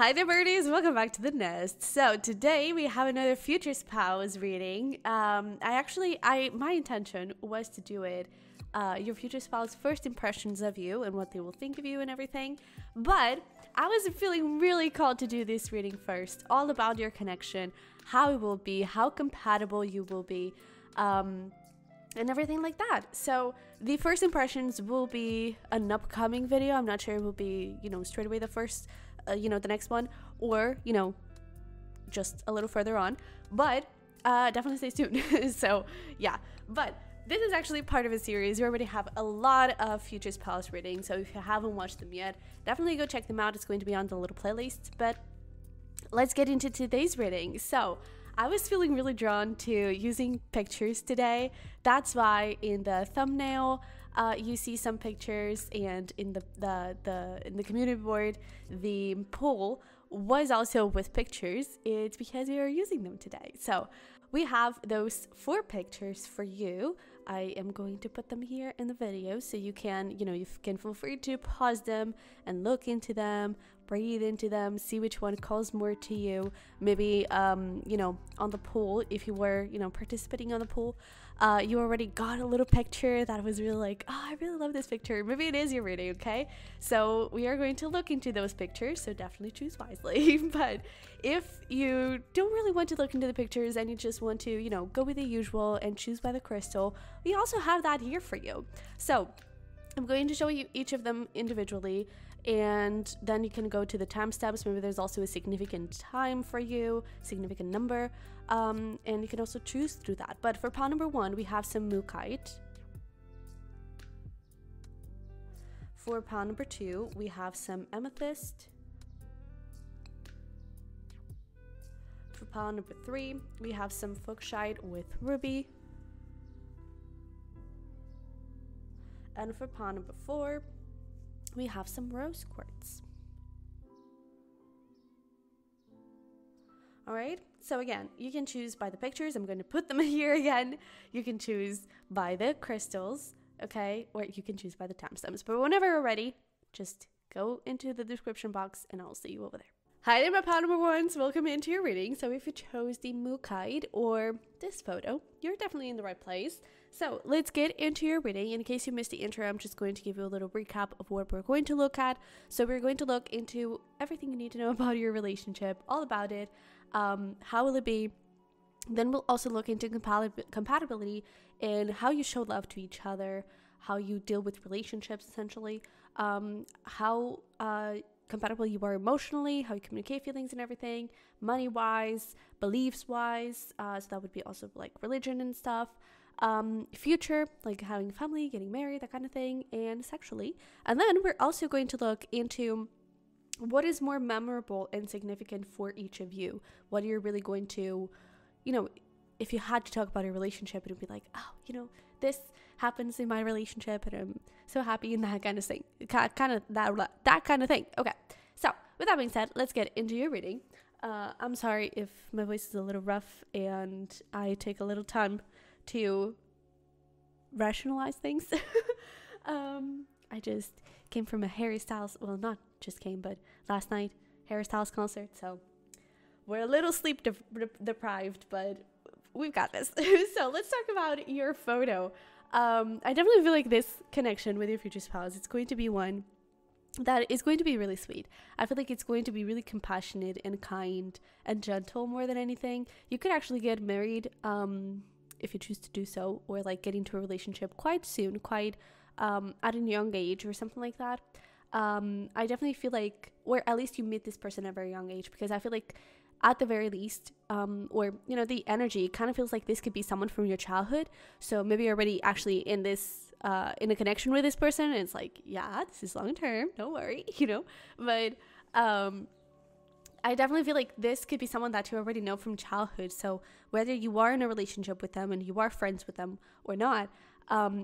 Hi there, birdies. Welcome back to the nest. So today we have another future spouse reading. My intention was to do it, your future spouse first impressions of you and what they will think of you and everything. But I was feeling really called to do this reading first, all about your connection, how it will be, how compatible you will be, and everything like that. So the first impressions will be an upcoming video. I'm not sure it will be, straight away the first, the next one, or, just a little further on, but definitely stay tuned. So yeah, but this is actually part of a series. We already have a lot of future spouse readings, so if you haven't watched them yet, definitely go check them out. It's going to be on the little playlist. But let's get into today's reading. So I was feeling really drawn to using pictures today. That's why in the thumbnail you see some pictures, and in the community board the poll was also with pictures. It's because we are using them today. So we have those 4 pictures for you. I am going to put them here in the video, so you can, you can feel free to pause them and look into them, breathe into them, see which one calls more to you. Maybe, on the poll, if you were, participating on the poll, you already got a little picture that was really like, oh, I really love this picture. Maybe it is your reading, okay? So we are going to look into those pictures, so definitely choose wisely. But if you don't really want to look into the pictures and you just want to, go with the usual and choose by the crystal, we also have that here for you. So I'm going to show you each of them individually, and then you can go to the timestamps. Maybe there's also a significant time for you, significant number, and you can also choose through that. But for pile number 1, we have some Mookaite. For pile number 2, we have some Amethyst. For pile number 3, we have some Fuchsite with Ruby. And for pile number 4, we have some Rose Quartz. Alright, so again, you can choose by the pictures. I'm going to put them here again. You can choose by the crystals, okay? Or you can choose by the timestamps. But whenever you're ready, just go into the description box and I'll see you over there. Hi there, my pile number 1s. Welcome into your reading. So if you chose the Mookaite or this photo, you're definitely in the right place. So let's get into your reading. In case you missed the intro, I'm just going to give you a little recap of what we're going to look at. So we're going to look into everything you need to know about your relationship, all about it. How will it be? Then we'll also look into compatibility and how you show love to each other, how you deal with relationships, essentially, how compatible you are emotionally, how you communicate feelings and everything, money-wise, beliefs-wise, so that would be also like religion and stuff, future, like having a family, getting married, that kind of thing, and sexually. And then we're also going to look into what is more memorable and significant for each of you. What you're really going to, if you had to talk about a relationship, it would be like, oh, this happens in my relationship and I'm so happy, and that kind of thing, that kind of thing. Okay, so with that being said, let's get into your reading. I'm sorry if my voice is a little rough and I take a little time to rationalize things. I just came from a Harry Styles, well, not just came, but last night, Harry Styles concert, so we're a little sleep deprived, but we've got this. So let's talk about your photo. I definitely feel like this connection with your future spouse, it's going to be one that is going to be really sweet. I feel like it's going to be really compassionate and kind and gentle more than anything. You could actually get married if you choose to do so, or like get into a relationship quite soon, quite at a young age or something like that. I definitely feel like, or at least you meet this person at a very young age, because I feel like at the very least, or the energy kind of feels like this could be someone from your childhood. So maybe you're already actually in this in a connection with this person, and it's like, yeah, this is long term, don't worry, but I definitely feel like this could be someone that you already know from childhood. So whether you are in a relationship with them and you are friends with them or not,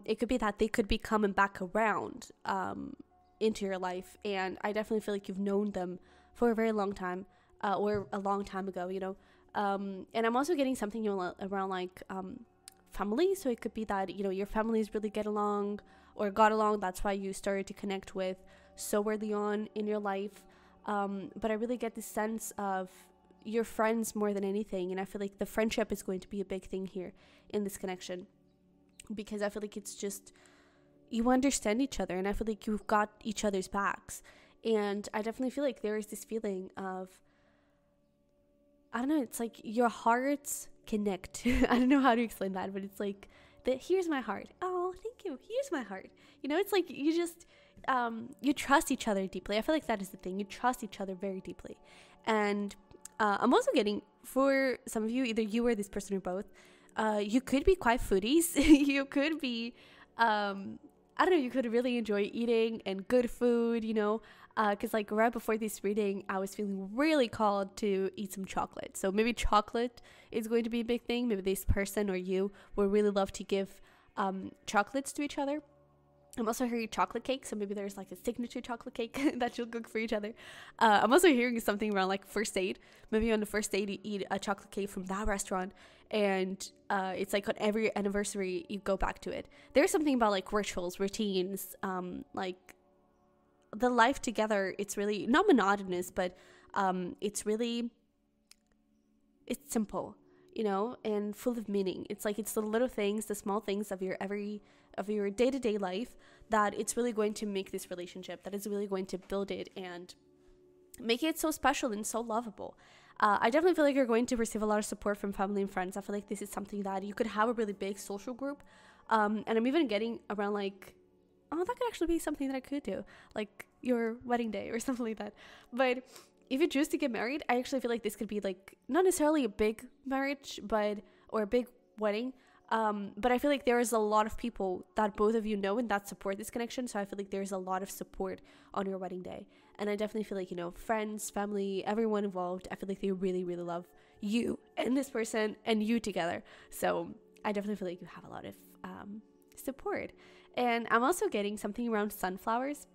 it could be that they could be coming back around into your life. And I definitely feel like you've known them for a very long time, or a long time ago, and I'm also getting something around like family. So it could be that your families really get along or got along, that's why you started to connect with so early on in your life. But I really get this sense of your friends more than anything. And I feel like the friendship is going to be a big thing here in this connection, because I feel like it's just, you understand each other, and I feel like you've got each other's backs. And I definitely feel like there is this feeling of, I don't know, it's like your hearts connect. I don't know how to explain that, but it's like, here's my heart. Oh, thank you. Here's my heart. You know, it's like you just, you trust each other deeply. I feel like that is the thing. You trust each other very deeply. And I'm also getting, for some of you, either you or this person or both, you could be quite foodies. You could be, I don't know, you could really enjoy eating and good food, you know, because like right before this reading, I was feeling really called to eat some chocolate. So maybe chocolate is going to be a big thing. Maybe this person or you would really love to give chocolates to each other. I'm also hearing chocolate cake, so maybe there's like a signature chocolate cake that you'll cook for each other. I'm also hearing something around like first date. Maybe on the first date you eat a chocolate cake from that restaurant, and it's like on every anniversary you go back to it. There's something about like rituals, routines, like the life together. It's really not monotonous, but it's simple, you know, and full of meaning. It's like, it's the little things, the small things of your day-to-day life that it's really going to make this relationship, that is really going to build it and make it so special and so lovable. I definitely feel like you're going to receive a lot of support from family and friends. I feel like this is something that you could have a really big social group. And I'm even getting around like, oh, that could actually be something that I could do, like your wedding day or something like that. But if you choose to get married, I actually feel like this could be like not necessarily a big marriage, or a big wedding. But I feel like there is a lot of people that both of you know and that support this connection. So I feel like there's a lot of support on your wedding day. And I definitely feel like, you know, friends, family, everyone involved, I feel like they really, really love you and this person and you together. So I definitely feel like you have a lot of support. And I'm also getting something around sunflowers.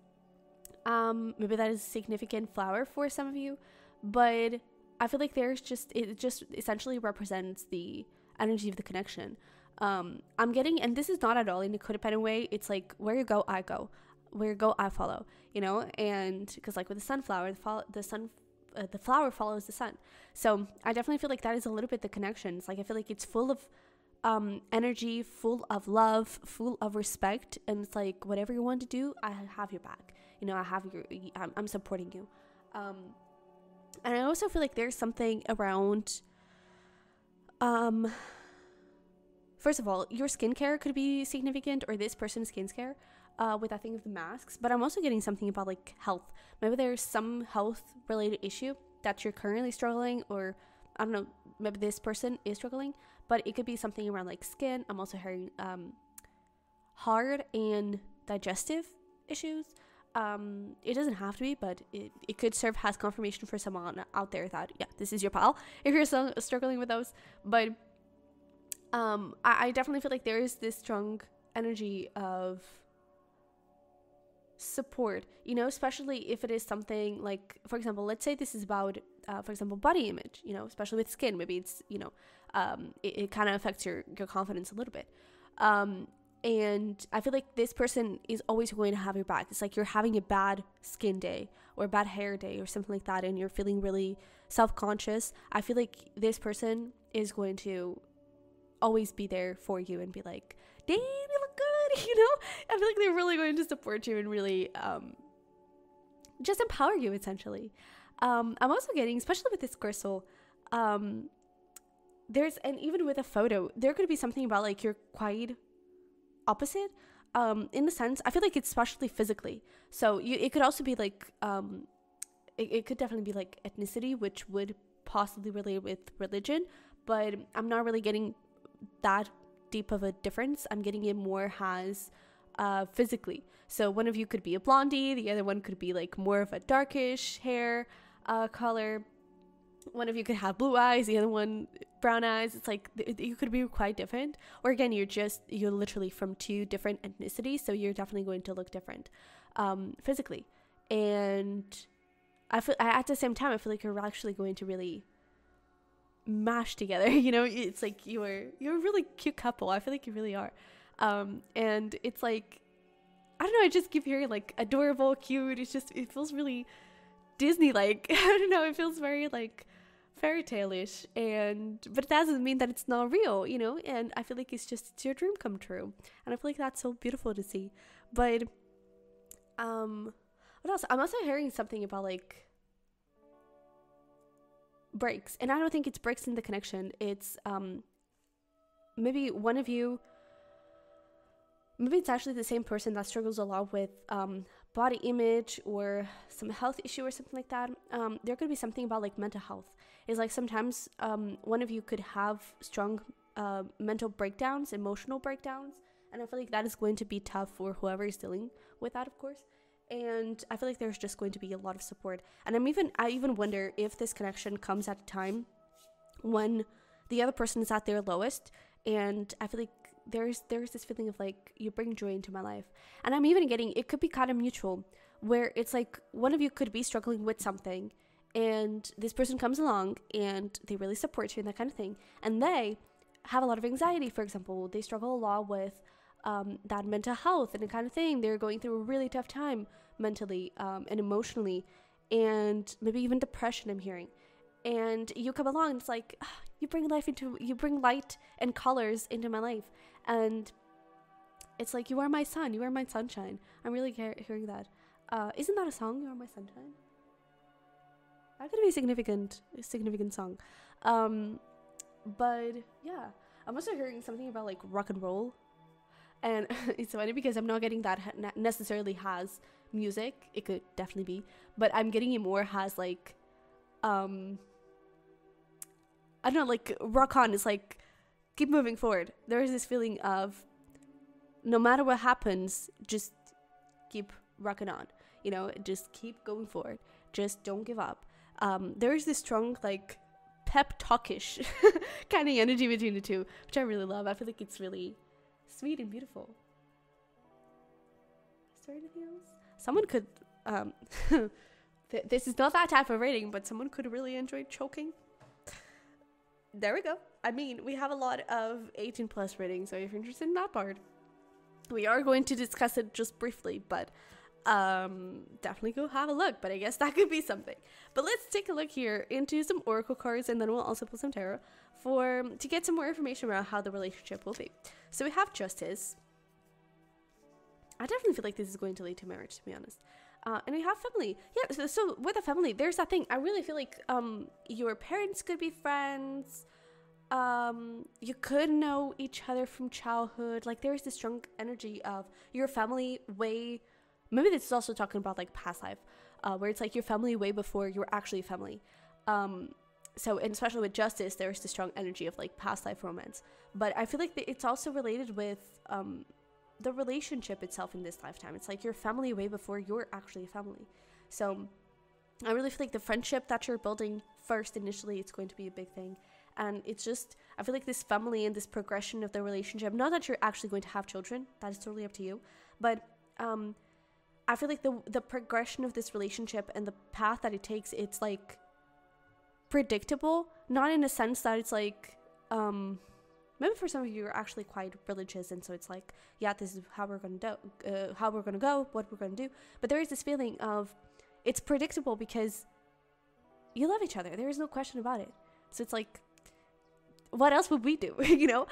Maybe that is a significant flower for some of you, but I feel like it just essentially represents the energy of the connection. I'm getting, and this is not at all in a codependent way, it's like, where you go, I go. Where you go, I follow, you know? And because like with the sunflower, the flower follows the sun. So I definitely feel like that is a little bit the connection. It's like, I feel like it's full of energy, full of love, full of respect. And it's like, whatever you want to do, I have your back. You know, I'm supporting you. And I also feel like there's something around, first of all, your skincare could be significant, or this person's skincare, with that thing of the masks. But I'm also getting something about like health. Maybe there's some health related issue that you're currently struggling, or I don't know, maybe this person is struggling, but it could be something around like skin. I'm also hearing hard and digestive issues. It doesn't have to be, but it could serve as confirmation for someone out there that, yeah, this is your pal if you're still struggling with those. But I definitely feel like there is this strong energy of support, you know, especially if it is something like, for example, let's say this is about, for example, body image, you know, especially with skin. Maybe it's, you know, it kind of affects your confidence a little bit. And I feel like this person is always going to have your back. It's like you're having a bad skin day or a bad hair day or something like that, and you're feeling really self-conscious. I feel like this person is going to always be there for you and be like, damn, you look good, you know? I feel like they're really going to support you and really just empower you, essentially. I'm also getting, especially with this crystal, and even with a photo, there could be something about like you're quite opposite, in the sense, I feel like it's especially physically. So it could also be like, it could definitely be like ethnicity, which would possibly relate with religion, but I'm not really getting that deep of a difference. I'm getting it more as physically. So one of you could be a blondie, the other one could be like more of a darkish hair color. One of you could have blue eyes, the other one brown eyes. It's like you could be quite different. Or again, you're literally from two different ethnicities, so you're definitely going to look different physically. And I feel at the same time, I feel like you're actually going to really mash together. You know, it's like you're a really cute couple. I feel like you really are. And it's like, I don't know, I just keep hearing like adorable, cute. It feels really Disney like. I don't know, it feels very like fairy tale-ish, but it doesn't mean that it's not real, you know. And I feel like it's your dream come true, and I feel like that's so beautiful to see. But what else? I'm also hearing something about like breaks, and I don't think it's breaks in the connection. It's maybe one of you, maybe it's actually the same person that struggles a lot with body image or some health issue or something like that. There could be something about like mental health. It's like sometimes one of you could have strong mental breakdowns, emotional breakdowns, and I feel like that is going to be tough for whoever is dealing with that, of course. And I feel like there's just going to be a lot of support. And I even wonder if this connection comes at a time when the other person is at their lowest, and I feel like there's this feeling of like, you bring joy into my life. And I'm even getting, it could be kind of mutual, where it's like one of you could be struggling with something, and this person comes along and they really support you and that kind of thing, and they have a lot of anxiety, for example. They struggle a lot with that mental health and the kind of thing. They're going through a really tough time mentally and emotionally, and maybe even depression, I'm hearing. And you come along and it's like, you bring light and colors into my life, and it's like, you are my sun, you are my sunshine. I'm really hearing that. Isn't that a song, You Are My Sunshine? That could be a significant song. But yeah, I'm also hearing something about like rock and roll, and it's funny because I'm not getting that necessarily has music. It could definitely be, but I'm getting it more has like I don't know, like rock on. It's like, keep moving forward. There is this feeling of no matter what happens, just keep rocking on, you know, just keep going forward, just don't give up. There is this strong like pep talkish kind of energy between the two, which I really love. I feel like it's really sweet and beautiful. Is there anything else? Someone could this is not that type of rating, but someone could really enjoy choking. There we go. I mean, we have a lot of 18 plus ratings, so if you're interested in that part, we are going to discuss it just briefly, but definitely go have a look. But I guess that could be something. But let's take a look here into some oracle cards, and then we'll also pull some tarot to get some more information around how the relationship will be. So we have Justice. I definitely feel like this is going to lead to marriage, to be honest. And we have family. Yeah, so with a family, there's that thing. I really feel like your parents could be friends. You could know each other from childhood. Like, there's this strong energy of your family way. Maybe this is also talking about like past life, where it's like your family way before you were actually family. So, and especially with Justice, there's the strong energy of like past life romance. But I feel like it's also related with the relationship itself in this lifetime. It's like your family way before you're actually a family. So I really feel like the friendship that you're building first initially, it's going to be a big thing. And it's just, I feel like this family and this progression of the relationship, not that you're actually going to have children, that is totally up to you, but I feel like the progression of this relationship and the path that it takes, it's like predictable, not in a sense that it's like maybe for some of you are actually quite religious, and so it's like, yeah, this is how we're gonna go, what we're gonna do. But there is this feeling of it's predictable because you love each other. There is no question about it. So it's like, what else would we do? You know,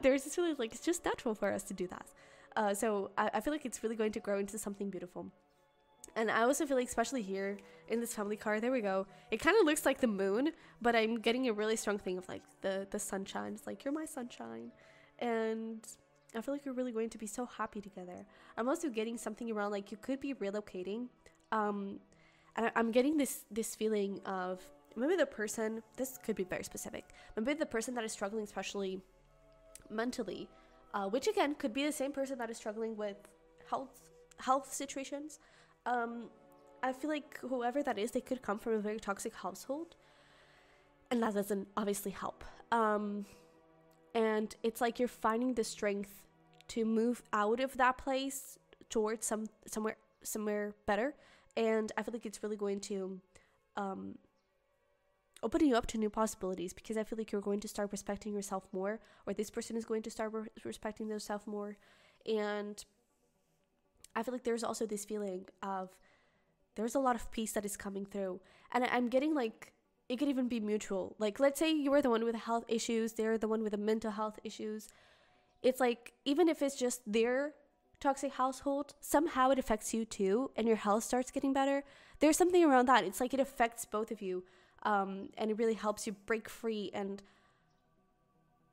there's this feeling like it's just natural for us to do that. So I feel like it's really going to grow into something beautiful. And I also feel like, especially here in this family card, there we go. It kind of looks like the moon, but I'm getting a really strong thing of like the sunshine. It's like, you're my sunshine. And I feel like you're really going to be so happy together. I'm also getting something around like you could be relocating. And I'm getting this feeling of maybe the person, this could be very specific, maybe the person that is struggling, especially mentally, which again could be the same person that is struggling with health situations. I feel like whoever that is, they could come from a very toxic household, and that doesn't obviously help. And it's like you're finding the strength to move out of that place towards somewhere better. And I feel like it's really going to open you up to new possibilities, because I feel like you're going to start respecting yourself more, or this person is going to start respecting themselves more. And I feel like there's also this feeling of there's a lot of peace that is coming through. And I'm getting like, it could even be mutual. Like, let's say you were the one with the health issues, they're the one with the mental health issues. It's like, even if it's just their toxic household, somehow it affects you too, and your health starts getting better. There's something around that. It's like it affects both of you, and it really helps you break free and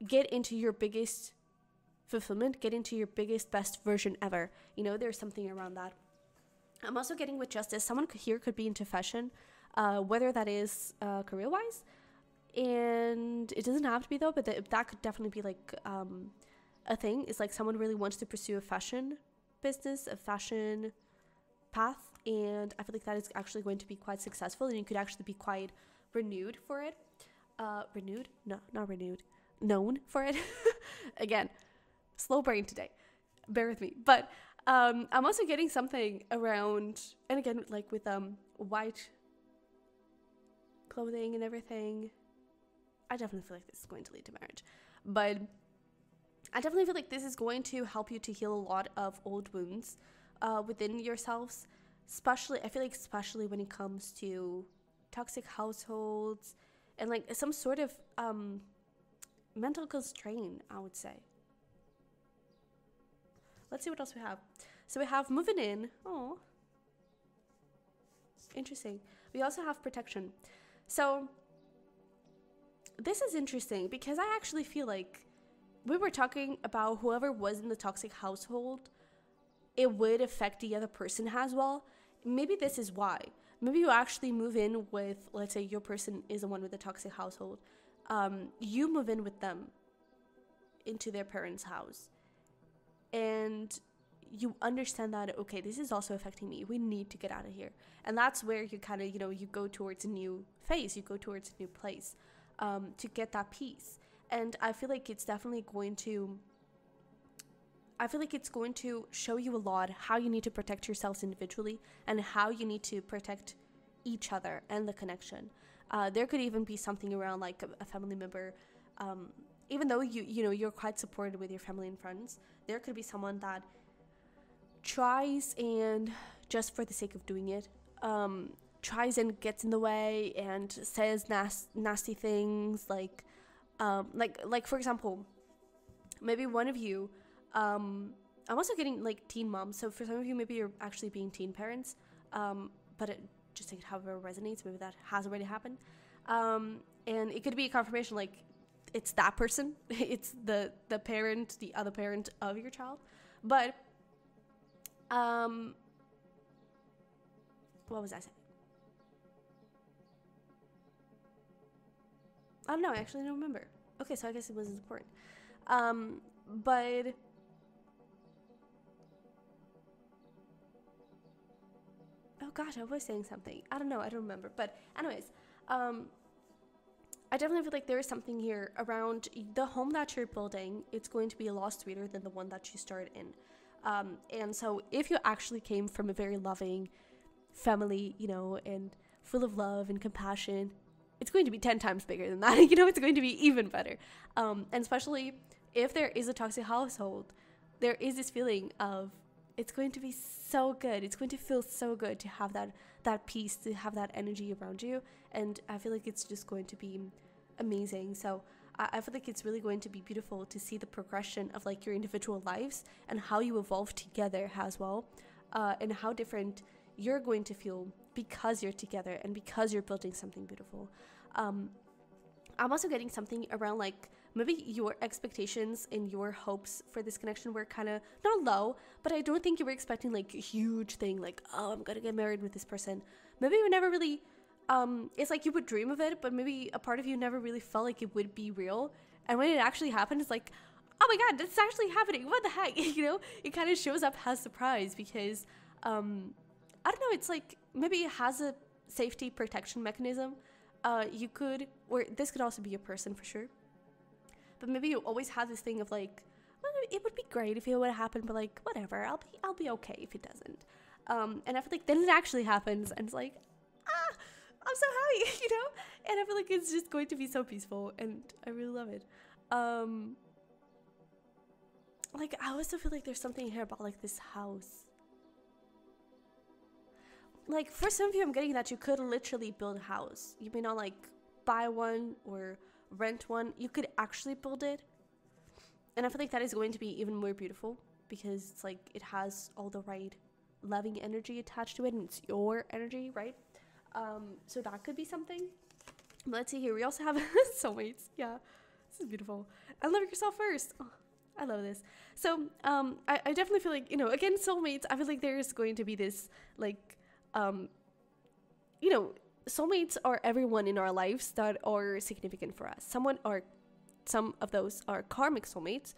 get into your biggest fulfillment, get into your biggest, best version ever. You know, there's something around that. I'm also getting with justice. Someone here could be into fashion, whether that is career-wise, and it doesn't have to be though, but that could definitely be like a thing. It's like someone really wants to pursue a fashion business, a fashion path, and I feel like that is actually going to be quite successful, and you could actually be quite renewed for it. Renewed? No, not renewed. Known for it. Again, slow brain today. Bear with me. But I'm also getting something around, and again, like with white clothing and everything. I definitely feel like this is going to lead to marriage. But I definitely feel like this is going to help you to heal a lot of old wounds within yourselves. I feel like especially when it comes to toxic households and like some sort of mental constraint, I would say. Let's see what else we have. So we have moving in. Oh, interesting. We also have protection. So this is interesting because I actually feel like we were talking about whoever was in the toxic household, it would affect the other person as well. Maybe this is why. Maybe you actually move in with, let's say your person is the one with the toxic household. You move in with them into their parents' house. And you understand that, okay, this is also affecting me. We need to get out of here. And that's where you kind of, you go towards a new phase. You go towards a new place to get that peace. And I feel like it's definitely going to, show you a lot how you need to protect yourselves individually and how you need to protect each other and the connection. There could even be something around like a family member, even though you're quite supported with your family and friends, there could be someone that tries and just for the sake of doing it, tries and gets in the way and says nasty things like for example, maybe one of you, I'm also getting like teen moms. So for some of you, maybe you're actually being teen parents, but it just take it however it resonates. Maybe that has already happened. And it could be a confirmation, like it's that person, it's the parent, the other parent of your child. But, what was I saying? I don't know. I actually don't remember. Okay, so I guess it wasn't important. But oh gosh, I was saying something. I don't know. I don't remember. But anyways, I definitely feel like there is something here around the home that you're building. It's going to be a lot sweeter than the one that you started in. And so if you actually came from a very loving family, and full of love and compassion, it's going to be 10 times bigger than that. It's going to be even better. And especially if there is a toxic household, there is this feeling of it's going to be so good. It's going to feel so good to have that peace, to have that energy around you. And I feel like it's just going to be amazing. So I feel like it's really going to be beautiful to see the progression of like your individual lives and how you evolve together as well, and how different you're going to feel because you're together and because you're building something beautiful. I'm also getting something around like maybe your expectations and your hopes for this connection were kind of not low, but I don't think you were expecting like a huge thing like, oh, I'm gonna get married with this person. Maybe you never really, it's like you would dream of it, but maybe a part of you never really felt like it would be real. And when it actually happened, it's like, oh my God, that's actually happening. What the heck? It kind of shows up as surprise because, I don't know, it's like maybe it has a safety protection mechanism. You could, or this could also be a person for sure. But maybe you always have this thing of like, well, it would be great if it would happen, but like, whatever, I'll be okay if it doesn't. And I feel like then it actually happens, and it's like, I'm so happy, And I feel like it's just going to be so peaceful, and I really love it. Like, I also feel like there's something here about like this house. like for some of you, I'm getting that you could literally build a house. You may not like buy one or rent one. You could actually build it. And I feel like that is going to be even more beautiful because it's like it has all the right loving energy attached to it, and it's your energy, right? So that could be something. But let's see here. We also have soulmates. Yeah, this is beautiful. And love yourself first. Oh, I love this. So I definitely feel like, you know, again, soulmates, I feel like there's going to be this like, you know, soulmates are everyone in our lives that are significant for us. Some of those are karmic soulmates.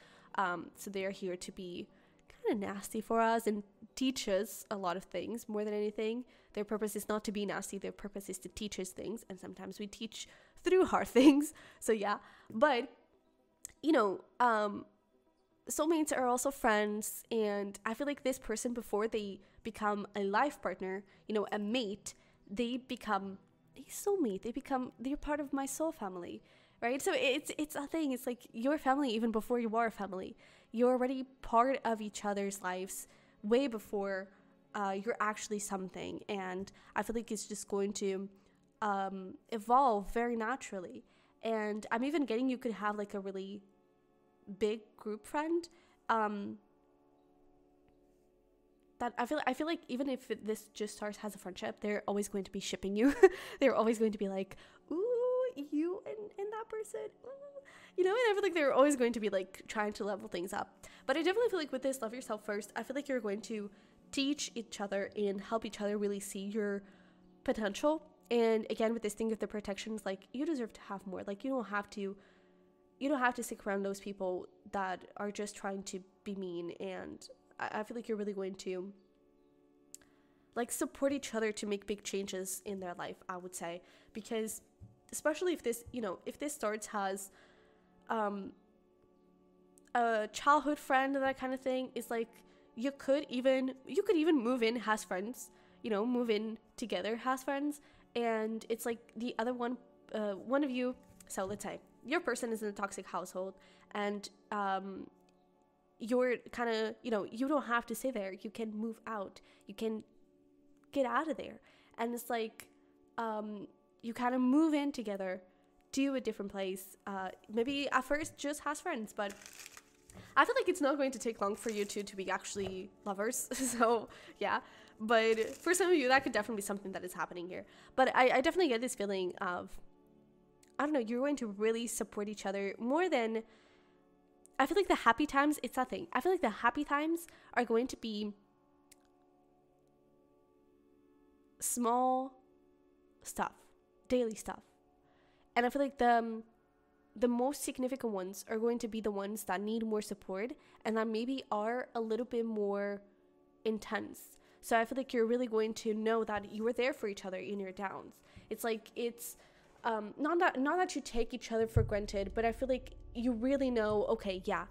So they are here to be kind of nasty for us and teach us a lot of things more than anything. Their purpose is not to be nasty. Their purpose is to teach us things. And sometimes we teach through hard things. So yeah, but you know, soulmates are also friends. And I feel like this person, before they become a life partner, you know, a mate, they become a soulmate. They're part of my soul family, right? So it's a thing. It's like your family even before you are a family. You're already part of each other's lives way before you're actually something. And I feel like it's just going to evolve very naturally. And I'm even getting you could have like a really big group friend that I feel like even if this just starts as a friendship, they're always going to be shipping you. They're always going to be like, ooh, you and that person, ooh. You know, and I feel like they're always going to be like trying to level things up. But I definitely feel like with this love yourself first, I feel like you're going to teach each other and help each other really see your potential. And again, with this thing of the protections, like you deserve to have more. Like you don't have to stick around those people that are just trying to be mean. And I feel like you're really going to like support each other to make big changes in their life, I would say. Because especially if this, you know, if this starts as a childhood friend and that kind of thing, is like you could even move in as friends, you know, move in together as friends. And it's like the other one of you, so let's say your person is in a toxic household and you're kind of, you know, you don't have to stay there. You can move out. You can get out of there. And it's like you kind of move in together to a different place. Maybe at first just as friends, but I feel like it's not going to take long for you two to be actually lovers. So yeah, but for some of you, that could definitely be something that is happening here. But I definitely get this feeling of, I don't know, you're going to really support each other more than, I feel like the happy times, it's that thing. I feel like the happy times are going to be small stuff, daily stuff. And I feel like the most significant ones are going to be the ones that need more support and that maybe are a little bit more intense. So I feel like you're really going to know that you were there for each other in your downs. It's like, it's not that you take each other for granted, but I feel like you really know, okay, yeah,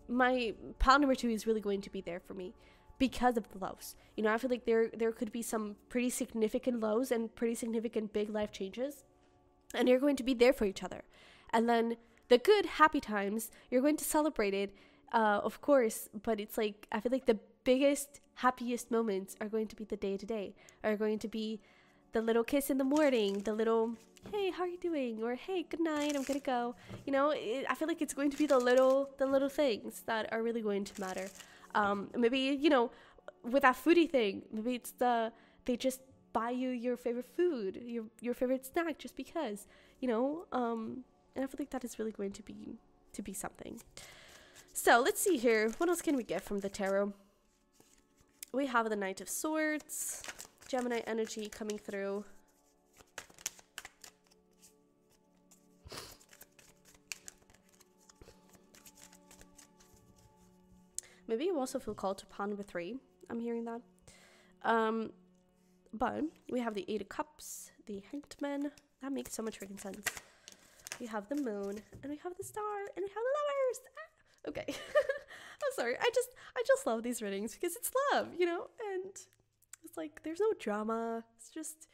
my pal number 2 is really going to be there for me because of the lows. You know, I feel like there could be some pretty significant lows and pretty significant big life changes, and you're going to be there for each other. And then the good, happy times, you're going to celebrate it, of course, but it's like, I feel like the biggest, happiest moments are going to be the day-to-day, are going to be the little kiss in the morning, the little, hey, how are you doing? Or, hey, good night, I'm gonna go. You know, I feel like it's going to be the little things that are really going to matter. Maybe, you know, with that foodie thing, maybe it's they just buy you your favorite food, your favorite snack just because, you know, and I feel like that is really going to be something. So let's see here. What else can we get from the tarot? We have the Knight of Swords, Gemini energy coming through. Maybe you also feel called to pawn number 3. I'm hearing that. But we have the 8 of Cups, the Hanged Man. That makes so much freaking sense. We have the Moon, and we have the Star, and we have the Lovers. Ah, okay. I'm sorry. I just love these readings because it's love, you know? And it's like, there's no drama. It's just,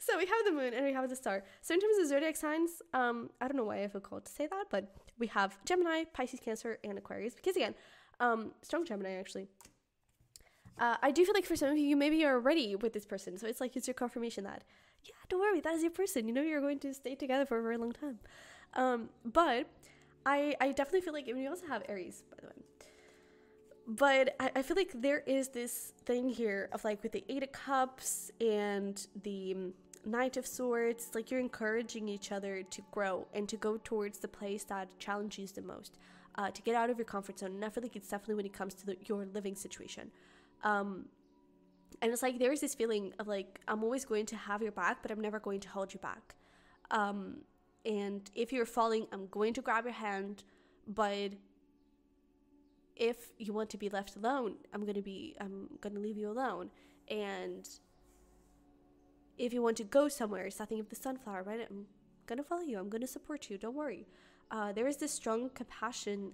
So we have the Moon and we have the Star. So in terms of zodiac signs, I don't know why I feel called to say that, but we have Gemini, Pisces, Cancer, and Aquarius. Because again, strong Gemini actually. I do feel like for some of you, maybe you're already with this person. So it's like, it's your confirmation that, yeah, don't worry, that is your person. You know, you're going to stay together for a very long time. But I definitely feel like, and we also have Aries, by the way. But I feel like there is this thing here of like with the Eight of Cups and the Knight of Swords, like you're encouraging each other to grow and to go towards the place that challenges the most, to get out of your comfort zone. And I feel like it's definitely when it comes to your living situation. And it's like there is this feeling of like, I'm always going to have your back, but I'm never going to hold you back. And if you're falling, I'm going to grab your hand, but if you want to be left alone, I'm gonna leave you alone. And if you want to go somewhere, it's that thing of the sunflower, right? I'm gonna follow you. I'm gonna support you. Don't worry. There is this strong compassion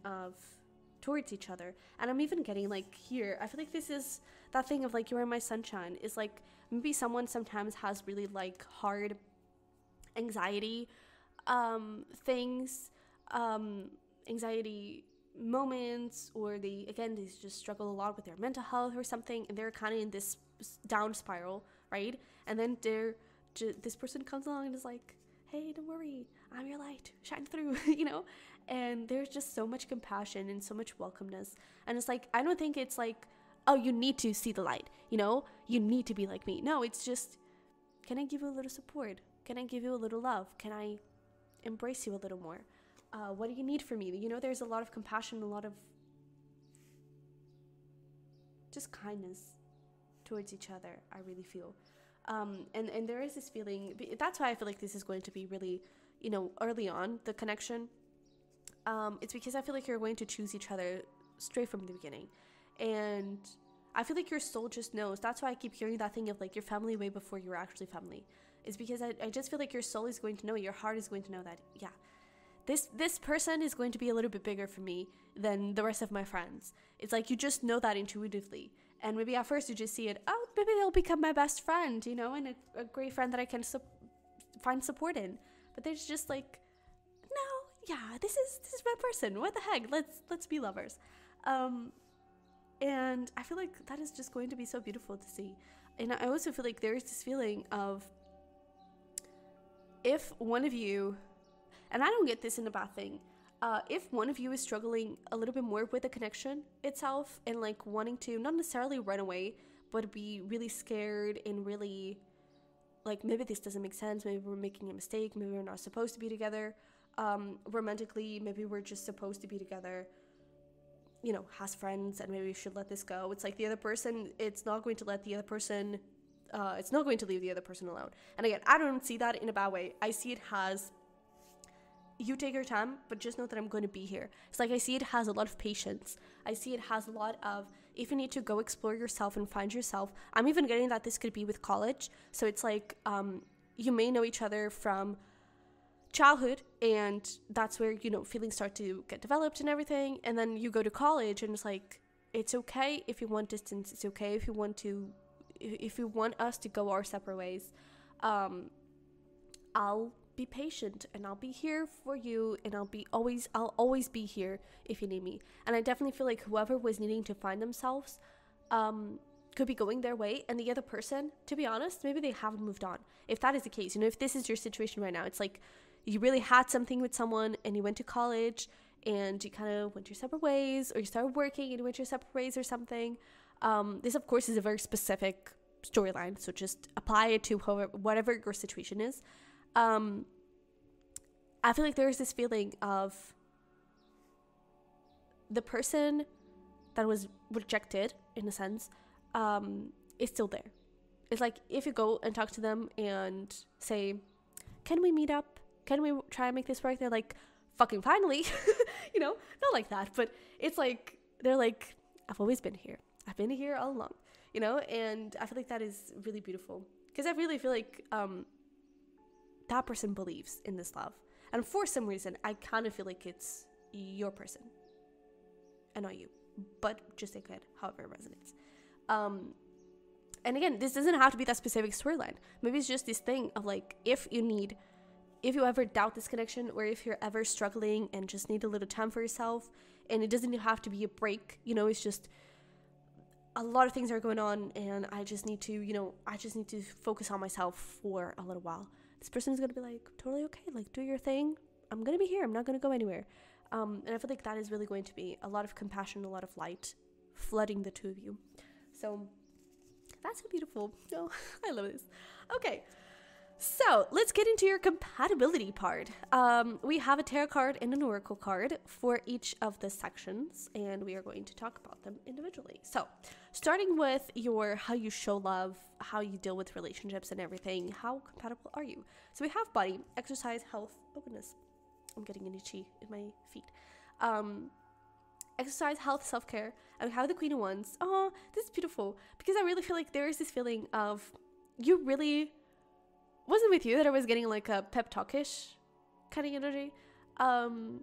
towards each other. And I'm even getting like here, I feel like this is that thing of like, you are my sunshine. Is like maybe someone sometimes has really like hard anxiety anxiety moments, or they just struggle a lot with their mental health or something, and they're kind of in this down spiral, right? And then this person comes along and is like, hey, don't worry, I'm your light, shine through, you know? And there's just so much compassion and so much welcomeness. And it's like, I don't think it's like, oh, you need to see the light, you know, you need to be like me. No, it's just, can I give you a little support? Can I give you a little love? Can I embrace you a little more? What do you need from me? You know, there's a lot of compassion, a lot of just kindness towards each other, I really feel. And there is this feeling, that's why I feel like this is going to be really, you know, early on, the connection. It's because I feel like you're going to choose each other straight from the beginning. And I feel like your soul just knows. That's why I keep hearing that thing of like your family way before you're actually family. It's because I just feel like your soul is going to know, your heart is going to know that, yeah, this person is going to be a little bit bigger for me than the rest of my friends. It's like you just know that intuitively. And maybe at first you just see it, oh, maybe they'll become my best friend, you know, and a great friend that I can find support in. But there's just like, no, yeah, this is my person. What the heck? Let's be lovers. And I feel like that is just going to be so beautiful to see. And I also feel like there is this feeling of, if one of you, and I don't get this in a bad thing, if one of you is struggling a little bit more with the connection itself and like wanting to not necessarily run away, but be really scared and really like, maybe this doesn't make sense, maybe we're making a mistake, maybe we're not supposed to be together, romantically, maybe we're just supposed to be together, you know, has friends, and maybe we should let this go. It's like the other person, it's not going to let the other person, it's not going to leave the other person alone. And again, I don't see that in a bad way. I see it as, you take your time, but just know that I'm going to be here. It's like, I see it has a lot of patience. I see it has a lot of, if you need to go explore yourself and find yourself. I'm even getting that this could be with college. So it's like, you may know each other from childhood, and that's where, you know, feelings start to get developed and everything. And then you go to college, and it's like, it's okay if you want distance. It's okay if you want us to go our separate ways. I'll be patient, and I'll be here for you, and I'll always be here if you need me. And I definitely feel like whoever was needing to find themselves could be going their way, and the other person, to be honest, maybe they haven't moved on. If that is the case, you know, if this is your situation right now, it's like you really had something with someone and you went to college and you kind of went your separate ways, or you started working and you went your separate ways or something. This of course is a very specific storyline, so just apply it to whatever your situation is. I feel like there's this feeling of the person that was rejected, in a sense, is still there. It's like, if you go and talk to them and say, can we meet up? Can we try and make this work? They're like, fucking finally, you know, not like that, but it's like, they're like, I've always been here. I've been here all along, you know? And I feel like that is really beautiful, because I really feel like, that person believes in this love. And for some reason, I kind of feel like it's your person and not you, but just take it however it resonates. And again, this doesn't have to be that specific storyline. Maybe it's just this thing of like, if you ever doubt this connection, or if you're ever struggling and just need a little time for yourself, and it doesn't have to be a break, you know, it's just, a lot of things are going on, and I just need to, focus on myself for a little while. This person is going to be like, totally okay, like, do your thing. I'm going to be here. I'm not going to go anywhere. And I feel like that is really going to be a lot of compassion, a lot of light flooding the two of you. So that's so beautiful. Oh, I love this. Okay. So let's get into your compatibility part. We have a tarot card and an oracle card for each of the sections, and we are going to talk about them individually. So starting with your how you show love, how you deal with relationships and everything, how compatible are you? So we have body, exercise, health, openness. I'm getting an itchy in my feet. Exercise, health, self-care, and we have the Queen of Wands. Oh, this is beautiful, because I really feel like there is this feeling of you really... wasn't with you that I was getting like a pep talkish kind of energy. I'm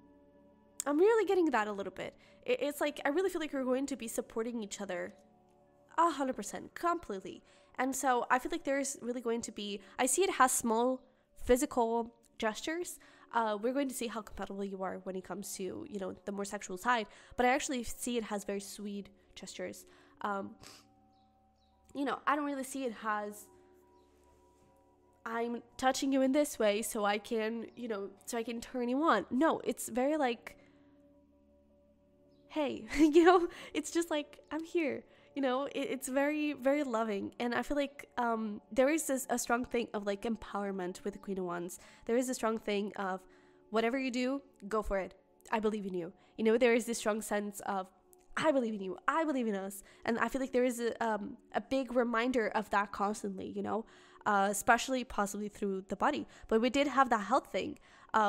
really getting that a little bit. It's like I really feel like we're going to be supporting each other 100%, completely. And so I feel like there's really going to be, I see it has small physical gestures. We're going to see how compatible you are when it comes to, the more sexual side, but I actually see it has very sweet gestures. I don't really see it has, I'm touching you in this way so I can, so I can turn you on. No, it's very like, hey, it's just like, I'm here, it's very, very loving. And I feel like there is a strong thing of like empowerment with the Queen of Wands. There is a strong thing of whatever you do, go for it. I believe in you. There is this strong sense of, I believe in you. I believe in us. And I feel like there is a big reminder of that constantly, especially possibly through the body. But we did have that health thing,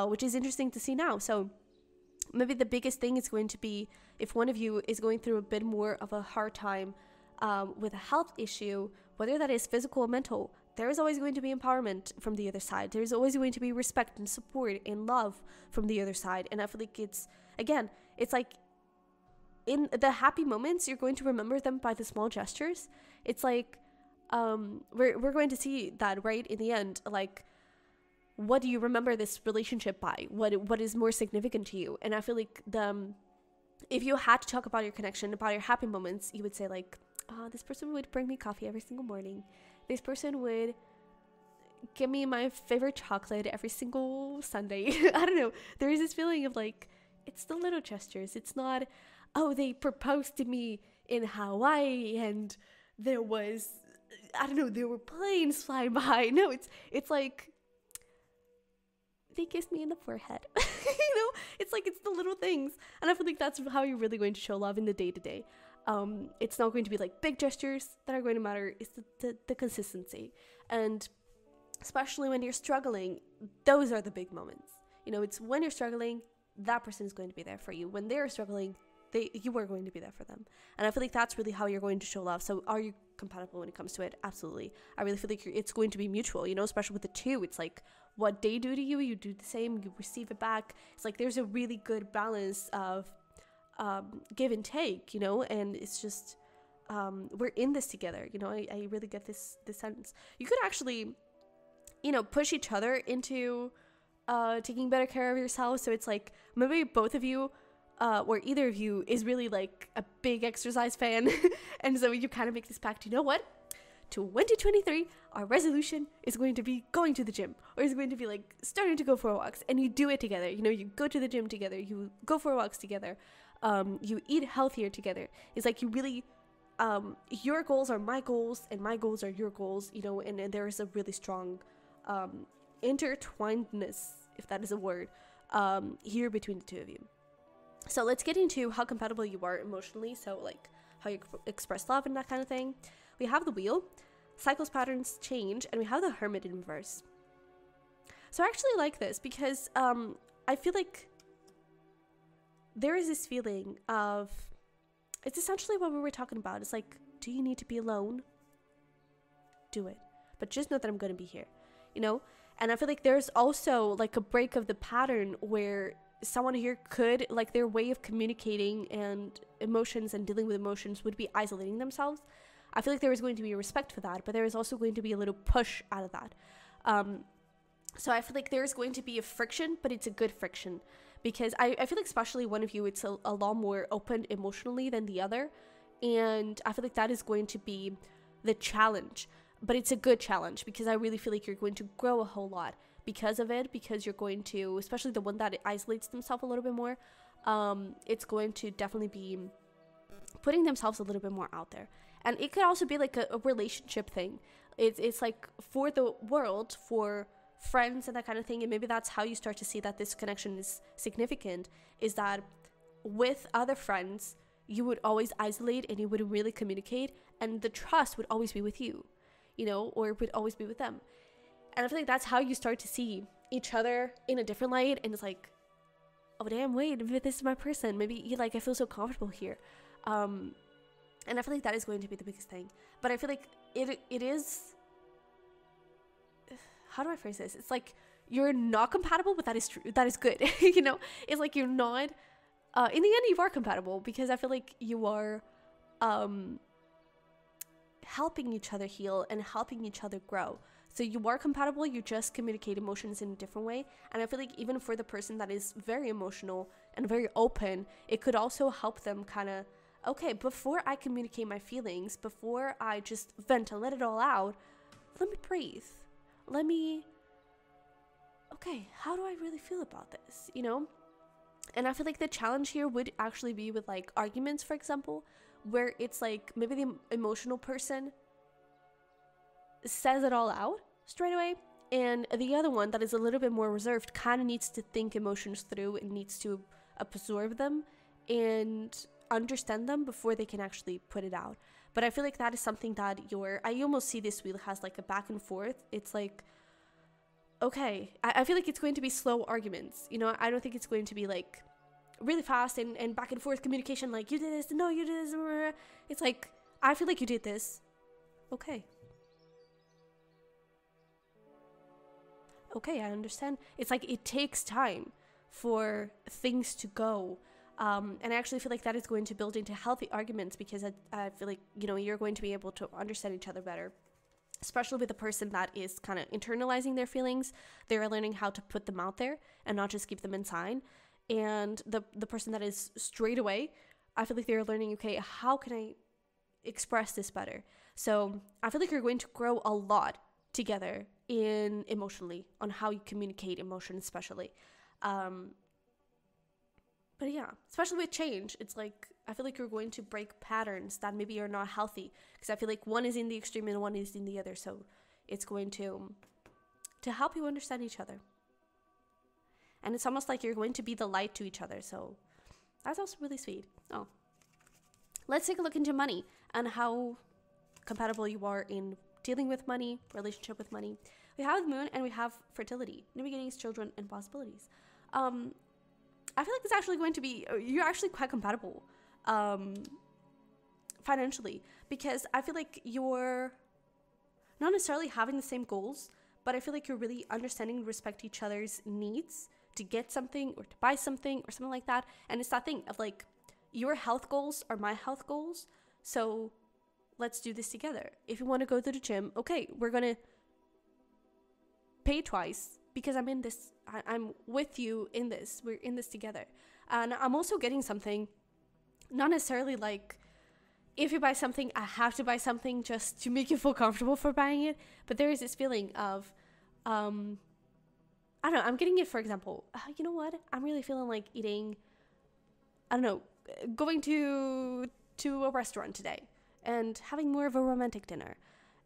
which is interesting to see now. So maybe the biggest thing is going to be if one of you is going through a bit more of a hard time with a health issue, whether that is physical or mental, there is always going to be empowerment from the other side. There is always going to be respect and support and love from the other side. And I feel like it's like in the happy moments, you're going to remember them by the small gestures. It's like, we're going to see that right in the end. Like, what do you remember this relationship by? What is more significant to you? And I feel like if you had to talk about your connection, about your happy moments, you would say like, this person would bring me coffee every single morning. This person would give me my favorite chocolate every single Sunday. I don't know. There is this feeling of like, it's the little gestures. It's not, they proposed to me in Hawaii and there was, there were planes flying by. No, it's like, they kissed me in the forehead. It's like, it's the little things. And I feel like that's how you're really going to show love in the day-to-day. It's not going to be like big gestures that are going to matter. It's the consistency. And especially when you're struggling, those are the big moments. It's when you're struggling, that person is going to be there for you. When they're struggling, you are going to be there for them. And I feel like that's really how you're going to show love. So are you compatible when it comes to it? Absolutely. I really feel like it's going to be mutual, especially with the two. It's like what they do to you, you do the same, you receive it back. It's like there's a really good balance of give and take, and it's just we're in this together. I really get this sense. You could actually, push each other into taking better care of yourself. So it's like maybe both of you or either of you is really like a big exercise fan and so you kind of make this pact, 2023 our resolution is going to be going to the gym, or is going to be like starting to go for walks, and you do it together. You go to the gym together, you go for walks together, you eat healthier together. It's like you really your goals are my goals and my goals are your goals, and there is a really strong intertwinedness, if that is a word, here between the two of you. So let's get into how compatible you are emotionally. So like how you express love and that kind of thing. We have the wheel, cycles, patterns, change, and we have the hermit in reverse. So I actually like this because I feel like there is this feeling of, it's essentially what we were talking about. It's like, do you need to be alone? Do it. But just know that I'm going to be here, And I feel like there's also like a break of the pattern where someone here could, like, their way of communicating and emotions and dealing with emotions would be isolating themselves. I feel like there is going to be a respect for that, but there is also going to be a little push out of that. So I feel like there's going to be a friction, but it's a good friction, because I feel like especially one of you, it's a lot more open emotionally than the other. And I feel like that is going to be the challenge. But it's a good challenge because I really feel like you're going to grow a whole lot because of it, because you're going to, especially the one that isolates themselves a little bit more, it's going to definitely be putting themselves a little bit more out there. And it could also be like a relationship thing. It's like for the world, for friends and that kind of thing. And maybe that's how you start to see that this connection is significant, is that with other friends, you would always isolate and you wouldn't really communicate, and the trust would always be with you, you know, or it would always be with them. And I feel like that's how you start to see each other in a different light, and it's like, oh damn, wait, maybe this is my person. Maybe like I feel so comfortable here. And I feel like that is going to be the biggest thing. But I feel like it is, how do I phrase this? It's like you're not compatible, but that is true. That is good. You know, it's like you're not, in the end, you are compatible, because I feel like you are helping each other heal and helping each other grow. So you are compatible, you just communicate emotions in a different way. And I feel like even for the person that is very emotional and very open, it could also help them kind of, okay, before I communicate my feelings, before I just vent and let it all out, let me breathe. Okay, how do I really feel about this, you know? And I feel like the challenge here would actually be with like arguments, for example, where it's like maybe the emotional person says it all out straight away, and the other one that is a little bit more reserved kind of needs to think emotions through and needs to absorb them and understand them before they can actually put it out. But I feel like that is something that I almost see this wheel has like a back and forth. It's like, okay, I feel like it's going to be slow arguments, you know? I don't think it's going to be like really fast and back and forth communication, like you did this, no, you did this. It's like, I feel like you did this. Okay, I understand. It's like it takes time for things to go. And I actually feel like that is going to build into healthy arguments, because I feel like, you know, you're going to be able to understand each other better, especially with a person that is kind of internalizing their feelings. They're learning how to put them out there and not just keep them inside. And the person that is straight away, I feel like they're learning, okay, how can I express this better? So I feel like you're going to grow a lot together in emotionally, on how you communicate emotion, especially. But yeah, especially with change, it's like, I feel like you're going to break patterns that maybe are not healthy, because I feel like one is in the extreme and one is in the other. So it's going to help you understand each other. And it's almost like you're going to be the light to each other. So that's also really sweet. Oh, let's take a look into money and how compatible you are in dealing with money, relationship with money. We have the moon and we have fertility, new beginnings, children, and possibilities. I feel like it's actually going to be, you're actually quite compatible financially, because I feel like you're not necessarily having the same goals, but I feel like you're really understanding and respect each other's needs to get something or to buy something or something like that. And it's that thing of like, your health goals are my health goals, so let's do this together. If you want to go to the gym, okay, we're gonna pay twice because I'm in this, I'm with you in this, we're in this together. And I'm also getting something, not necessarily like, if you buy something, I have to buy something just to make you feel comfortable for buying it. But there is this feeling of, I don't know, I'm getting it, for example, you know what? I'm really feeling like eating, I don't know, going to a restaurant today and having more of a romantic dinner.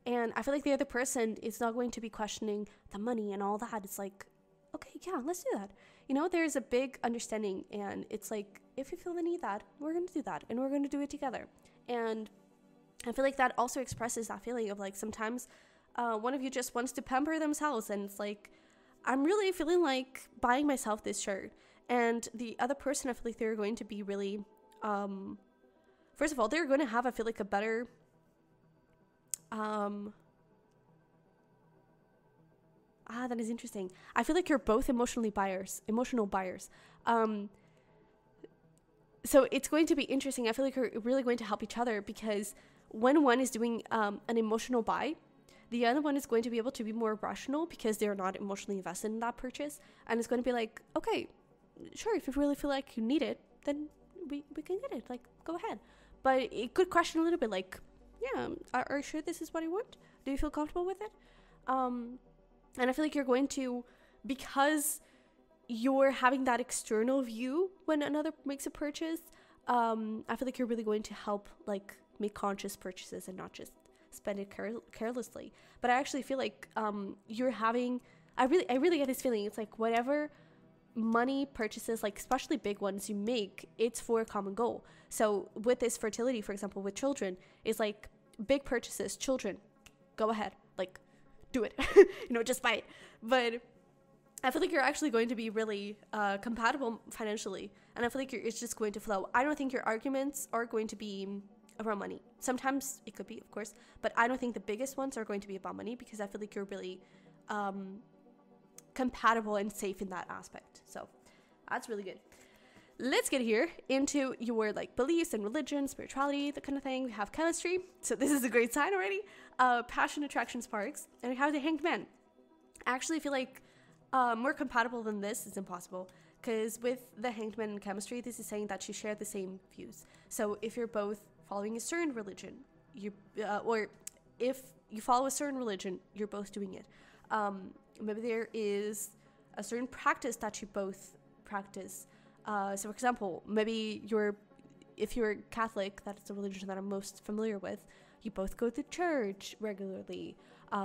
And I feel like the other person is not going to be questioning the money and all that. It's like, okay, yeah, let's do that. You know, there's a big understanding, and it's like, if you feel the need that, we're going to do that, and we're going to do it together. And I feel like that also expresses that feeling of like, sometimes one of you just wants to pamper themselves, and it's like, I'm really feeling like buying myself this shirt. And the other person, I feel like they're going to be really, first of all, they're going to have, I feel like, a better, that is interesting. I feel like you're both emotional buyers. So it's going to be interesting. I feel like you're really going to help each other, because when one is doing an emotional buy, the other one is going to be able to be more rational because they're not emotionally invested in that purchase. And it's going to be like, okay, sure, if you really feel like you need it, then we can get it. Like, go ahead. but it could question a little bit like, yeah, are you sure this is what you want? Do you feel comfortable with it? And I feel like you're going to, because you're having that external view when another makes a purchase, I feel like you're really going to help like make conscious purchases and not just spend it carelessly. But I actually feel like you're having, I really get this feeling. It's like whatever money purchases, like especially big ones you make, it's for a common goal. So with this fertility, for example, with children, is like big purchases, children, go ahead, like do it, just buy it. But I feel like you're actually going to be really compatible financially, and I feel like it's just going to flow. I don't think your arguments are going to be around money. Sometimes it could be, of course, but I don't think the biggest ones are going to be about money, because I feel like you're really compatible and safe in that aspect. So that's really good. Let's get here into your like beliefs and religion, spirituality, that kind of thing. We have chemistry, so this is a great sign already. Passion, attraction, sparks, and we have the Hanged Man. I actually feel like more compatible than this is impossible, because with the Hanged Man in chemistry, this is saying that you share the same views. So if you're both following a certain religion, or if you follow a certain religion, you're both doing it. Maybe there is a certain practice that you both practice. So for example, maybe if you're Catholic, that's the religion that I'm most familiar with, you both go to church regularly.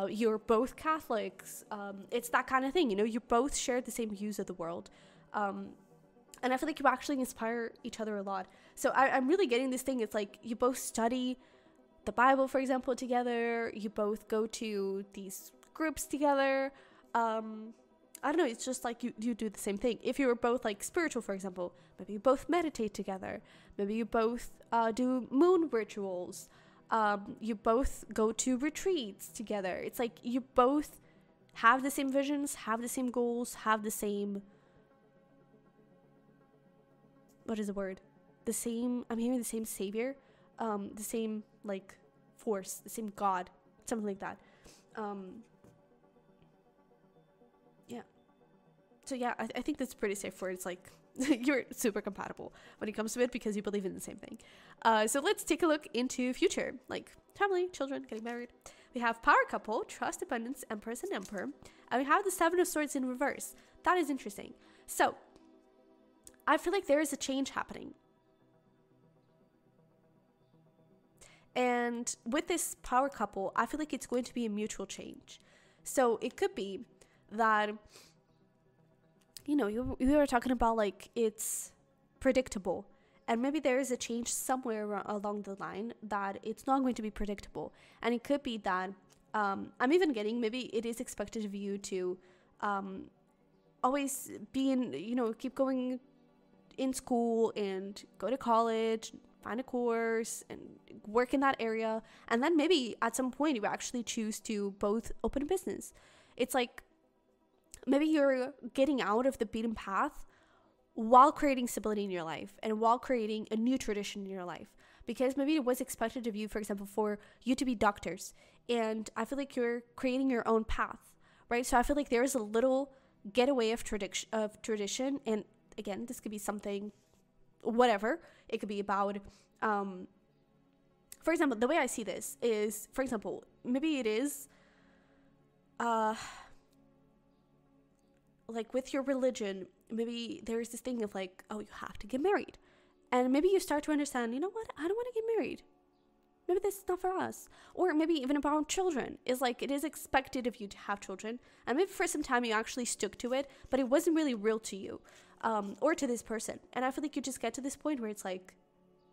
You're both Catholics. It's that kind of thing, you both share the same views of the world. And I feel like you actually inspire each other a lot. So I'm really getting this thing. It's like you both study the Bible, for example, together. You both go to these groups together. I don't know, it's just like you do the same thing. If you were both like spiritual, for example, maybe you both meditate together. Maybe you both do moon rituals. You both go to retreats together. It's like you both have the same visions, have the same goals, have the same, what is the word? I'm hearing the same savior, the same like force, the same God, something like that. Yeah. So yeah, I think that's pretty safe word. It's like you're super compatible when it comes to it, because you believe in the same thing. So let's take a look into future, like family, children, getting married. We have power couple, trust, abundance, empress, and emperor. And we have the 7 of swords in reverse. That is interesting. So I feel like there is a change happening. And with this power couple, I feel like it's going to be a mutual change. So it could be that, you were talking about like it's predictable, and maybe there is a change somewhere along the line that it's not going to be predictable. And it could be that I'm even getting, maybe it is expected of you to always be in, keep going in school and go to college, find a course and work in that area, and then maybe at some point you actually choose to both open a business. It's like maybe you're getting out of the beaten path while creating stability in your life and while creating a new tradition in your life, because maybe it was expected of you, for example, for you to be doctors, and I feel like you're creating your own path, right? So I feel like there is a little getaway of tradition, and again, this could be something, whatever. It could be about, for example, the way I see this is, for example, maybe it is, like with your religion, maybe there's this thing of like, oh, you have to get married. And maybe you start to understand, you know what? I don't want to get married. Maybe this is not for us. Or maybe even about children is like, it is expected of you to have children. And maybe for some time you actually stuck to it, but it wasn't really real to you, or to this person. And I feel like you just get to this point where it's like,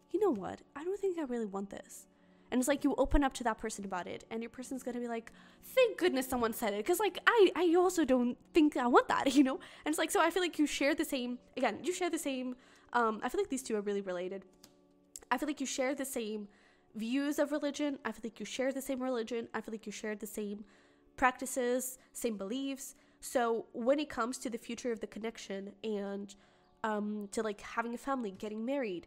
you know what? I don't think I really want this. And it's like you open up to that person about it, and your person's going to be like, thank goodness someone said it, because like I also don't think I want that, And it's like, so I feel like you share the same, again, you share the same, I feel like these two are really related. I feel like you share the same views of religion. I feel like you share the same religion. I feel like you share the same practices, same beliefs. So when it comes to the future of the connection and to like having a family, getting married,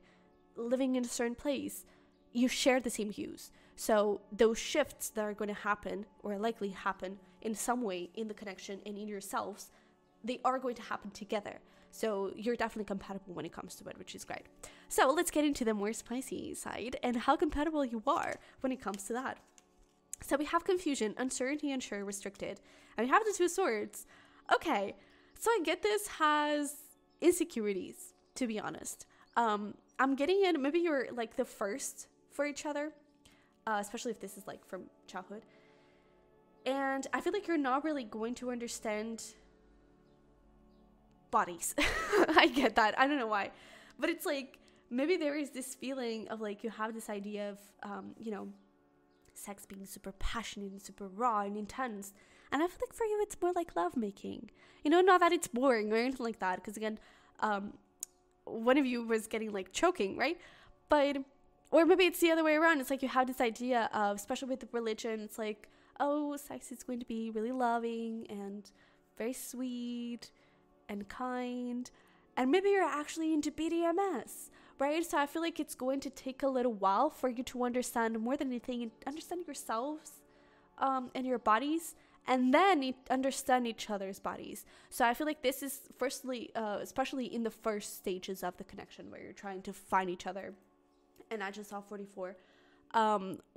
living in a certain place, you share the same views. So those shifts that are going to happen or likely happen in some way in the connection and in yourselves, they are going to happen together. So you're definitely compatible when it comes to it, which is great. So let's get into the more spicy side and how compatible you are when it comes to that. So we have confusion, uncertainty, unsure, restricted. And we have the Two of Swords. Okay, so I get this has insecurities, to be honest. I'm getting in, maybe you're like the first for each other, especially if this is like from childhood. And I feel like you're not really going to understand bodies. I get that. I don't know why. But it's like, maybe there is this feeling of like, you have this idea of, you know, sex being super passionate and super raw and intense. And I feel like for you, it's more like lovemaking. You know, not that it's boring or anything like that. Because again, one of you was getting like choking, right? But, or maybe it's the other way around. It's like you have this idea of, especially with religion, it's like, oh, sex is going to be really loving and very sweet and kind. And maybe you're actually into BDMS, right? So I feel like it's going to take a little while for you to understand more than anything, understand yourselves and your bodies, and then understand each other's bodies. So I feel like this is firstly, especially in the first stages of the connection where you're trying to find each other. And I just saw 44.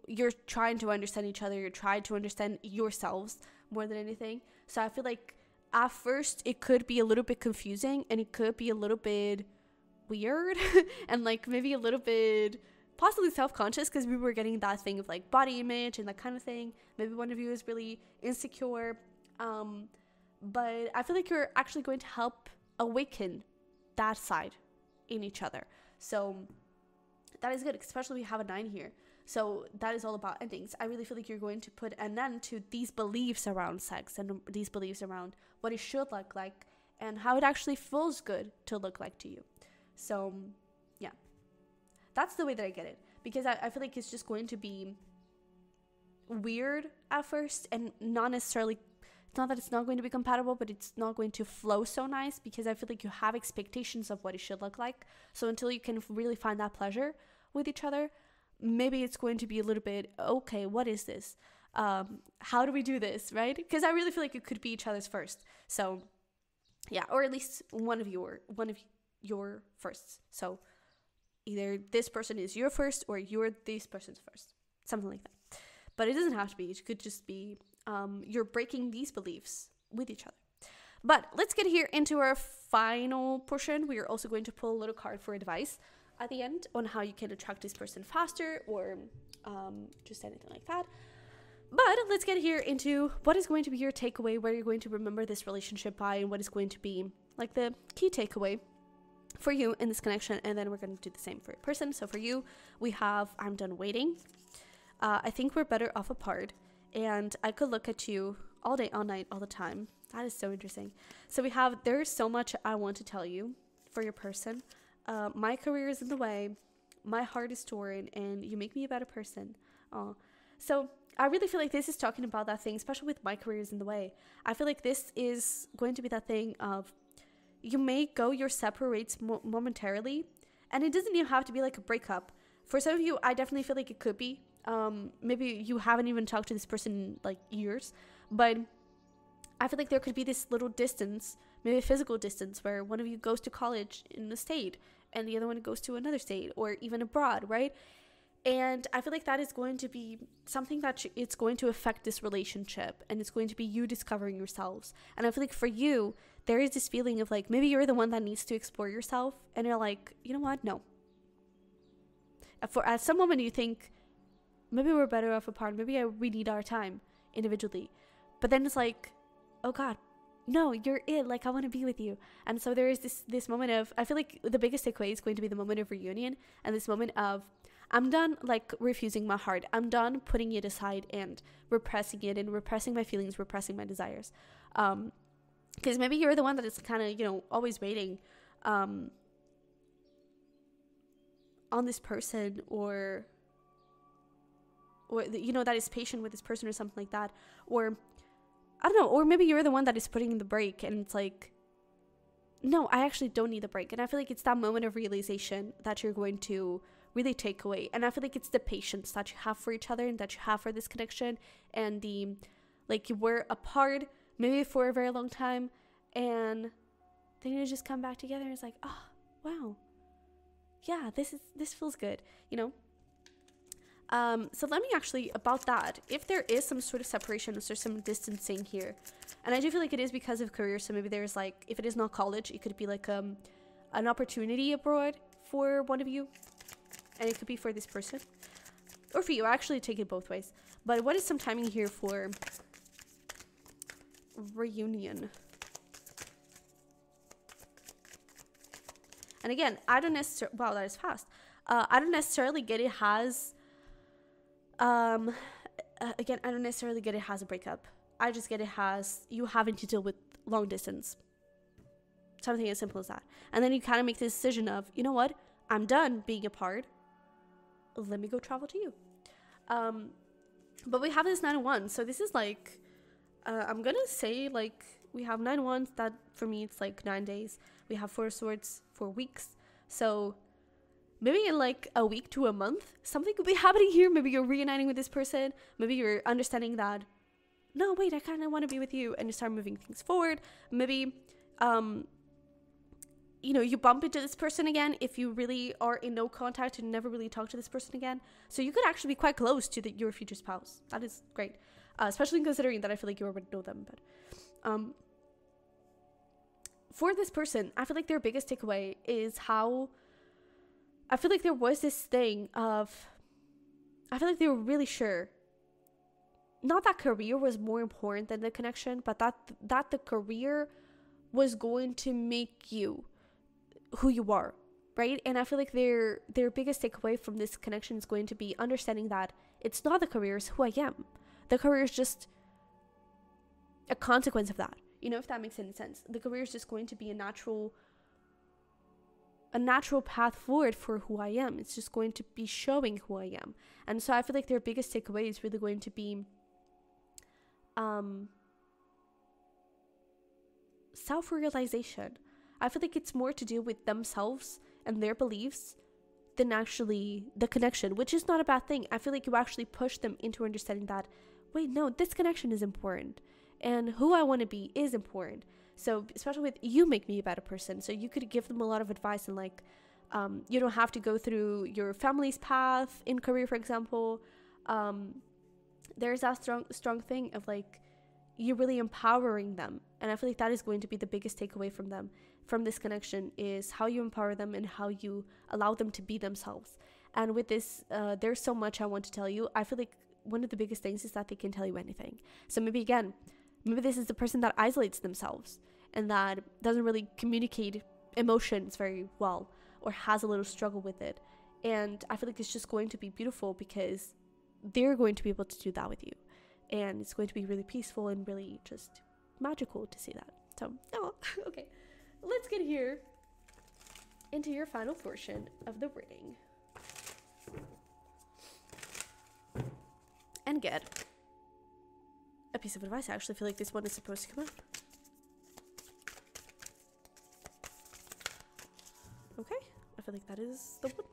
You're trying to understand each other. You're trying to understand yourselves more than anything. So I feel like at first it could be a little bit confusing and it could be a little bit weird and like maybe a little bit possibly self-conscious, because we were getting that thing of like body image and that kind of thing. Maybe one of you is really insecure. But I feel like you're actually going to help awaken that side in each other. So that is good, especially we have a 9 here. So that is all about endings. I really feel like you're going to put an end to these beliefs around sex and these beliefs around what it should look like and how it actually feels good to look like to you. So yeah, that's the way that I get it, because I feel like it's just going to be weird at first and not necessarily, it's not that it's not going to be compatible, but it's not going to flow so nice, because I feel like you have expectations of what it should look like. So until you can really find that pleasure with each other, maybe it's going to be a little bit, okay, what is this? How do we do this, right? Because I really feel like it could be each other's first. So yeah, or at least one of your firsts. So either this person is your first or you're this person's first, something like that. But it doesn't have to be. It could just be you're breaking these beliefs with each other. But let's get here into our final portion. We are also going to pull a little card for advice at the end on how you can attract this person faster, or just anything like that. But let's get here into what is going to be your takeaway, where you're going to remember this relationship by, and what is going to be like the key takeaway for you in this connection. And then we're going to do the same for your person. So for you, we have I'm done waiting. I think we're better off apart, and I could look at you all day, all night, all the time. That is so interesting. So we have there's so much I want to tell you for your person. My career is in the way, my heart is torn, and you make me a better person. So I really feel like this is talking about that thing, especially with my career is in the way. I feel like this is going to be that thing of you may go your separates momentarily, and it doesn't even have to be like a breakup. For some of you, I definitely feel like it could be. Maybe you haven't even talked to this person in like years, but I feel like there could be this little distance, maybe a physical distance, where one of you goes to college in a state and the other one goes to another state or even abroad, right? And I feel like that is going to be something that it's going to affect this relationship, and it's going to be you discovering yourselves. And I feel like for you, there is this feeling of like, maybe you're the one that needs to explore yourself, and you're like, you know what? No. At some moment you think, maybe we're better off apart. Maybe we need our time individually. But then it's like, oh God, no, you're it. Like, I want to be with you. And so there is this moment of, I feel like the biggest takeaway is going to be the moment of reunion, and this moment of, I'm done like refusing my heart. I'm done putting it aside and repressing it and repressing my feelings, repressing my desires. Because maybe you're the one that is kind of, always waiting on this person, or that is patient with this person or something like that. Or I don't know, or maybe you're the one that is putting the break, and it's like, no, I actually don't need the break. And I feel like it's that moment of realization that you're going to really take away. And I feel like it's the patience that you have for each other and that you have for this connection, and the, like, you were apart maybe for a very long time, and then you just come back together and it's like, oh wow, yeah, this feels good, you know. So let me actually, about that, if there is some sort of separation, if there's some distancing here, and I do feel like it is because of career, so maybe there's like, if it is not college, it could be like an opportunity abroad for one of you, and it could be for this person or for you. I actually take it both ways. But what is some timing here for reunion? And again, I don't necessarily, wow, that is fast. I don't necessarily get it has again, I don't necessarily get it has a breakup. I just get it has you having to deal with long distance. Something as simple as that. And then you kind of make the decision of, you know what? I'm done being apart. Let me go travel to you. But we have this 9 of Wands. So this is like, I'm going to say like we have 9 of Wands. That for me, it's like 9 days. We have 4 of Swords, 4 weeks. So maybe in like a week to a month, something could be happening here. Maybe you're reuniting with this person. Maybe you're understanding that, no, wait, I kind of want to be with you. And you start moving things forward. Maybe, you know, you bump into this person again if you really are in no contact and never really talk to this person again. So you could actually be quite close to your future spouse. That is great. Especially considering that I feel like you already know them. But for this person, I feel like their biggest takeaway is how I feel like there was this thing of, I feel like they were really sure, not that career was more important than the connection, but that the career was going to make you who you are, right? And I feel like their biggest takeaway from this connection is going to be understanding that it's not the career, it's who I am. The career is just a consequence of that, you know, if that makes any sense. The career is just going to be a natural path forward for who I am. It's just going to be showing who I am. And so I feel like their biggest takeaway is really going to be self-realization. I feel like it's more to do with themselves and their beliefs than actually the connection, which is not a bad thing. I feel like you actually push them into understanding that, wait, no, this connection is important and who I want to be is important. So especially with you make me a better person. So you could give them a lot of advice and like, you don't have to go through your family's path in career, for example. There's that strong thing of like, you're really empowering them. And I feel like that is going to be the biggest takeaway from them, from this connection, is how you empower them and how you allow them to be themselves. And with this, there's so much I want to tell you. I feel like one of the biggest things is that they can tell you anything. So maybe this is the person that isolates themselves and that doesn't really communicate emotions very well or has a little struggle with it. And I feel like it's just going to be beautiful because they're going to be able to do that with you. And it's going to be really peaceful and really just magical to see that. So, oh, okay. Let's get here into your final portion of the reading. And get a piece of advice. I actually feel like this one is supposed to come up. Okay, I feel like that is the one.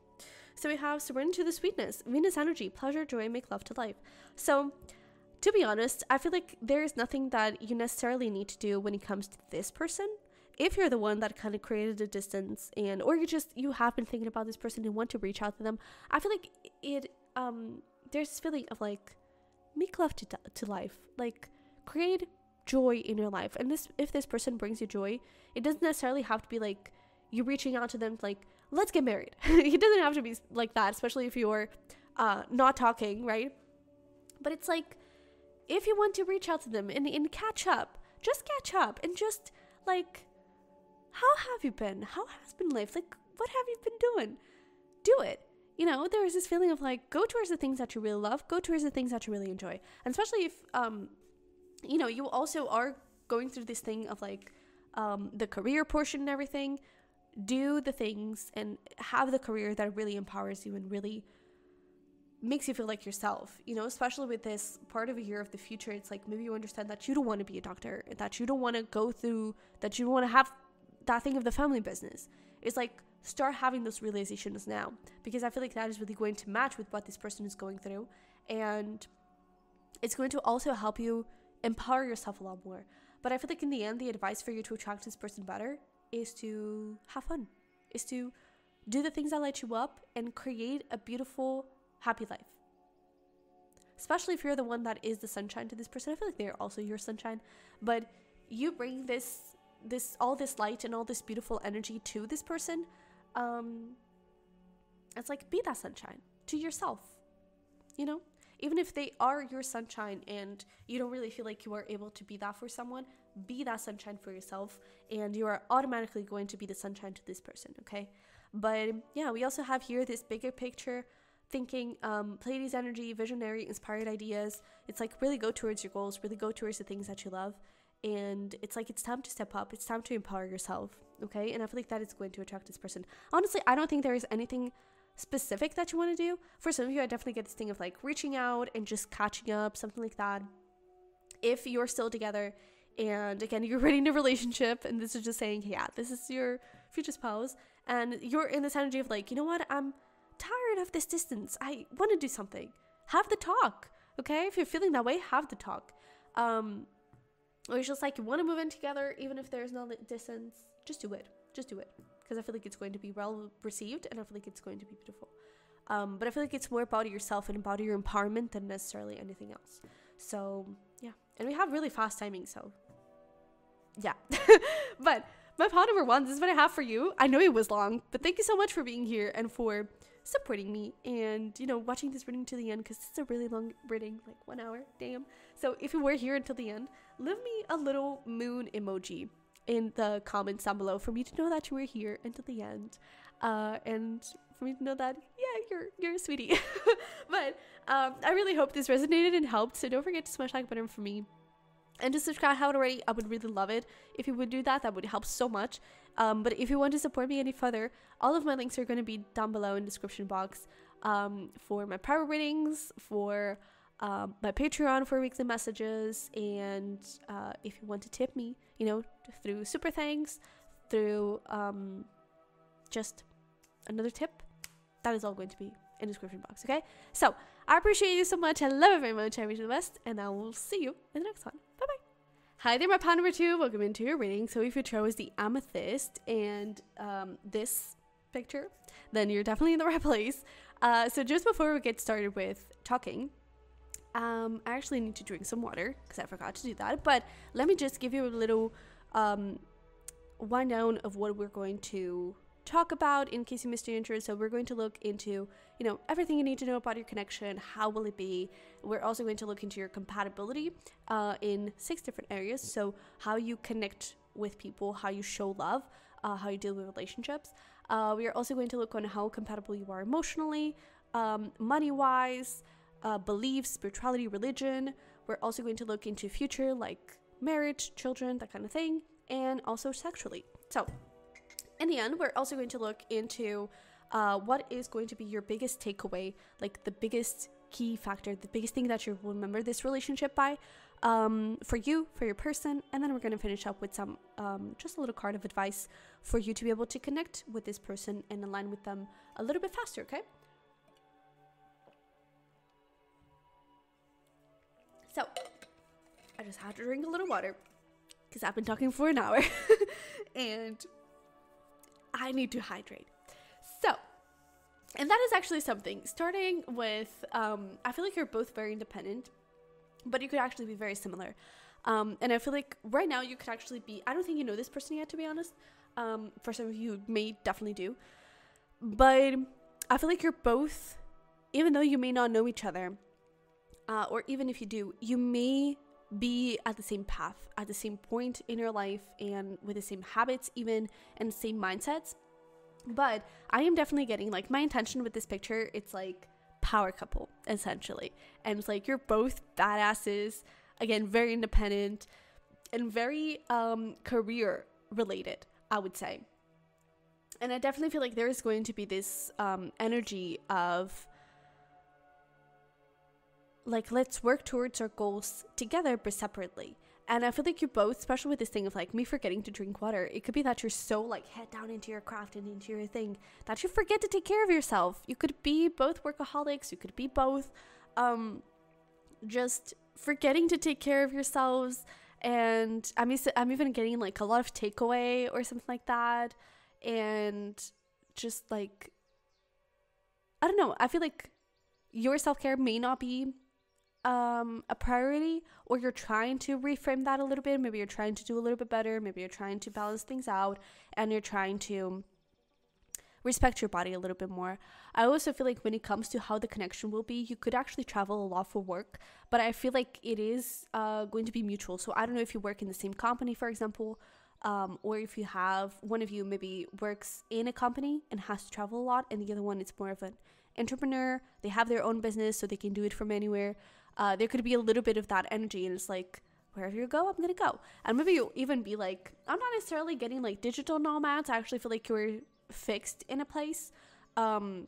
So we have surrender to the sweetness, Venus energy, pleasure, joy, make love to life. So to be honest, I feel like there is nothing that you necessarily need to do when it comes to this person. If you're the one that kind of created a distance or you have been thinking about this person and want to reach out to them, I feel like there's this feeling of like, make love to life, like create joy in your life. And if this person brings you joy, it doesn't necessarily have to be like you reaching out to them like, let's get married. It doesn't have to be like that, especially if you're not talking, right? But it's like, if you want to reach out to them and catch up, just catch up and just like, how have you been? How has been life? Like, what have you been doing? Do it. You know, there is this feeling of like, go towards the things that you really love, go towards the things that you really enjoy. And especially if, you know, you also are going through this thing of like, the career portion and everything. Do the things and have the career that really empowers you and really makes you feel like yourself, you know, especially with this part of a year of the future. It's like, maybe you understand that you don't want to be a doctor, that you don't want to go through, that you don't want to have that thing of the family business. It's like, start having those realizations now, because I feel like that is really going to match with what this person is going through. And it's going to also help you empower yourself a lot more. But I feel like in the end, the advice for you to attract this person better is to have fun, is to do the things that light you up and create a beautiful, happy life. Especially if you're the one that is the sunshine to this person. I feel like they're also your sunshine, but you bring all this light and all this beautiful energy to this person. It's like, be that sunshine to yourself, you know? Even if they are your sunshine and you don't really feel like you are able to be that for someone, be that sunshine for yourself, and you are automatically going to be the sunshine to this person, okay? But yeah, we also have here this bigger picture thinking, Pleiades energy, visionary, inspired ideas. It's like, really go towards your goals, really go towards the things that you love. And it's like, it's time to step up. It's time to empower yourself, okay? And I feel like that is going to attract this person. Honestly, I don't think there is anything specific that you want to do. For some of you, I definitely get this thing of like reaching out and just catching up, something like that. If you're still together and again, you're ready in a relationship and this is just saying, hey, yeah, this is your future spouse, and you're in this energy of like, you know what, I'm tired of this distance. I want to do something. Have the talk, okay? If you're feeling that way, have the talk. Or it's just like you want to move in together, even if there's no distance, just do it. Just do it. Because I feel like it's going to be well received and I feel like it's going to be beautiful. But I feel like it's more about yourself and about your empowerment than necessarily anything else. So, yeah. And we have really fast timing, so yeah. But my pod number 1, this is what I have for you. I know it was long, but thank you so much for being here and for supporting me and, you know, watching this reading to the end, because it's a really long reading, like 1 hour, damn. So if you were here until the end, leave me a little moon emoji in the comments down below for me to know that you were here until the end, and for me to know that, yeah, you're a sweetie. But I really hope this resonated and helped, so don't forget to smash like button for me. And to subscribe, how already, I would really love it if you would do that. That would help so much. But if you want to support me any further, all of my links are going to be down below in the description box, for my power readings, for my Patreon for weekly messages, and if you want to tip me, you know, through super thanks, through just another tip, that is all going to be in the description box, okay? So I appreciate you so much. I love it very much. I wish you the best, and I will see you in the next one. Bye bye. Hi there, my pod number 2. Welcome into your reading. So if your tarot is the Amethyst and this picture, then you're definitely in the right place. So just before we get started with talking, I actually need to drink some water because I forgot to do that. But let me just give you a little wind down of what we're going to talk about in case you missed your intro. So we're going to look into, you know, everything you need to know about your connection. How will it be? We're also going to look into your compatibility in 6 different areas. So how you connect with people, how you show love, how you deal with relationships. We are also going to look on how compatible you are emotionally, money-wise, beliefs, spirituality, religion. We're also going to look into future, like marriage, children, that kind of thing, and also sexually. So in the end, we're also going to look into what is going to be your biggest takeaway, like the biggest key factor, the biggest thing that you will remember this relationship by, for you, for your person. And then we're going to finish up with some just a little card of advice for you to be able to connect with this person and align with them a little bit faster, okay? So I just had to drink a little water because I've been talking for an hour and I need to hydrate. So, and that is actually something, starting with, I feel like you're both very independent, but you could actually be very similar. And I feel like right now you could actually be, I don't think you know this person yet, to be honest. For some of you may definitely do, but I feel like you're both, even though you may not know each other, or even if you do, you may be at the same path, at the same point in your life, and with the same habits even, and the same mindsets. But I am definitely getting, like, my intention with this picture, it's like power couple, essentially. And it's like you're both badasses, again, very independent and very career related, I would say. And I definitely feel like there is going to be this energy of, like, let's work towards our goals together but separately. And I feel like you both, especially with this thing of like me forgetting to drink water, it could be that you're so like head down into your craft and into your thing that you forget to take care of yourself. You could be both workaholics, you could be both just forgetting to take care of yourselves And I'm even getting like a lot of takeaway or something like that. And just like, I don't know, I feel like your self-care may not be a priority, or you're trying to reframe that a little bit. Maybe you're trying to do a little bit better. Maybe you're trying to balance things out, and you're trying to respect your body a little bit more. I also feel like when it comes to how the connection will be, you could actually travel a lot for work, but I feel like it is going to be mutual. So I don't know if you work in the same company, for example, or if you have one of you maybe works in a company and has to travel a lot, and the other one is more of an entrepreneur. They have their own business, so they can do it from anywhere. There could be a little bit of that energy, and it's like, wherever you go, I'm gonna go. And maybe you'll even be like, I'm not necessarily getting like digital nomads. I actually feel like you're fixed in a place, and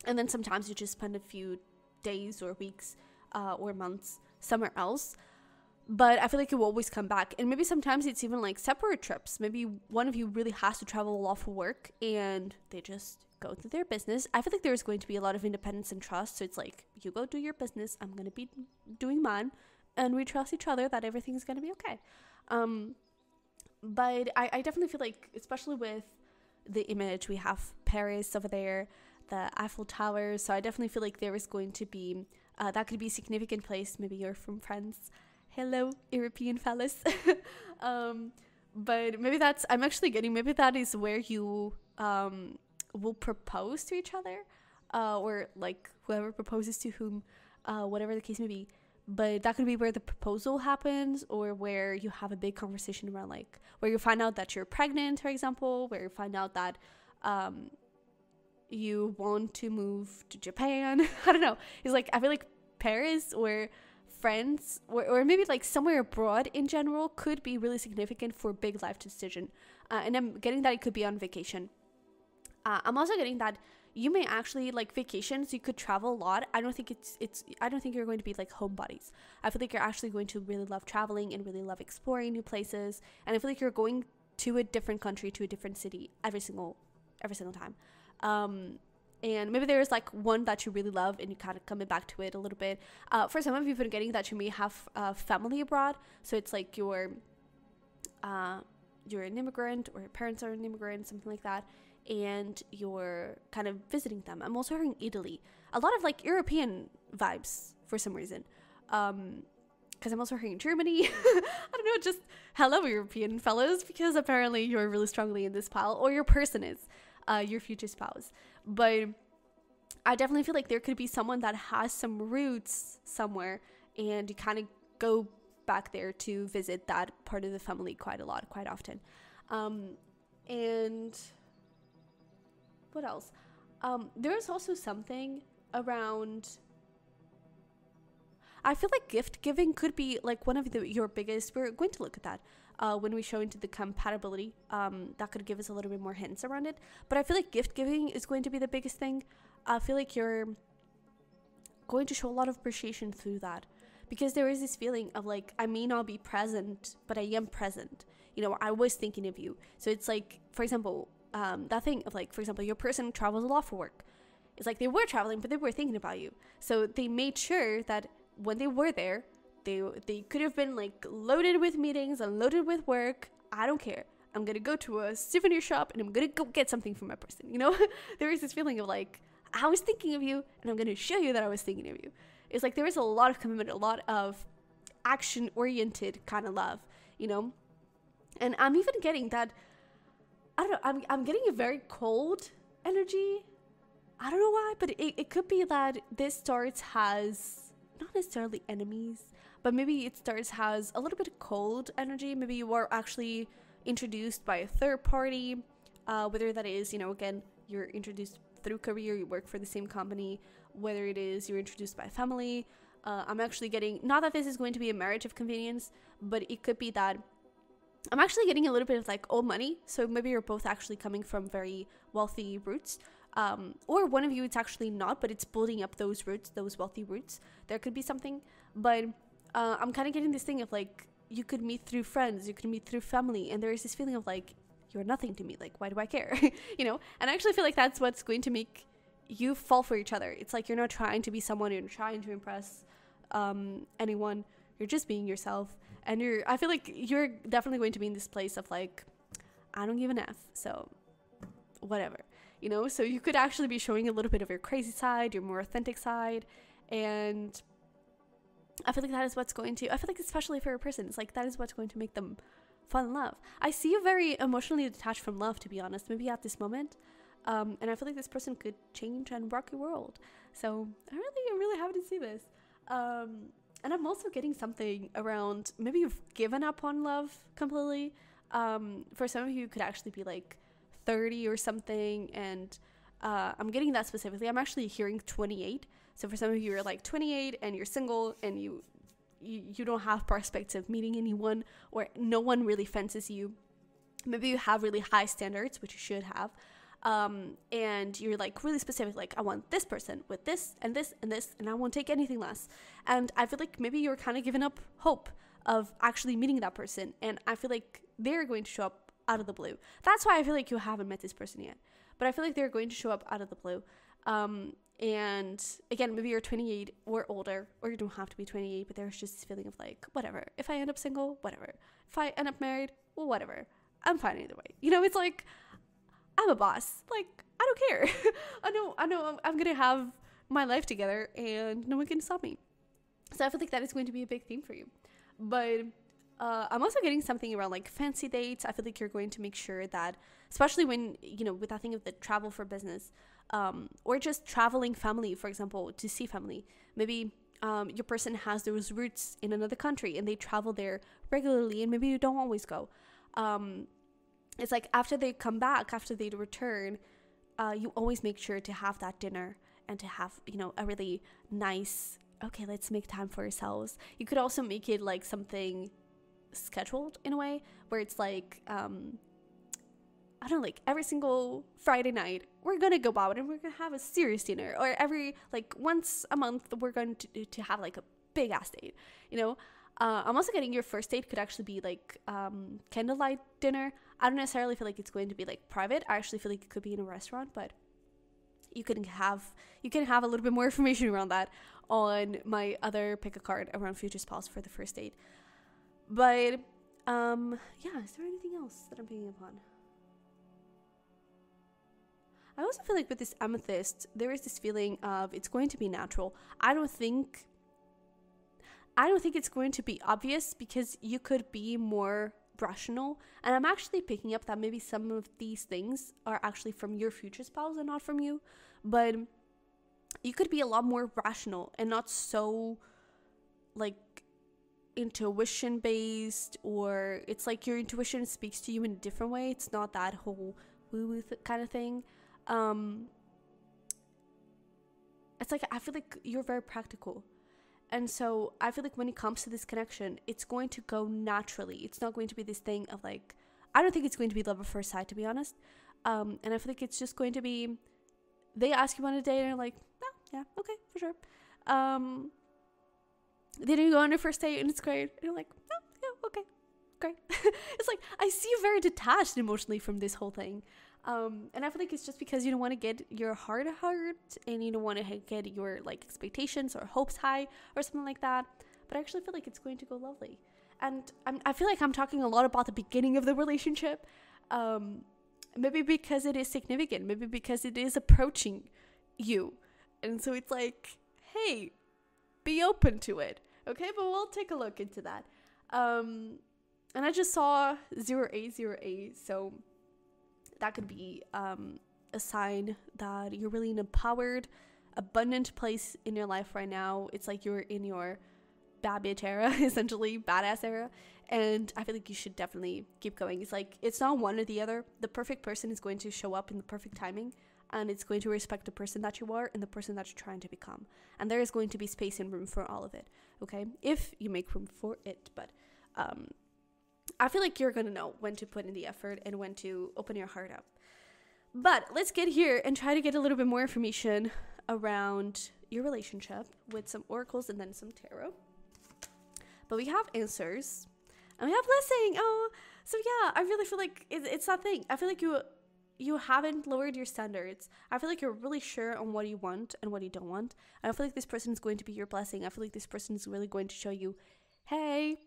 then sometimes you just spend a few days or weeks or months somewhere else, but I feel like you will always come back. And maybe sometimes it's even like separate trips. Maybe one of you really has to travel a lot for work, and they just go to their business. I feel like there's going to be a lot of independence and trust, so it's like, you go do your business, I'm gonna be doing mine, and we trust each other that everything's gonna be okay. But I definitely feel like, especially with the image, we have Paris over there, the Eiffel Tower, so I definitely feel like there is going to be that could be a significant place. Maybe you're from France, hello European fellas. But maybe I'm actually getting, maybe that is where you will propose to each other, or like whoever proposes to whom, whatever the case may be. But that could be where the proposal happens, or where you have a big conversation around, like, where you find out that you're pregnant, for example, where you find out that you want to move to Japan. I don't know. It's like, I feel like Paris or France, or maybe like somewhere abroad in general, could be really significant for big life decision. And I'm getting that it could be on vacation. I'm also getting that you may actually like vacations. You could travel a lot. I don't think I don't think you're going to be like homebodies. I feel like you're actually going to really love traveling and really love exploring new places. And I feel like you're going to a different country, to a different city every single time. And maybe there's like one that you really love, and you kind of coming back to it a little bit. For some of you, been getting that you may have family abroad. So it's like you're an immigrant, or your parents are an immigrant, something like that, and you're kind of visiting them. I'm also hearing Italy, a lot of like European vibes for some reason, because I'm also hearing Germany. I don't know, just hello European fellows, because apparently you're really strongly in this pile, or your person is your future spouse. But I definitely feel like there could be someone that has some roots somewhere, and you kind of go back there to visit that part of the family quite often. And what else? There's also something around, I feel like gift giving could be like one of your biggest, we're going to look at that when we show into the compatibility. That could give us a little bit more hints around it. But I feel like gift giving is going to be the biggest thing. I feel like you're going to show a lot of appreciation through that, because there is this feeling of like, I may not be present, but I am present. You know, I was thinking of you. So it's like, for example, that thing of like, for example, your person travels a lot for work. It's like they were traveling, but they were thinking about you. So they made sure that when they were there, they could have been like loaded with meetings and loaded with work. I don't care. I'm going to go to a souvenir shop and I'm going to go get something from my person. You know, there is this feeling of like, I was thinking of you, and I'm going to show you that I was thinking of you. It's like there is a lot of commitment, a lot of action-oriented kind of love, you know? And I'm even getting that, I don't know, I'm getting a very cold energy. I don't know why, but it could be that this starts has, not necessarily enemies, but maybe it starts has a little bit of cold energy. Maybe you are actually introduced by a third party, whether that is, you know, again, you're introduced through career, you work for the same company, whether it is you're introduced by family. I'm actually getting, not that this is going to be a marriage of convenience, but it could be that I'm actually getting a little bit of like old money. So maybe you're both actually coming from very wealthy roots, or one of you, it's actually not, but it's building up those roots, those wealthy roots. There could be something, but I'm kind of getting this thing of like, you could meet through friends, you could meet through family, and there is this feeling of like, you're nothing to me, like, why do I care? You know? And I actually feel like that's what's going to make you fall for each other. It's like you're not trying to be someone, you're trying to impress anyone. You're just being yourself. And I feel like you're definitely going to be in this place of like, I don't give an F. So whatever, you know? So you could actually be showing a little bit of your crazy side, your more authentic side. And I feel like that is what's going to, I feel like especially for a person, it's like that is what's going to make them fall in love. I see you very emotionally detached from love, to be honest, maybe at this moment. And I feel like this person could change and rock your world. So I'm really happy to see this. And I'm also getting something around, maybe you've given up on love completely. For some of you, it could actually be like 30 or something. And I'm getting that specifically. I'm actually hearing 28. So for some of you, you're like 28 and you're single and you don't have prospects of meeting anyone, or no one really fancies you. Maybe you have really high standards, which you should have. And you're like really specific, like I want this person with this and this and this, and I won't take anything less. And I feel like maybe you're kind of giving up hope of actually meeting that person, and I feel like they're going to show up out of the blue. That's why I feel like you haven't met this person yet, but I feel like they're going to show up out of the blue. And again, maybe you're 28 or older, or you don't have to be 28, but there's just this feeling of like, whatever, if I end up single, whatever, if I end up married, well, whatever, I'm fine either way. You know, it's like, I'm a boss. Like, I don't care. I know I'm gonna have my life together and no one can stop me. So I feel like that is going to be a big theme for you. But I'm also getting something around like fancy dates. I feel like you're going to make sure that, especially when, you know, with that thing of the travel for business, or just traveling family, for example, to see family. Maybe your person has those roots in another country and they travel there regularly, and maybe you don't always go. It's like after they come back, after they return, you always make sure to have that dinner and to have, you know, a really nice, okay, let's make time for ourselves. You could also make it like something scheduled in a way where it's like, I don't know, like every single Friday night, we're going to go out and we're going to have a serious dinner. Or every, like once a month, we're going to have like a big ass date, you know? I'm also getting your first date could actually be like candlelight dinner. I don't necessarily feel like it's going to be like private. I actually feel like it could be in a restaurant, but you can have a little bit more information around that on my other pick a card around future spouse for the first date. But yeah, is there anything else that I'm picking up on? I also feel like with this amethyst, there is this feeling of it's going to be natural. I don't think it's going to be obvious, because you could be more rational. And I'm actually picking up that maybe some of these things are actually from your future spouse and not from you. But you could be a lot more rational and not so like intuition based, or it's like your intuition speaks to you in a different way. It's not that whole woo-woo kind of thing. It's like I feel like you're very practical. And so I feel like when it comes to this connection, it's going to go naturally. It's not going to be this thing of like, I don't think it's going to be love at first sight, to be honest. And I feel like it's just going to be, they ask you on a date and you're like, oh, yeah, okay, for sure. Then you go on your first date and it's great. And you're like, oh, yeah, okay, great. It's like, I see you very detached emotionally from this whole thing. And I feel like it's just because you don't want to get your heart hurt, and you don't want to get your like expectations or hopes high or something like that. But I actually feel like it's going to go lovely. And I feel like I'm talking a lot about the beginning of the relationship. Maybe because it is significant, maybe because it is approaching you. And so it's like, hey, be open to it. Okay, but we'll take a look into that. And I just saw 0A, so that could be a sign that you're really in an empowered, abundant place in your life right now. It's like you're in your bad bitch era, essentially, badass era. And I feel like you should definitely keep going. It's like, it's not one or the other. The perfect person is going to show up in the perfect timing, and it's going to respect the person that you are and the person that you're trying to become. And there is going to be space and room for all of it, okay? If you make room for it. But I feel like you're going to know when to put in the effort and when to open your heart up. But let's get here and try to get a little bit more information around your relationship with some oracles and then some tarot. But we have answers and we have blessing. Oh, so yeah, I really feel like it's that thing. I feel like you haven't lowered your standards. I feel like you're really sure on what you want and what you don't want. And I feel like this person is going to be your blessing. I feel like this person is really going to show you, hey,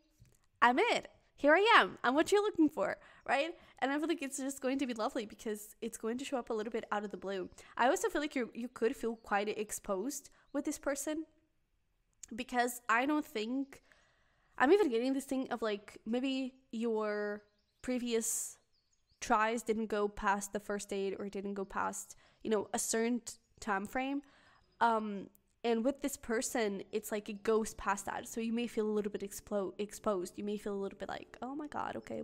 I'm it. Here I am. I'm what you're looking for, right? And I feel like it's just going to be lovely because it's going to show up a little bit out of the blue. I also feel like you could feel quite exposed with this person, because I don't think, I'm even getting this thing of like, maybe your previous tries didn't go past the first date, or didn't go past, a certain time frame. And with this person, it's like it goes past that. So you may feel a little bit exposed. You may feel a little bit like, oh my God, okay,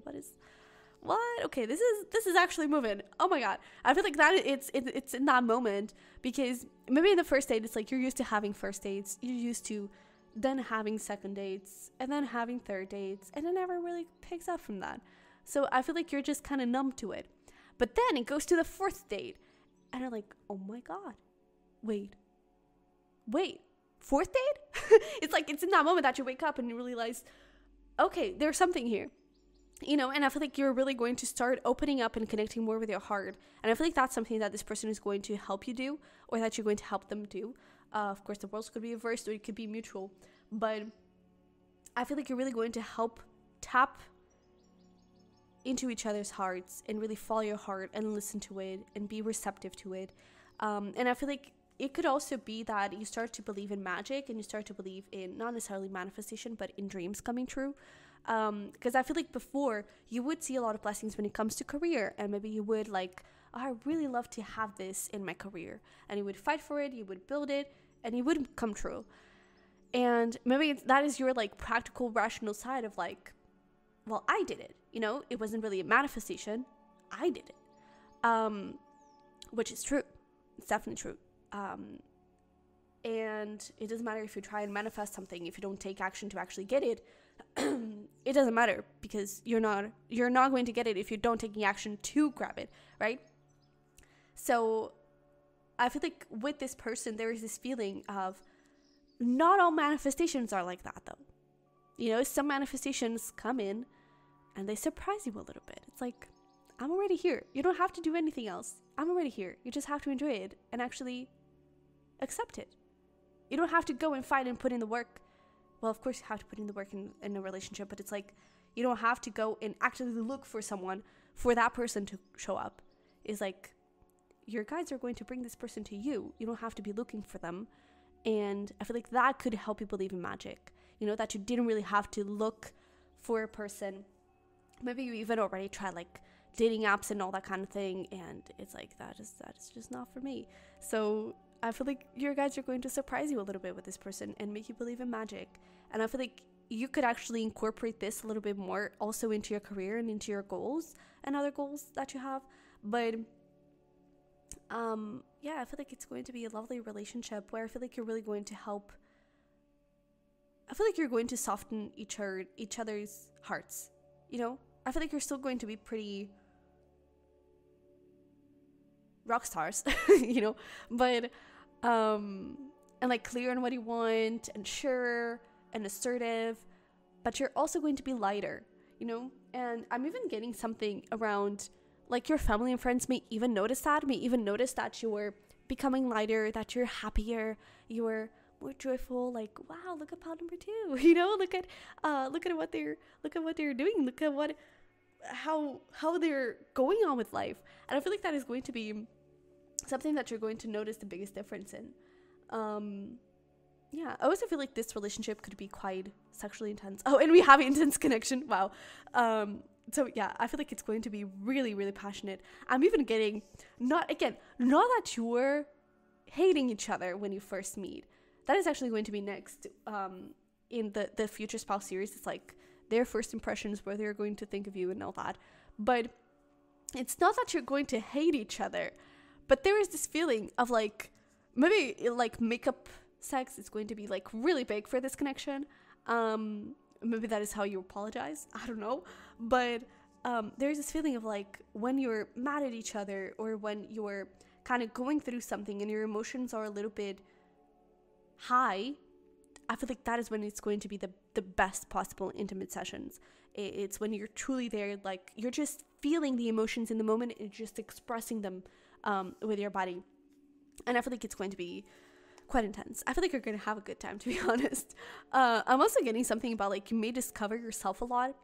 what? Okay, this is actually moving. Oh my God. I feel like that it's in that moment, because maybe in the first date, it's like you're used to having first dates. You're used to then having second dates, and then having third dates, and it never really picks up from that. So I feel like you're just kind of numb to it. But then it goes to the fourth date, and you're like, oh my God, wait, fourth date? It's like, it's in that moment that you wake up and you realize, okay, there's something here, and I feel like you're really going to start opening up and connecting more with your heart. And I feel like that's something that this person is going to help you do, or that you're going to help them do. Of course, the roles could be reversed, or it could be mutual, but I feel like you're really going to help tap into each other's hearts and really follow your heart and listen to it and be receptive to it. And I feel like it could also be that you start to believe in magic, and you start to believe in not necessarily manifestation, but in dreams coming true. Because I feel like before, you would see a lot of blessings when it comes to career, and maybe you would like, oh, I really love to have this in my career, and you would fight for it, you would build it, and it would come true. And maybe that is your like practical, rational side of like, well, I did it, it wasn't really a manifestation, I did it, which is true. It's definitely true. And it doesn't matter if you try and manifest something, if you don't take action to actually get it, it doesn't matter, because you're not going to get it if you don't take action to grab it, right? So I feel like with this person, there is this feeling of, not all manifestations are like that though. Some manifestations come in and they surprise you a little bit. It's like, I'm already here. You don't have to do anything else. I'm already here. You just have to enjoy it and actually accept it. You don't have to go and fight and put in the work. Well, of course you have to put in the work in a relationship, but it's like, you don't have to go and actually look for someone for that person to show up. It's like, your guides are going to bring this person to you. You don't have to be looking for them. And I feel like that could help you believe in magic. That you didn't really have to look for a person. Maybe you even already tried like dating apps and all that kind of thing, and it's like, that is just not for me. So I feel like your guides are going to surprise you a little bit with this person and make you believe in magic. And I feel like you could actually incorporate this a little bit more also into your career and into your goals and other goals that you have. But yeah, I feel like it's going to be a lovely relationship where I feel like you're really going to help. I feel like you're going to soften each other's hearts. I feel like you're still going to be pretty rock stars, but and like clear on what you want and sure and assertive, but you're also going to be lighter, and I'm even getting something around like your family and friends may even notice that you're becoming lighter, that you're happier, you're more joyful, like, wow, look at pot number 2, look at what they're doing, look at how they're going on with life. And I feel like that is going to be something that you're going to notice the biggest difference in. Yeah, I also feel like this relationship could be quite sexually intense. Oh, and we have intense connection. Wow. So yeah, I feel like it's going to be really, really passionate. I'm even getting, not that you're hating each other when you first meet. That is actually going to be next in the Future Spouse series. It's like their first impressions, what they're going to think of you and all that. But it's not that you're going to hate each other, but there is this feeling of like, maybe like makeup sex is going to be like really big for this connection. Maybe that is how you apologize. I don't know. But there's this feeling of like when you're mad at each other, or when you're kind of going through something and your emotions are a little bit high, I feel like that is when it's going to be the best possible intimate sessions. It's when you're truly there, like you're just feeling the emotions in the moment and just expressing them with your body. And I feel like it's going to be quite intense. I feel like you're going to have a good time, to be honest. I'm also getting something about like you may discover yourself a lot,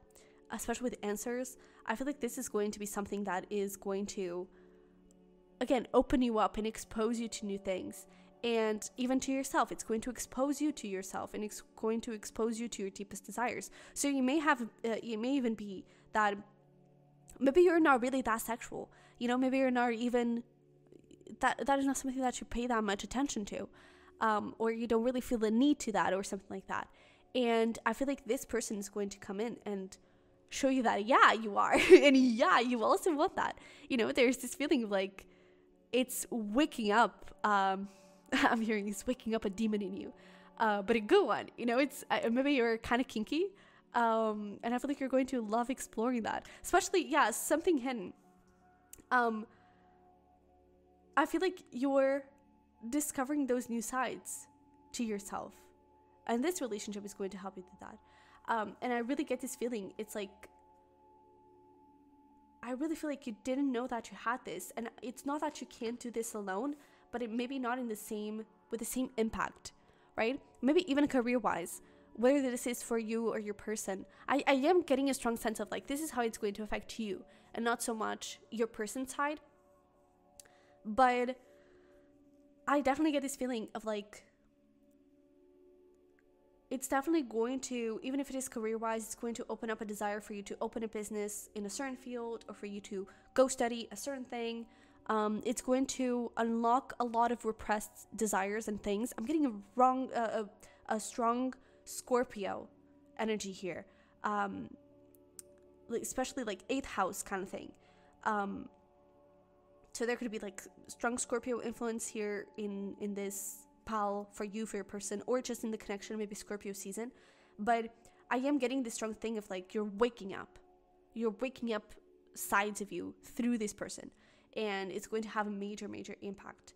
especially with answers. I feel like this is going to be something that is going to, again, open you up and expose you to new things. And even to yourself, it's going to expose you to yourself, and it's going to expose you to your deepest desires. So you may have, it may even be that maybe you're not really that sexual. You know, maybe you're not even, that is not something that you pay that much attention to. Or you don't really feel the need to that or something like that. And I feel like this person is going to come in and show you that, yeah, you are. And yeah, you also want that. You know, there's this feeling of like, it's waking up, I'm hearing it's waking up a demon in you, but a good one. You know, it's maybe you're kind of kinky, and I feel like you're going to love exploring that, especially something hidden. I feel like you're discovering those new sides to yourself, and this relationship is going to help you do that. And I really get this feeling. It's like, I really feel like you didn't know that you had this, and it's not that you can't do this alone, but it maybe not with the same impact, right? Maybe even career-wise, whether this is for you or your person. I am getting a strong sense of like, this is how it's going to affect you, and not so much your person's side. But I definitely get this feeling of like, it's definitely going to, even if it is career-wise, it's going to open up a desire for you to open a business in a certain field, or for you to go study a certain thing. It's going to unlock a lot of repressed desires and things. I'm getting a strong Scorpio energy here, especially like 8th house kind of thing. So there could be like strong Scorpio influence here in this pile for you, for your person, or just in the connection, maybe Scorpio season. But I am getting this strong thing of like, you're waking up sides of you through this person. And it's going to have a major impact,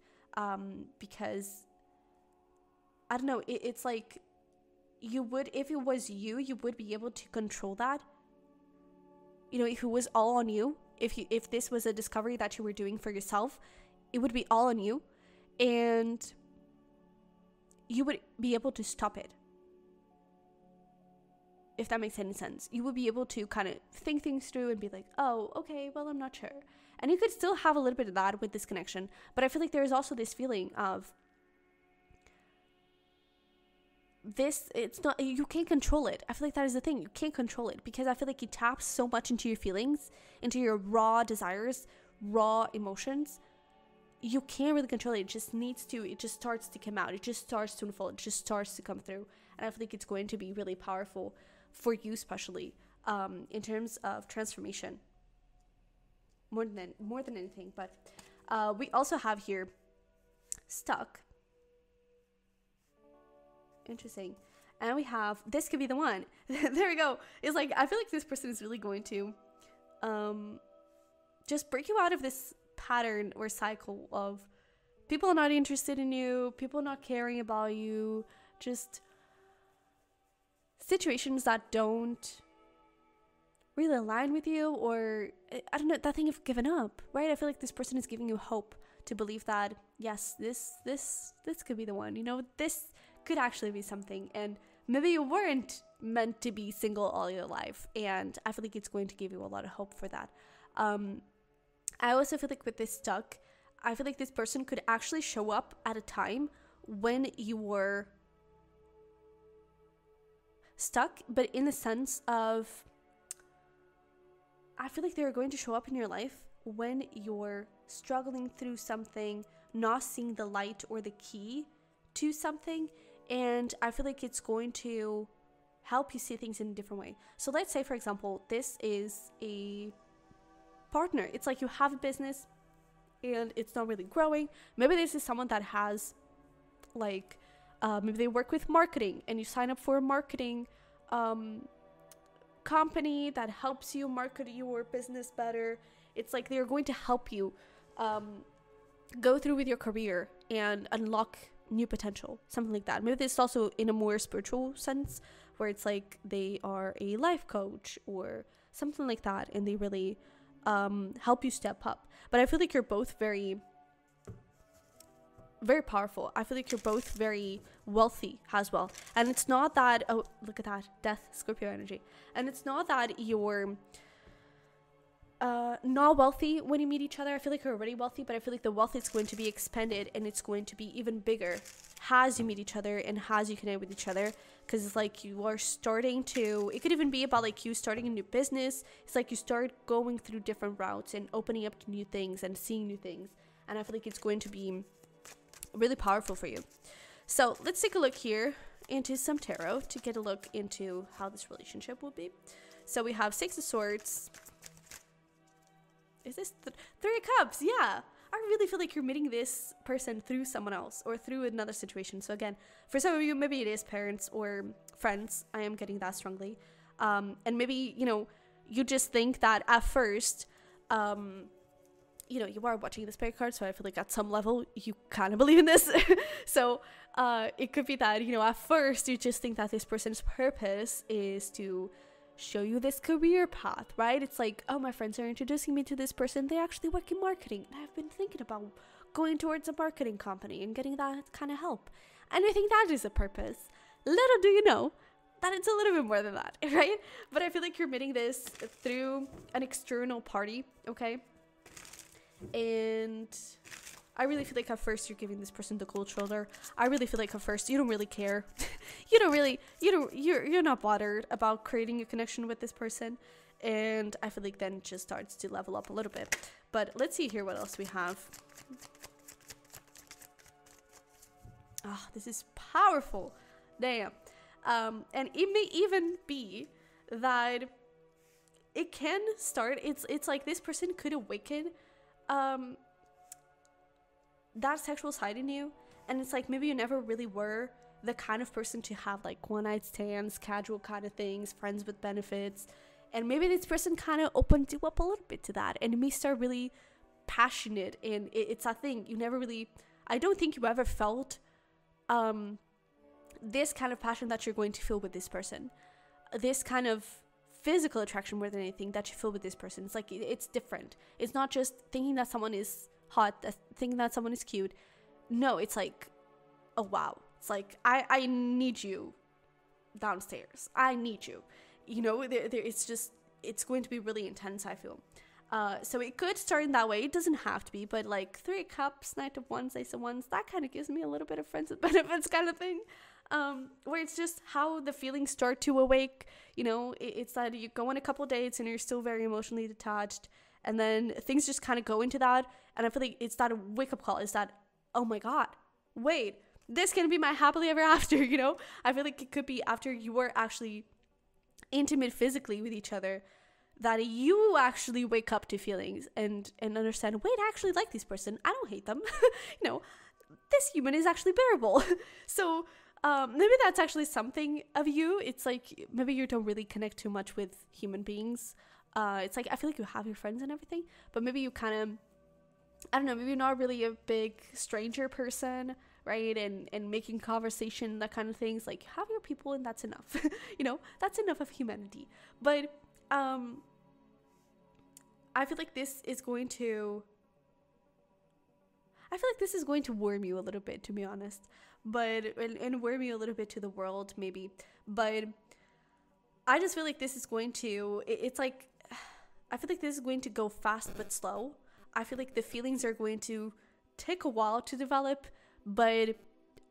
because I don't know, it's like you would, if it was you would be able to control that. You know, if it was all on you, if this was a discovery that you were doing for yourself, it would be all on you, and you would be able to stop it. If that makes any sense, you would be able to kind of think things through and be like, oh, okay, well, I'm not sure. And you could still have a little bit of that with this connection. But I feel like there is also this feeling of this, it's not, you can't control it. I feel like that is the thing. You can't control it, because I feel like it taps so much into your feelings, into your raw desires, raw emotions. You can't really control it. It just starts to come out. It just starts to unfold. It just starts to come through. And I feel like it's going to be really powerful for you, especially in terms of transformation. More than anything. But we also have here stuck. Interesting. And we have, this could be the one. There we go. It's like, I feel like this person is really going to just break you out of this pattern or cycle of people not interested in you, people not caring about you, just situations that don't really align with you, or I don't know, that thing of giving up, right? I feel like this person is giving you hope to believe that, yes, this could be the one, you know, this could actually be something, and maybe you weren't meant to be single all your life, and I feel like it's going to give you a lot of hope for that. I also feel like with this stuck, I feel like this person could actually show up at a time when you were stuck, but in the sense of, I feel like they're going to show up in your life when you're struggling through something, not seeing the light or the key to something, and I feel like it's going to help you see things in a different way. So let's say, for example, this is a partner. It's like you have a business and it's not really growing. Maybe this is someone that has like maybe they work with marketing, and you sign up for a marketing company that helps you market your business better. It's like they're going to help you go through with your career and unlock new potential, something like that. Maybe this is also in a more spiritual sense, where it's like they are a life coach or something like that, and they really help you step up. But I feel like you're both very very powerful. I feel like you're both very wealthy as well. And it's not that, oh, look at that, Death, Scorpio energy. And it's not that you're not wealthy when you meet each other. I feel like you're already wealthy, but I feel like the wealth is going to be expanded and it's going to be even bigger as you meet each other and as you connect with each other. Because it's like you are starting to, it could even be about like you starting a new business. It's like you start going through different routes and opening up to new things and seeing new things. And I feel like it's going to be really powerful for you. So let's take a look here into some tarot to get a look into how this relationship will be. So we have Six of Swords. Is this Three of Cups? Yeah. I really feel like you're meeting this person through someone else or through another situation. So again, for some of you, maybe it is parents or friends. I am getting that strongly. And maybe, you know, you just think that at first, you know, you are watching the spirit card. So I feel like at some level, you kind of believe in this. So it could be that, you know, at first you just think that this person's purpose is to show you this career path, right? It's like, oh, my friends are introducing me to this person. They actually work in marketing. And I've been thinking about going towards a marketing company and getting that kind of help. And I think that is a purpose. Little do you know that it's a little bit more than that, right? But I feel like you're meeting this through an external party, okay? And I really feel like at first you're giving this person the cold shoulder. I really feel like at first you don't really care. You're not bothered about creating a connection with this person. And I feel like then it just starts to level up a little bit. But let's see here what else we have. Ah, this is powerful. Damn. And it may even be that it can start, it's like this person could awaken that sexual side in you. And it's like maybe you never really were the kind of person to have like one night stands, casual kind of things, friends with benefits. And maybe this person kind of opened you up a little bit to that, and it may start really passionate. And it's a thing you never really, I don't think you ever felt this kind of passion that you're going to feel with this person, this kind of physical attraction more than anything that you feel with this person. It's like it's different. It's not just thinking that someone is hot, thinking that someone is cute. No, it's like, oh wow, it's like I need you downstairs. I need you. You know, it's going to be really intense, I feel. So it could start in that way. It doesn't have to be, but like Three of Cups, Knight of Wands, Ace of Wands, that kind of gives me a little bit of friends with benefits kind of thing. Where it's just how the feelings start to awake. You know, it's that you go on a couple dates and you're still very emotionally detached, and then things just kind of go into that. And I feel like it's that wake up call. It's that, oh my God, wait, this can be my happily ever after, you know? I feel like it could be after you were actually intimate physically with each other, that you actually wake up to feelings and understand, wait, I actually like this person. I don't hate them. You know, this human is actually bearable. So maybe that's actually something of you. It's like maybe you don't really connect too much with human beings. It's like I feel like you have your friends and everything, but maybe you kind of, I don't know, maybe you're not really a big stranger person, right? And making conversation, that kind of things. Like, have your people and that's enough. You know, that's enough of humanity. But I feel like this is going to warm you a little bit, to be honest. But and warm you a little bit to the world, maybe. But I just feel like this is going to, it's like, I feel like this is going to go fast but slow. I feel like the feelings are going to take a while to develop, but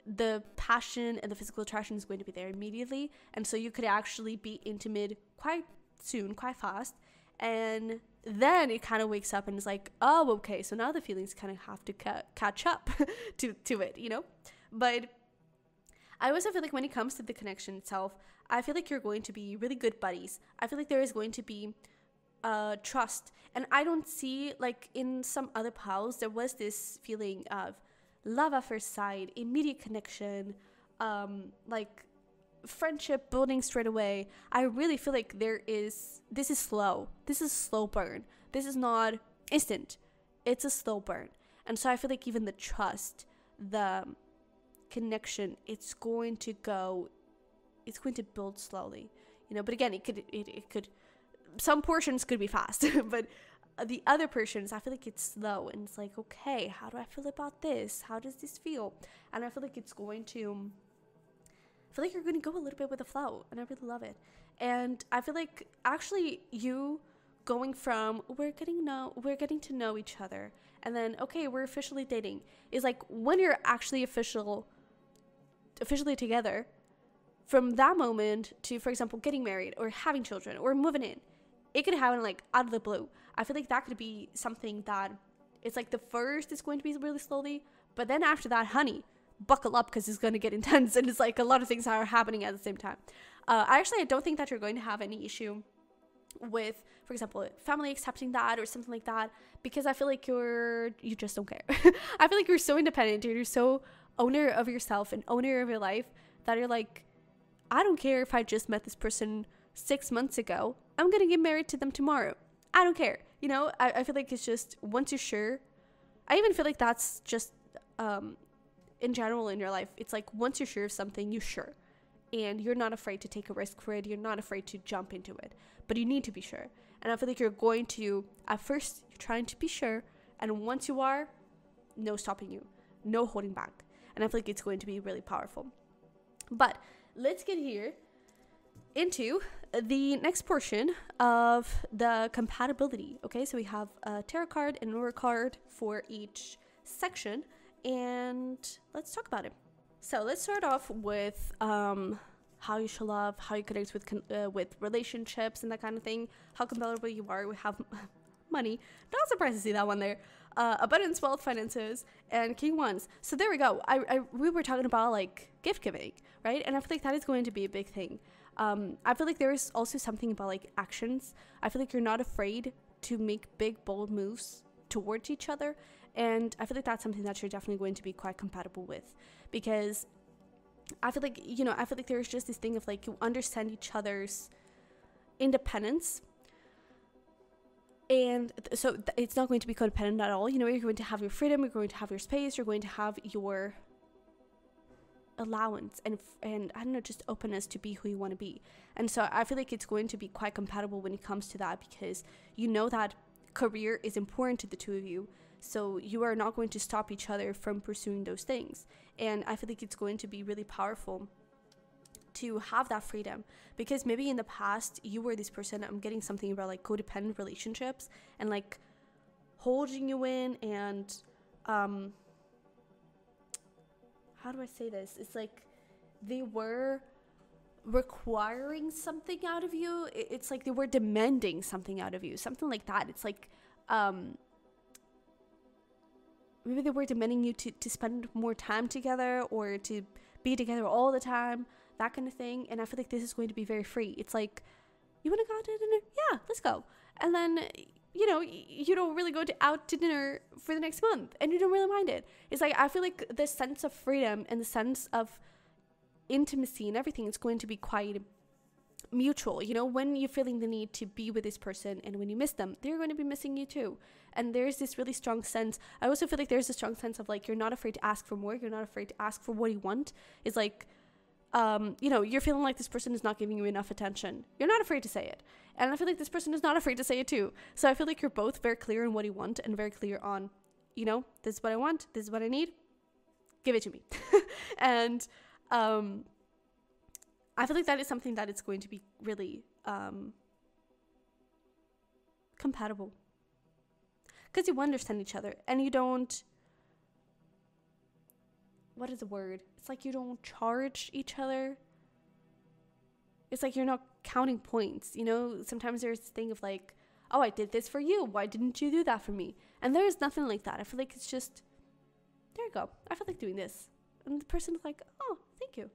the passion and the physical attraction is going to be there immediately. And so you could actually be intimate quite soon, quite fast. And then it kind of wakes up and is like, oh, okay, so now the feelings kind of have to catch up to it, you know? But I also feel like when it comes to the connection itself, I feel like you're going to be really good buddies. I feel like there is going to be trust. And I don't see, like in some other piles, there was this feeling of love at first sight, immediate connection, like friendship building straight away. I really feel like this is slow. This is a slow burn. This is not instant. It's a slow burn. And so I feel like even the trust, the connection, it's going to build slowly, you know. But again, it could some portions could be fast, but the other persons, I feel like it's slow, and it's like, okay, how do I feel about this? How does this feel? And I feel like it's going to, I feel like you're going to go a little bit with the flow, and I really love it. And I feel like actually you going from we're getting to know each other, and then okay, we're officially dating, is like when you're actually officially together. From that moment to, for example, getting married or having children or moving in, it could happen like out of the blue. I feel like that could be something that it's like the first is going to be really slowly, but then after that, honey, buckle up, because it's going to get intense, and it's like a lot of things are happening at the same time. I don't think that you're going to have any issue with, for example, family accepting that or something like that, because I feel like you just don't care. I feel like you're so independent, you're so owner of yourself and owner of your life that you're like, I don't care if I just met this person 6 months ago. I'm going to get married to them tomorrow. I don't care. You know, I feel like it's just once you're sure. I even feel like that's just in general in your life. It's like once you're sure of something, you're sure. And you're not afraid to take a risk for it. You're not afraid to jump into it. But you need to be sure. And I feel like you're going to, at first, you're trying to be sure. And once you are, no stopping you. No holding back. And I feel like it's going to be really powerful. But let's get here into the next portion of the compatibility. Okay, so we have a tarot card and an oracle card for each section, and let's talk about it. So let's start off with how you show love, how you connect with relationships and that kind of thing, how compatible you are. We have money. Not surprised to see that one there. Abundance, wealth, finances, and King Wands. So there we go. We were talking about like gift giving, right? And I feel like that is going to be a big thing. I feel like there is also something about like actions. I feel like you're not afraid to make big, bold moves towards each other. And I feel like that's something that you're definitely going to be quite compatible with, because I feel like, I feel like there's just this thing of like you understand each other's independence. And so it's not going to be codependent at all. You're going to have your freedom, you're going to have your space, you're going to have your allowance and I don't know, just openness to be who you want to be. And so I feel like it's going to be quite compatible when it comes to that, because you know that career is important to the two of you. So you are not going to stop each other from pursuing those things. And I feel like it's going to be really powerful to have that freedom, because maybe in the past you were this person, I'm getting something about like codependent relationships and like holding you in, and how do I say this? It's like they were requiring something out of you. It's like they were demanding something out of you, something like that. It's like maybe they were demanding you to spend more time together or to be together all the time, that kind of thing. And I feel like this is going to be very free. It's like, you want to go out to dinner? Yeah, let's go. And then, you don't really go out to dinner for the next month and you don't really mind it. It's like, I feel like the sense of freedom and the sense of intimacy and everything is going to be quite mutual. When you're feeling the need to be with this person and when you miss them, they're going to be missing you too. And there's this really strong sense. I also feel like there's a strong sense of like, you're not afraid to ask for more. You're not afraid to ask for what you want. It's like, you're feeling like this person is not giving you enough attention. You're not afraid to say it. And I feel like this person is not afraid to say it too. So I feel like you're both very clear on what you want and very clear on, this is what I want. This is what I need. Give it to me. And, I feel like that is something that it's going to be really, compatible. Because you understand each other and you don't, what is the word? It's like you don't charge each other. It's like you're not counting points, Sometimes there's this thing of like, oh, I did this for you. Why didn't you do that for me? And there's nothing like that. I feel like it's just, there you go. I feel like doing this. And the person is like, oh, thank you.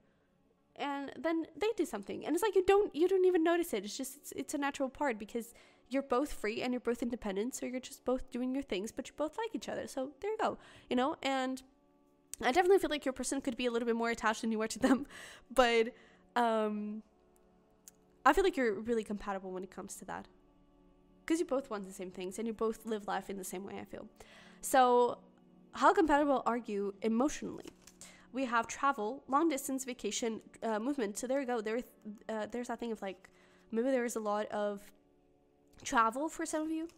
And then they do something. And it's like, you don't even notice it. It's just, it's a natural part because you're both free and you're both independent. So you're just both doing your things, but you both like each other. So there you go, and I definitely feel like your person could be a little bit more attached than you are to them, but I feel like you're really compatible when it comes to that, because you both want the same things and you both live life in the same way, I feel. So how compatible are you emotionally? We have travel, long distance, vacation, movement. So there you go. There's that thing of like, maybe there is a lot of travel for some of you,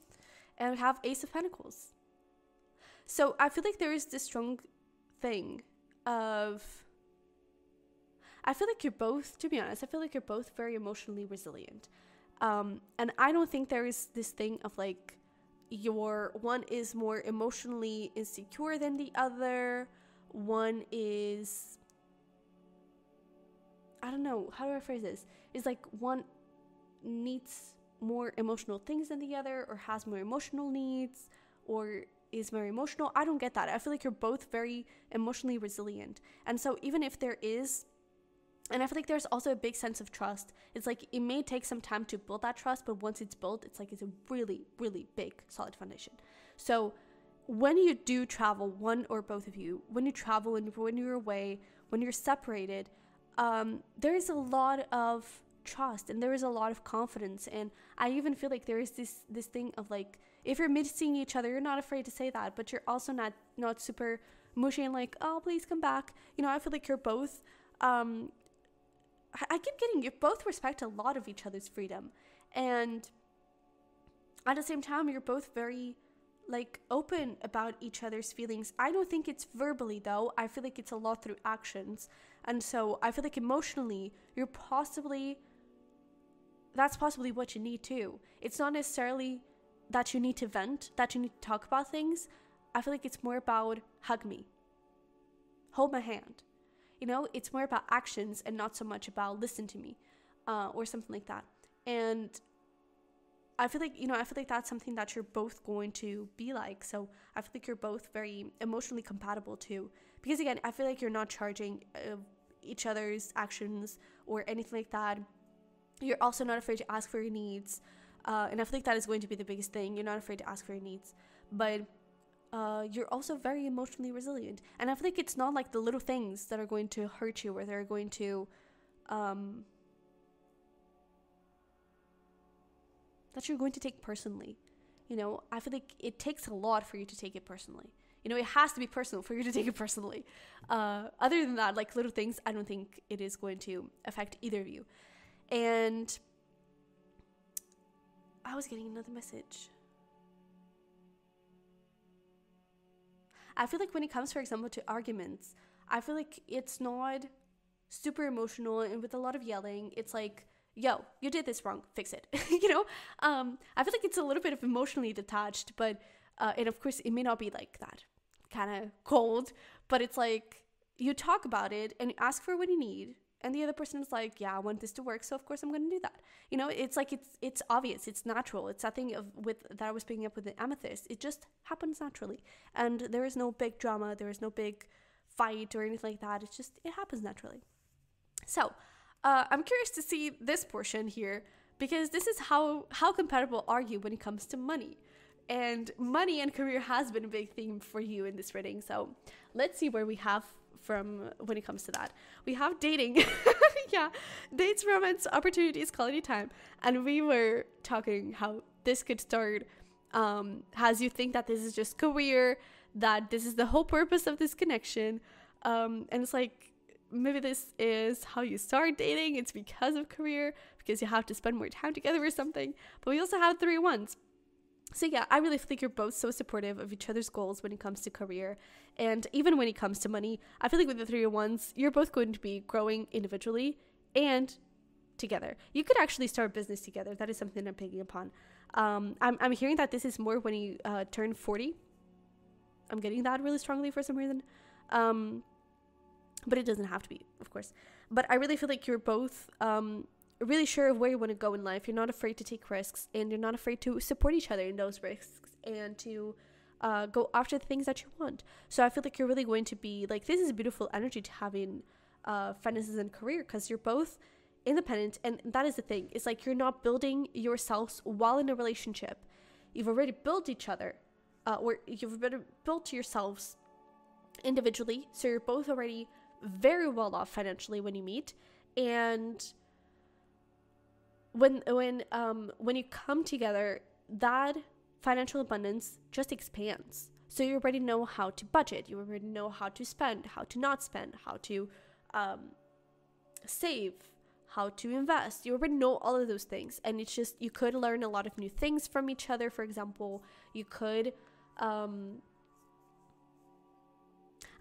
And we have Ace of Pentacles. So I feel like there is this strong thing of, I feel like you're both, to be honest, I feel like you're both very emotionally resilient. And I don't think there is this thing of like, one is more emotionally insecure than the other. One is, I don't know, how do I phrase this? It's like one needs more emotional things than the other, or has more emotional needs, or is very emotional. I don't get that. I feel like you're both very emotionally resilient. And so even if there is, and I feel like there's also a big sense of trust. It's like it may take some time to build that trust, but once it's built, it's like it's a really, really big, solid foundation. So when you do travel, one or both of you, when you travel and when you're away, when you're separated, there is a lot of trust and there is a lot of confidence. And I even feel like there is this thing of like, if you're missing each other, you're not afraid to say that, but you're also not super mushy and like, oh, please come back. You know, I feel like you're both, I keep getting, you both respect a lot of each other's freedom. And at the same time, you're both very like open about each other's feelings. I don't think it's verbally though. I feel like it's a lot through actions. And so I feel like emotionally, that's possibly what you need too. It's not necessarily that you need to vent, that you need to talk about things. I feel like it's more about hug me, hold my hand. You know, it's more about actions and not so much about listen to me, or something like that. And I feel like that's something that you're both going to be like. So I feel like you're both very emotionally compatible too. Because again, I feel like you're not charging each other's actions or anything like that. You're also not afraid to ask for your needs. And I feel like that is going to be the biggest thing. You're not afraid to ask for your needs. But you're also very emotionally resilient. And I feel like it's not like the little things that are going to hurt you or they're going to that you're going to take personally. You know, I feel like it takes a lot for you to take it personally. You know, it has to be personal for you to take it personally. Other than that, like little things, I don't think it is going to affect either of you. And I was getting another message. I feel like when it comes, for example, to arguments, I feel like it's not super emotional and with a lot of yelling. It's like, yo, you did this wrong, fix it. You know, I feel like it's a little bit of emotionally detached, but and of course it may not be like that kind of cold, but it's like you talk about it and you ask for what you need, and the other person is like, yeah, I want this to work, so of course I'm going to do that. You know, it's like it's obvious, it's natural. It's that thing that I was picking up with the Amethyst. It just happens naturally, and there is no big drama, there is no big fight or anything like that. It's just, it happens naturally. So I'm curious to see this portion here, because this is how compatible are you when it comes to money. And money and career has been a big theme for you in this reading. So let's see where we have from when it comes to that. We have dating. Yeah, dates, romance, opportunities, quality time. And we were talking how this could start as you think that this is just career, that this is the whole purpose of this connection. And it's like, maybe this is how you start dating. It's because of career, because you have to spend more time together or something. But we also have 3 1s. So yeah, I really think you're both so supportive of each other's goals when it comes to career. And even when it comes to money, I feel like with the 3 1s, you're both going to be growing individually and together. You could actually start a business together. That is something I'm picking upon. I'm hearing that this is more when you turn 40. I'm getting that really strongly for some reason. But it doesn't have to be, of course. But I really feel like you're both really sure of where you want to go in life. You're not afraid to take risks, and you're not afraid to support each other in those risks and to go after the things that you want. So I feel like you're really going to be like, this is a beautiful energy to have in finances and career, because you're both independent. And that is the thing. It's like you're not building yourselves while in a relationship. You've already built each other, or you've already built yourselves individually. So you're both already very well off financially when you meet. And when you come together, that financial abundance just expands. So you already know how to budget, you already know how to spend, how to not spend, how to save, how to invest. You already know all of those things. And it's just, you could learn a lot of new things from each other. For example, you could, I'm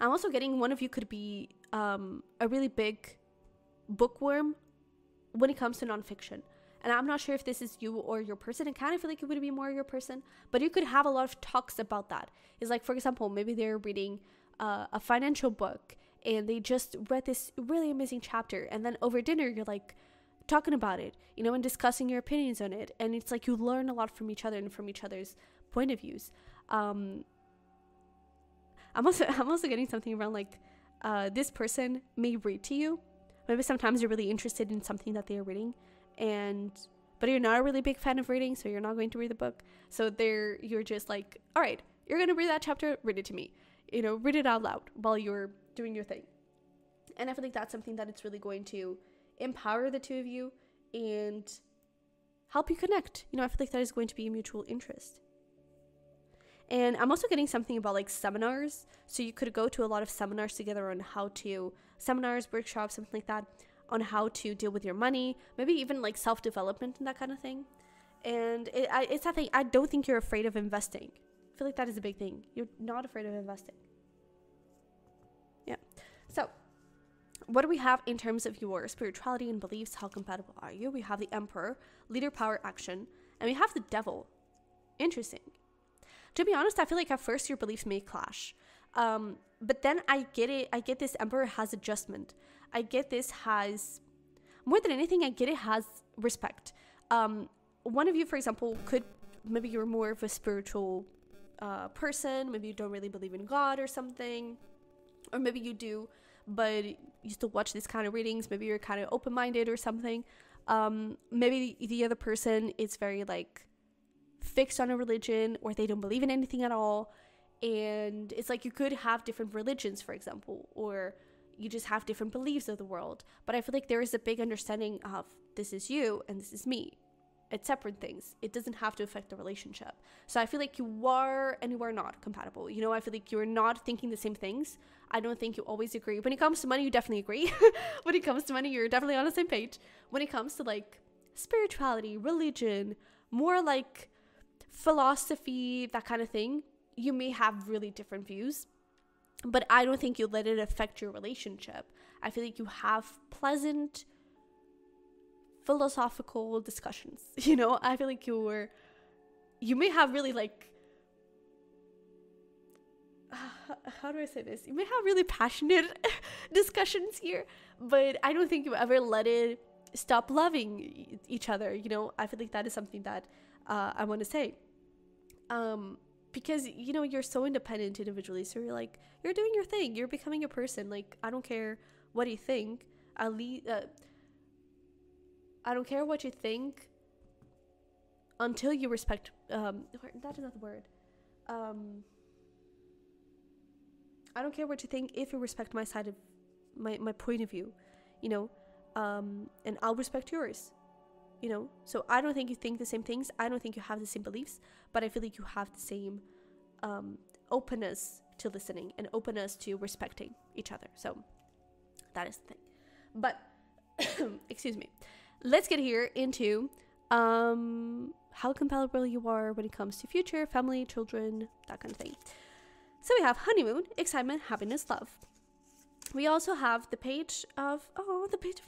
also getting one of you could be a really big bookworm when it comes to nonfiction. And I'm not sure if this is you or your person. I kind of feel like it would be more your person, but you could have a lot of talks about that. It's like, for example, maybe they're reading a financial book and they just read this really amazing chapter, and then over dinner you're like talking about it, you know, and discussing your opinions on it. And it's like you learn a lot from each other and from each other's point of views. I'm also getting something around like this person may read to you. Maybe sometimes you're really interested in something that they are reading, but you're not a really big fan of reading, so you're not going to read the book. So you're just like, all right, you're gonna read that chapter, read it to me, you know, read it out loud while you're doing your thing. And I feel like that's something that it's really going to empower the two of you and help you connect. You know, I feel like that is going to be a mutual interest. And I'm also getting something about like seminars. So you could go to a lot of seminars together on seminars, workshops, something like that, on how to deal with your money, maybe even like self-development and that kind of thing. And it's that thing. I don't think you're afraid of investing. I feel like that is a big thing. You're not afraid of investing. Yeah. So what do we have in terms of your spirituality and beliefs? How compatible are you? We have the Emperor, leader, power, action, and we have the Devil. Interesting. To be honest, I feel like at first your beliefs may clash. But then I get it. I get this Emperor has adjustment. I get this has, more than anything, I get it has respect. One of you, for example, maybe you're more of a spiritual person. Maybe you don't really believe in God or something. Or maybe you do, but you still watch these kind of readings. Maybe you're kind of open-minded or something. Maybe the other person is very like fixed on a religion, or they don't believe in anything at all. And it's like you could have different religions, for example, or you just have different beliefs of the world. But I feel like there is a big understanding of this is you and this is me. It's separate things. It doesn't have to affect the relationship. So I feel like you are and you are not compatible. You know, I feel like you're not thinking the same things. I don't think you always agree. When it comes to money, you definitely agree. When it comes to money, you're definitely on the same page. When it comes to like spirituality, religion, more like philosophy, that kind of thing, you may have really different views. But I don't think you let it affect your relationship. I feel like you have pleasant philosophical discussions. You know, I feel like you may have really like, how do I say this? You may have really passionate discussions here, but I don't think you ever let it stop loving each other. You know, I feel like that is something that I want to say. Because, you know, you're so independent individually. So you're like, you're doing your thing. You're becoming a person. Like, I don't care what you think. I don't care what you think until you respect, that is not the word. I don't care what you think if you respect my side of my point of view, you know, and I'll respect yours, you know. So I don't think you think the same things. I don't think you have the same beliefs, but I feel like you have the same openness to listening and openness to respecting each other. So that is the thing. But excuse me. Let's get here into how compatible you are when it comes to future, family, children, that kind of thing. So we have honeymoon, excitement, happiness, love. We also have the page of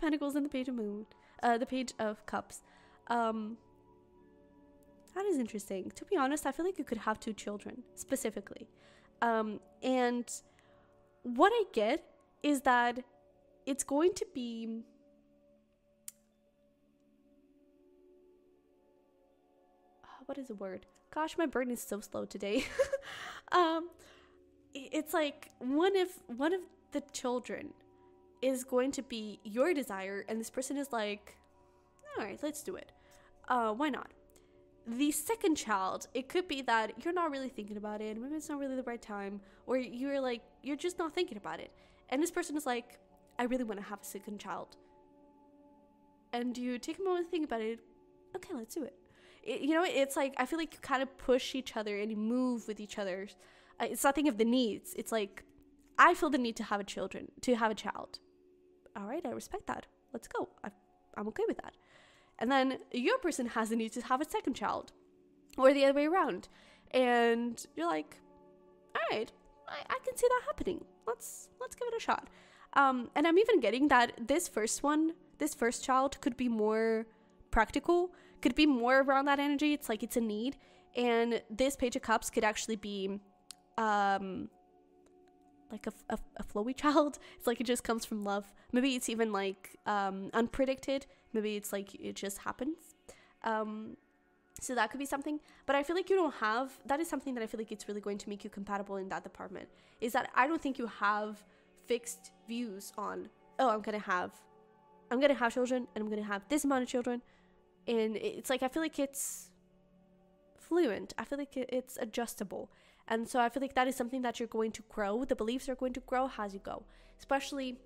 Pentacles and the page of moon, the page of cups. That is interesting. To be honest, I feel like you could have 2 children specifically. And what I get is that it's going to be what is the word? Gosh, my brain is so slow today. It's like one of the children is going to be your desire, and this person is like, all right, let's do it. Why not? The second child, it could be that you're not really thinking about it. Maybe it's not really the right time, or you're just not thinking about it. And this person is like, I really want to have a second child. And you take a moment to think about it. Okay, let's do it. You know, it's like, I feel like you kind of push each other and you move with each other. It's nothing of the needs. It's like, I feel the need to have a child. All right, I respect that. Let's go. I'm okay with that. And then your person has a need to have a second child, or the other way around. And you're like, all right, I can see that happening. Let's give it a shot. And I'm even getting that this first child could be more practical, could be more around that energy. It's like it's a need. And this Page of Cups could actually be like a flowy child. It's like it just comes from love. Maybe it's even like unpredicted. Maybe it's like it just happens. So that could be something. But I feel like you don't have, that is something that I feel like it's really going to make you compatible in that department, is that I don't think you have fixed views on, oh, I'm gonna have children, and I'm gonna have this amount of children. And it's like, I feel like it's fluent. I feel like it's adjustable. And so I feel like that is something that you're going to grow. The beliefs are going to grow as you go, especially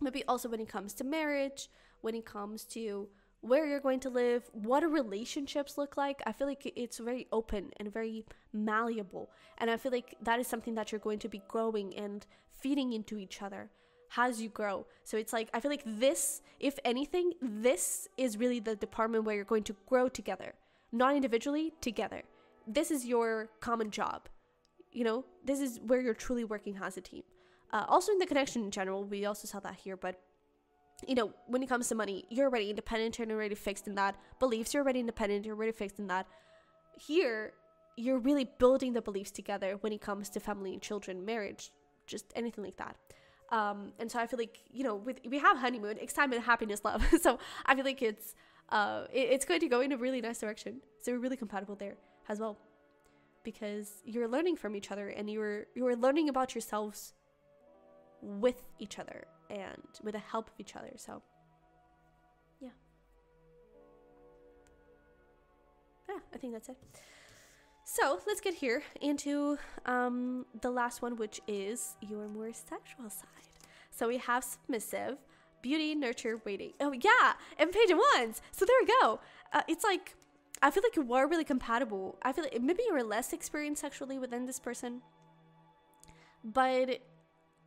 maybe also when it comes to marriage, when it comes to where you're going to live, what do relationships look like. I feel like it's very open and very malleable. And I feel like that is something that you're going to be growing and feeding into each other as you grow. So it's like, I feel like this, if anything, this is really the department where you're going to grow together, not individually, together. This is your common job. You know, this is where you're truly working as a team. Also in the connection in general, we also saw that here, but you know, when it comes to money, you're already independent and already fixed in that. Beliefs, you're already independent, you're already fixed in that. Here, you're really building the beliefs together when it comes to family and children, marriage, just anything like that. And so I feel like, you know, we have honeymoon, excitement, happiness, love. So I feel like it's going to go in a really nice direction. So we're really compatible there as well, because you're learning from each other, and you're learning about yourselves with each other and with the help of each other. So yeah, I think that's it. So let's get here into the last one, which is your more sexual side. So we have submissive, beauty, nurture, waiting. Oh yeah, and Page of Wands. So there we go. It's like, I feel like you are really compatible. I feel like maybe you're less experienced sexually within this person, but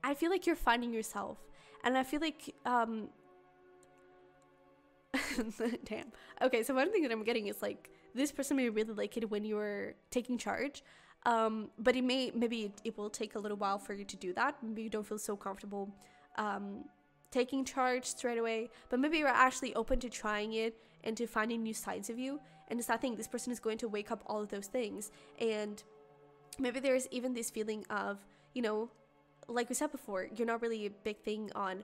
I feel like you're finding yourself. And I feel like, damn. Okay, so one thing that I'm getting is like, this person may really like it when you're taking charge. But maybe it will take a little while for you to do that. Maybe you don't feel so comfortable taking charge straight away. But maybe you're actually open to trying it and to finding new sides of you. And it's that thing, this person is going to wake up all of those things. And maybe there's even this feeling of, you know, like we said before, you're not really a big thing on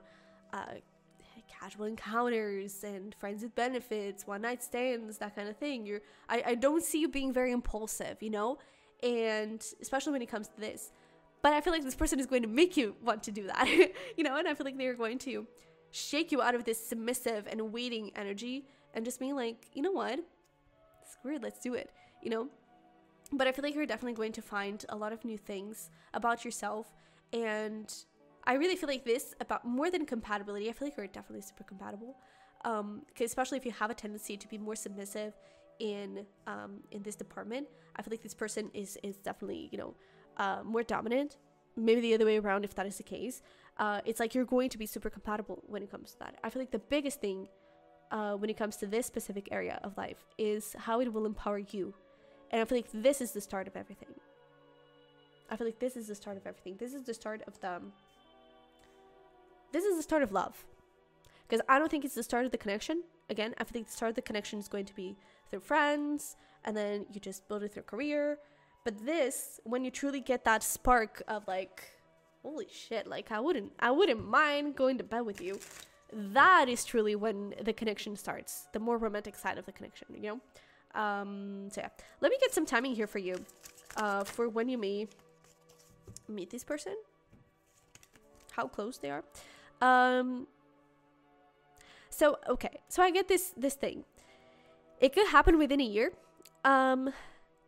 casual encounters and friends with benefits, one night stands, that kind of thing. I don't see you being very impulsive, you know, and especially when it comes to this. But I feel like this person is going to make you want to do that, you know, and I feel like they're going to shake you out of this submissive and waiting energy and just being like, you know what, screw it, let's do it, you know. But I feel like you're definitely going to find a lot of new things about yourself. And I really feel like this, about more than compatibility, I feel like you're definitely super compatible. Because especially if you have a tendency to be more submissive in this department, I feel like this person is definitely, you know, more dominant. Maybe the other way around if that is the case. It's like you're going to be super compatible when it comes to that. I feel like the biggest thing when it comes to this specific area of life is how it will empower you. And I feel like this is the start of everything. This is the start of love. Because I don't think it's the start of the connection. Again, I think the start of the connection is going to be through friends, and then you just build it through career. But this, when you truly get that spark of like, holy shit, like I wouldn't mind going to bed with you. That is truly when the connection starts, the more romantic side of the connection, you know? So yeah, let me get some timing here for you, for when you may meet this person, how close they are. So okay, so I get this thing. It could happen within a year.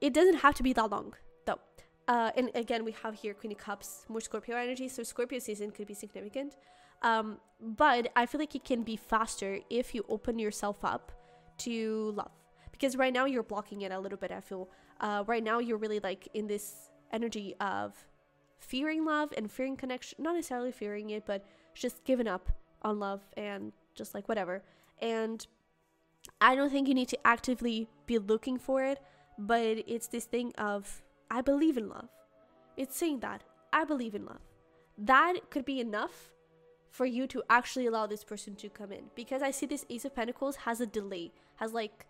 It doesn't have to be that long though. And again, we have here Queen of Cups, more Scorpio energy, so Scorpio season could be significant. But I feel like it can be faster if you open yourself up to love, because right now you're blocking it a little bit. I feel right now you're really like in this energy of fearing love and fearing connection, not necessarily fearing it, but just giving up on love and just like whatever. And I don't think you need to actively be looking for it, but it's this thing of, I believe in love. It's saying that, I believe in love. That could be enough for you to actually allow this person to come in. Because I see this Ace of Pentacles has a delay, has like,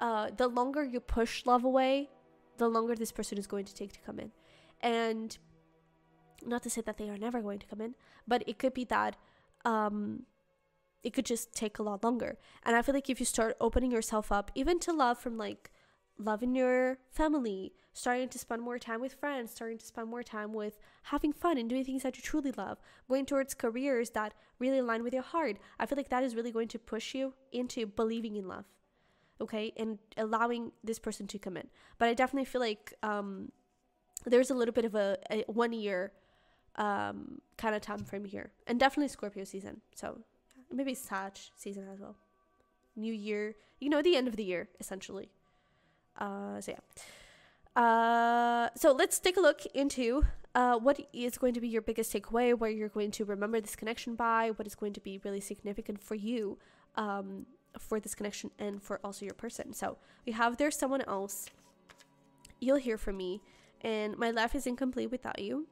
the longer you push love away, the longer this person is going to take to come in. And not to say that they are never going to come in, but it could be that it could just take a lot longer. And I feel like if you start opening yourself up, even to love from like loving your family, starting to spend more time with friends, starting to spend more time with having fun and doing things that you truly love, going towards careers that really align with your heart, I feel like that is really going to push you into believing in love, okay, and allowing this person to come in. But I definitely feel like there's a little bit of a 1 year kind of time frame here, and definitely Scorpio season, so maybe Sag season as well, new year, you know, the end of the year essentially. So let's take a look into what is going to be your biggest takeaway, where you're going to remember this connection by, what is going to be really significant for you for this connection and for also your person. So we have there's someone else, you'll hear from me, and my life is incomplete without you.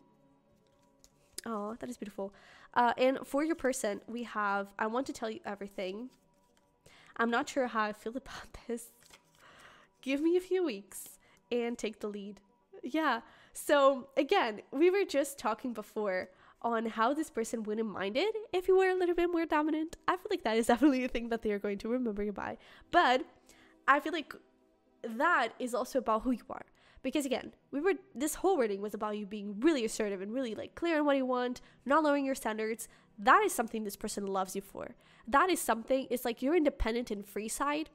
Oh, that is beautiful. And for your person, we have, I want to tell you everything. I'm not sure how I feel about this. Give me a few weeks and take the lead. Yeah. So again, we were just talking before on how this person wouldn't mind it if you were a little bit more dominant. I feel like that is definitely a thing that they are going to remember you by. But I feel like that is also about who you are. Because again, this whole reading was about you being really assertive and really like clear on what you want, not lowering your standards. That is something this person loves you for. That is something, it's like your independent and free side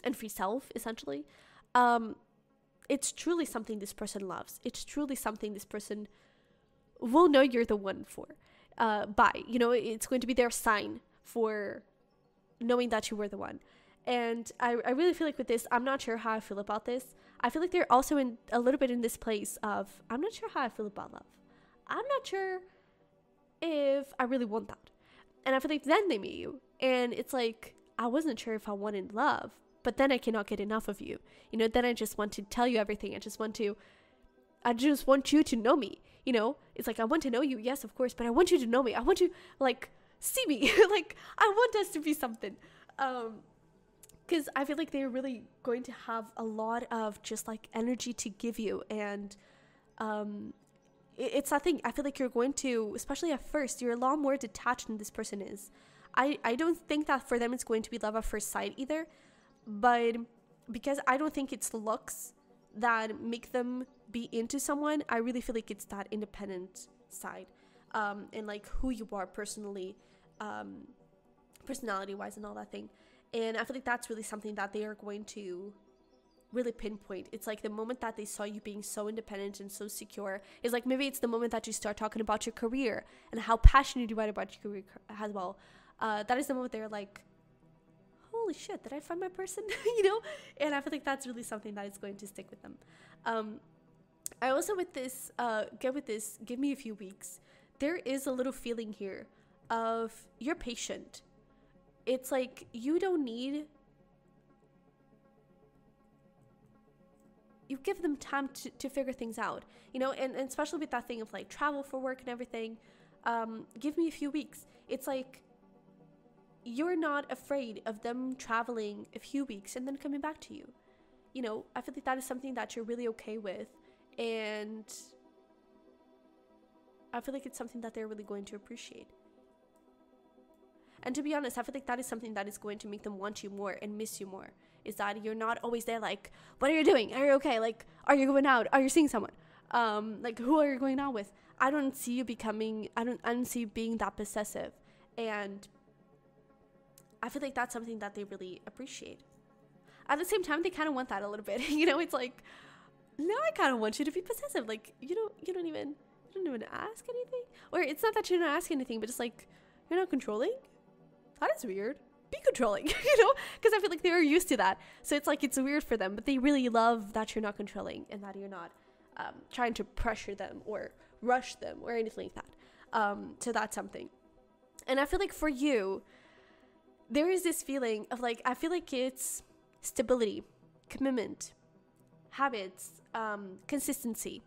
and free self, essentially. It's truly something this person loves. It's truly something this person will know you're the one for. You know, it's going to be their sign for knowing that you were the one. And I really feel like with this, I'm not sure how I feel about this. I feel like they're also in a little bit in this place of, I'm not sure how I feel about love. I'm not sure if I really want that. And I feel like then they meet you, and it's like, I wasn't sure if I wanted love, but then I cannot get enough of you. You know, then I just want to tell you everything. I just want you to know me. You know, it's like, I want to know you. Yes, of course. But I want you to know me. I want you like see me. Like, I want us to be something. Because I feel like they're really going to have a lot of just like energy to give you. And it's that thing. I feel like you're going to, especially at first, you're a lot more detached than this person is. I don't think that for them it's going to be love at first sight either. But because I don't think it's looks that make them be into someone, I really feel like it's that independent side, and like who you are personally, personality wise and all that thing. And I feel like that's really something that they are going to really pinpoint. It's like the moment that they saw you being so independent and so secure, is like maybe it's the moment that you start talking about your career and how passionate you are about your career as well. That is the moment they're like, holy shit, did I find my person? You know? And I feel like that's really something that is going to stick with them. I also with this, give me a few weeks. There is a little feeling here of you're patient. It's like you don't need, you give them time to figure things out, you know, and especially with that thing of like travel for work and everything. Give me a few weeks. It's like, you're not afraid of them traveling a few weeks and then coming back to you. You know, I feel like that is something that you're really okay with. And I feel like it's something that they're really going to appreciate. And to be honest, I feel like that is something that is going to make them want you more and miss you more. Is that you're not always there like, what are you doing? Are you okay? Like, are you going out? Are you seeing someone? Like, who are you going out with? I don't see you I don't see you being that possessive. And I feel like that's something that they really appreciate. At the same time, they kind of want that a little bit. You know, it's like, no, I kind of want you to be possessive. Like, you don't even ask anything. Or it's not that you don't ask anything, but it's like, you're not controlling. That is weird. Be controlling, you know, because I feel like they were used to that. So it's like, it's weird for them, but they really love that you're not controlling and that you're not trying to pressure them or rush them or anything like that. So that's something. And I feel like for you, there is this feeling of like, I feel like it's stability, commitment, habits, consistency.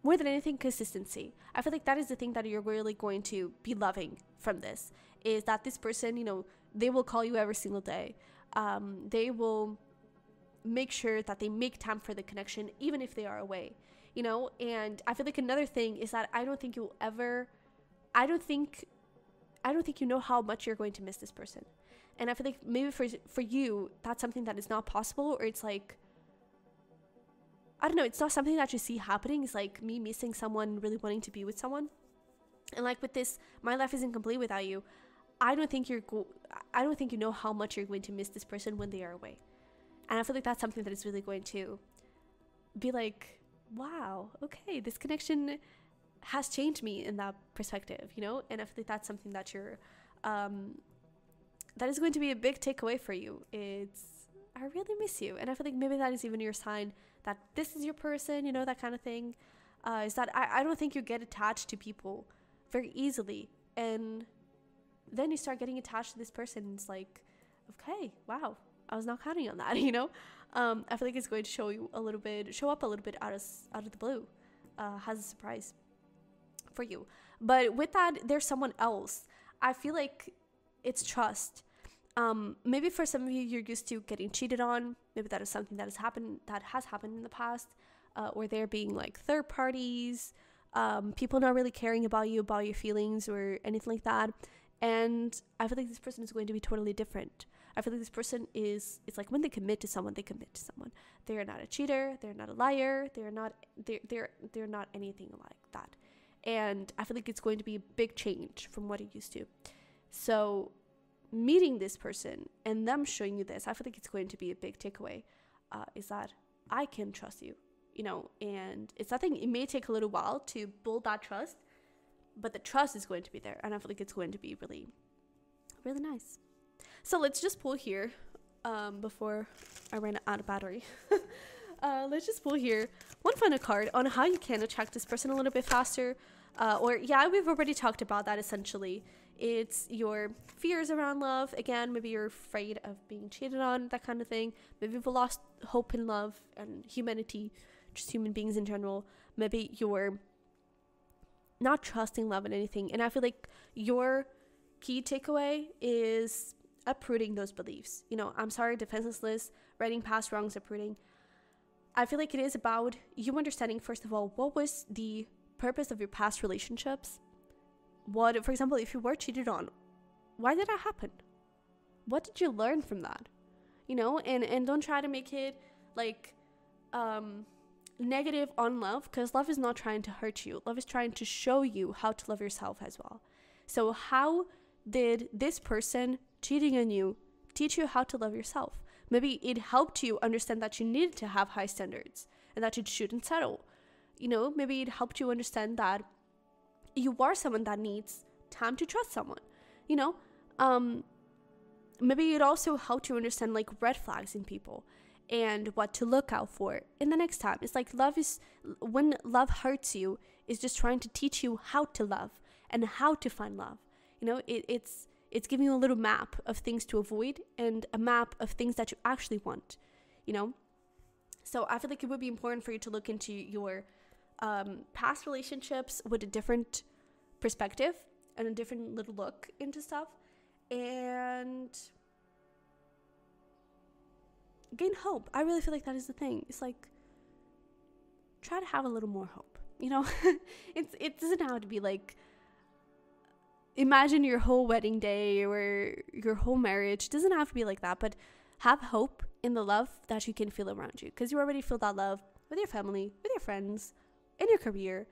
More than anything, consistency. I feel like that is the thing that you're really going to be loving from this, is that this person, you know, they will call you every single day. They will make sure that they make time for the connection, even if they are away, you know. And I feel like another thing is that I don't think you know how much you're going to miss this person. And I feel like maybe for you, that's something that is not possible, or it's like, I don't know, it's not something that you see happening. It's like me missing someone, really wanting to be with someone. And like with this, my life isn't complete without you. I don't think you know how much you're going to miss this person when they are away. And I feel like that's something that is really going to be like, wow, okay, this connection has changed me in that perspective, you know? And I feel like that's something that you're, that is going to be a big takeaway for you. It's, I really miss you. And I feel like maybe that is even your sign that this is your person, you know, that kind of thing. Is that I don't think you get attached to people very easily. And then you start getting attached to this person. It's like, okay, wow, I was not counting on that, you know? I feel like it's going to show up a little bit out of the blue, as a surprise for you. But with that, there's someone else. I feel like it's trust. Maybe for some of you, you're used to getting cheated on. Maybe that is something that has happened in the past, or there being like third parties, people not really caring about you, about your feelings or anything like that. And I feel like this person is going to be totally different. I feel like this person it's like when they commit to someone, they commit to someone. They are not a cheater. They're not a liar. They're not anything like that. And I feel like it's going to be a big change from what it used to. So meeting this person and them showing you this, I feel like it's going to be a big takeaway, is that I can trust you, you know. And it's nothing, it may take a little while to build that trust, but the trust is going to be there. And I feel like it's going to be really, really nice. So let's just pull here, before I ran out of battery. Let's just pull here one final card on how you can attract this person a little bit faster. We've already talked about that. Essentially, it's your fears around love. Again, maybe you're afraid of being cheated on, that kind of thing. Maybe you've lost hope in love and humanity, just human beings in general. Maybe you're not trusting love and anything. And I feel like your key takeaway is uprooting those beliefs. You know, I'm sorry, defenseless, writing past wrongs, uprooting. I feel like it is about you understanding, first of all, what was the purpose of your past relationships. What, for example, if you were cheated on, why did that happen? What did you learn from that? You know, and don't try to make it like negative on love, because love is not trying to hurt you. Love is trying to show you how to love yourself as well. So how did this person cheating on you teach you how to love yourself? Maybe it helped you understand that you needed to have high standards and that you shouldn't settle. You know, maybe it helped you understand that you are someone that needs time to trust someone. You know, maybe it also helped you understand like red flags in people and what to look out for in the next time. It's like when love hurts you, is just trying to teach you how to love and how to find love. You know, it's giving you a little map of things to avoid and a map of things that you actually want, you know? So I feel like it would be important for you to look into your past relationships with a different perspective and a different little look into stuff, and gain hope. I really feel like that is the thing. It's like, try to have a little more hope, you know? It doesn't have to be like, imagine your whole wedding day or your whole marriage. It doesn't have to be like that, but have hope in the love that you can feel around you, because you already feel that love with your family, with your friends, in your career.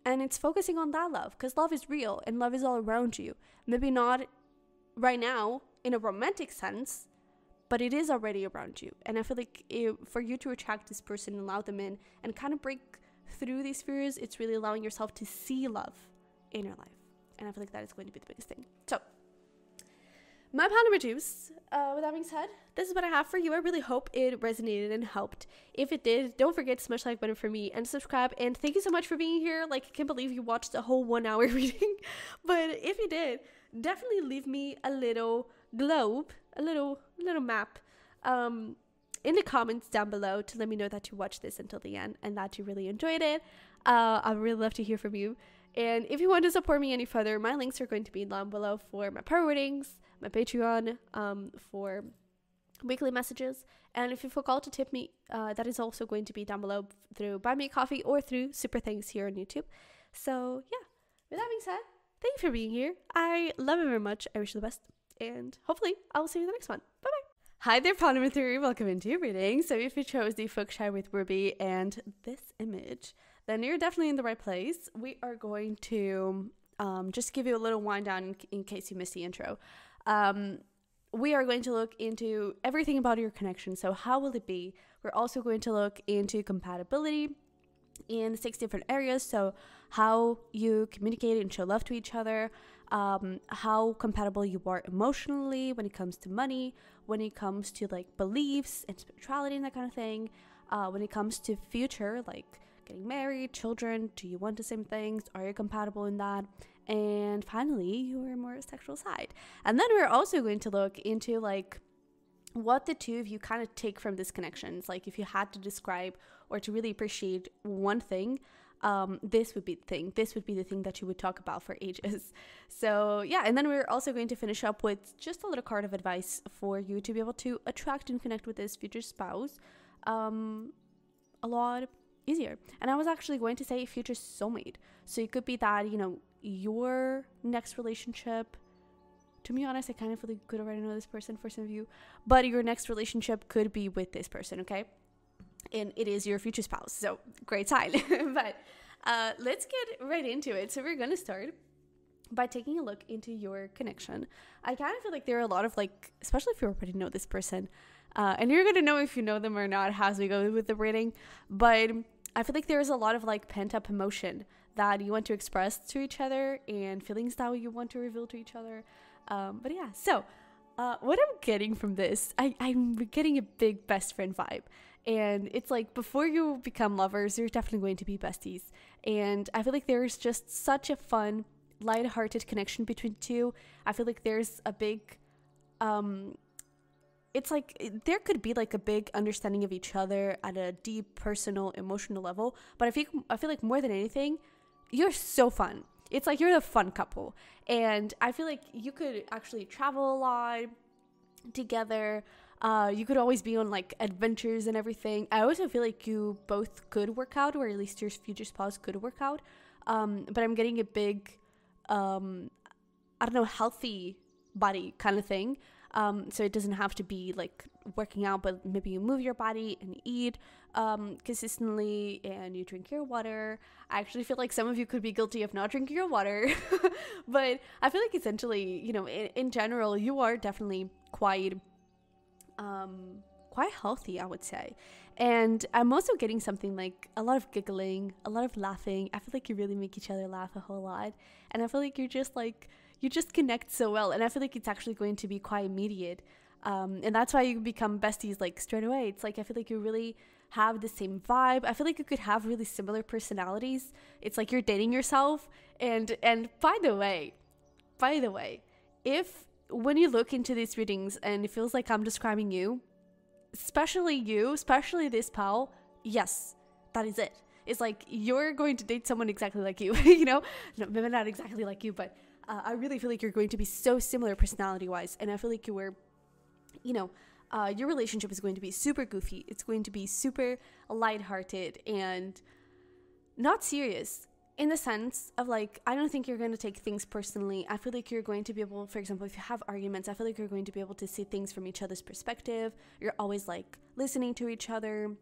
And it's focusing on that love, because love is real and love is all around you. Maybe not right now in a romantic sense, but it is already around you. And I feel like for you to attract this person and allow them in and kind of break through these fears, it's really allowing yourself to see love in your life. And I feel like that is going to be the biggest thing. So my plan number twos, with that being said, this is what I have for you. I really hope it resonated and helped. If it did, don't forget to smash the like button for me and subscribe. And thank you so much for being here. Like, I can't believe you watched a whole 1 hour reading. But if you did, definitely leave me a little globe, a little map, in the comments down below to let me know that you watched this until the end and that you really enjoyed it. I'd really love to hear from you. And if you want to support me any further, my links are going to be down below for my prayer readings, my Patreon, for weekly messages. And if you forgot to tip me, that is also going to be down below through Buy Me a Coffee or through Super Thanks here on YouTube. So yeah, with that being said, thank you for being here. I love you very much. I wish you the best. And hopefully I will see you in the next one. Bye-bye. Hi there, Pawn Number 3. Welcome into your reading. So if you chose the Fuchsite with Ruby and this image, then you're definitely in the right place. We are going to just give you a little wind down in case you missed the intro. We are going to look into everything about your connection. So how will it be? We're also going to look into compatibility in 6 different areas. So how you communicate and show love to each other, how compatible you are emotionally when it comes to money, when it comes to like beliefs and spirituality and that kind of thing, when it comes to future, like getting married, children, do you want the same things? Are you compatible in that? And finally, your more sexual side. And then we're also going to look into like what the two of you kind of take from this connection. It's like if you had to describe or to really appreciate one thing, this would be the thing. This would be the thing that you would talk about for ages. So yeah, and then we're also going to finish up with just a little card of advice for you to be able to attract and connect with this future spouse a lot easier. And I was actually going to say future soulmate. So it could be that, you know, your next relationship, to be honest, I kind of really could already know this person for some of you, but your next relationship could be with this person, okay? And it is your future spouse, so great sign. But let's get right into it. So we're gonna start by taking a look into your connection. I kind of feel like there are a lot of like, especially if you already know this person, and you're gonna know if you know them or not as we go with the reading, but I feel like there's a lot of like pent up emotion that you want to express to each other and feelings that you want to reveal to each other. But yeah, so what I'm getting from this, I'm getting a big best friend vibe. And it's like before you become lovers, you're definitely going to be besties. And I feel like there's just such a fun, lighthearted connection between the two. I feel like there's a big, it's like there could be like a big understanding of each other at a deep, personal, emotional level. But I feel like more than anything, you're so fun. It's like you're the fun couple. And I feel like you could actually travel a lot together. You could always be on like adventures and everything. I also feel like you both could work out, or at least your future spouse could work out. But I'm getting a big, I don't know, healthy body kind of thing. So it doesn't have to be like working out, but maybe you move your body and eat consistently and you drink your water. I actually feel like some of you could be guilty of not drinking your water, but I feel like essentially, you know, in general, you are definitely quite healthy, I would say. And I'm also getting something like a lot of giggling, a lot of laughing. I feel like you really make each other laugh a whole lot. And I feel like you just connect so well. And I feel like it's actually going to be quite immediate. And that's why you become besties like straight away. It's like, I feel like you really have the same vibe. I feel like you could have really similar personalities. It's like you're dating yourself. And by the way, if when you look into these readings and it feels like I'm describing you, especially this pal, yes, that is it. It's like you're going to date someone exactly like you, you know? No, maybe not exactly like you, but I really feel like you're going to be so similar personality-wise. And I feel like your relationship is going to be super goofy. It's going to be super lighthearted and not serious. In the sense of like, I don't think you're going to take things personally. I feel like you're going to be able, for example, if you have arguments, I feel like you're going to be able to see things from each other's perspective. You're always like listening to each other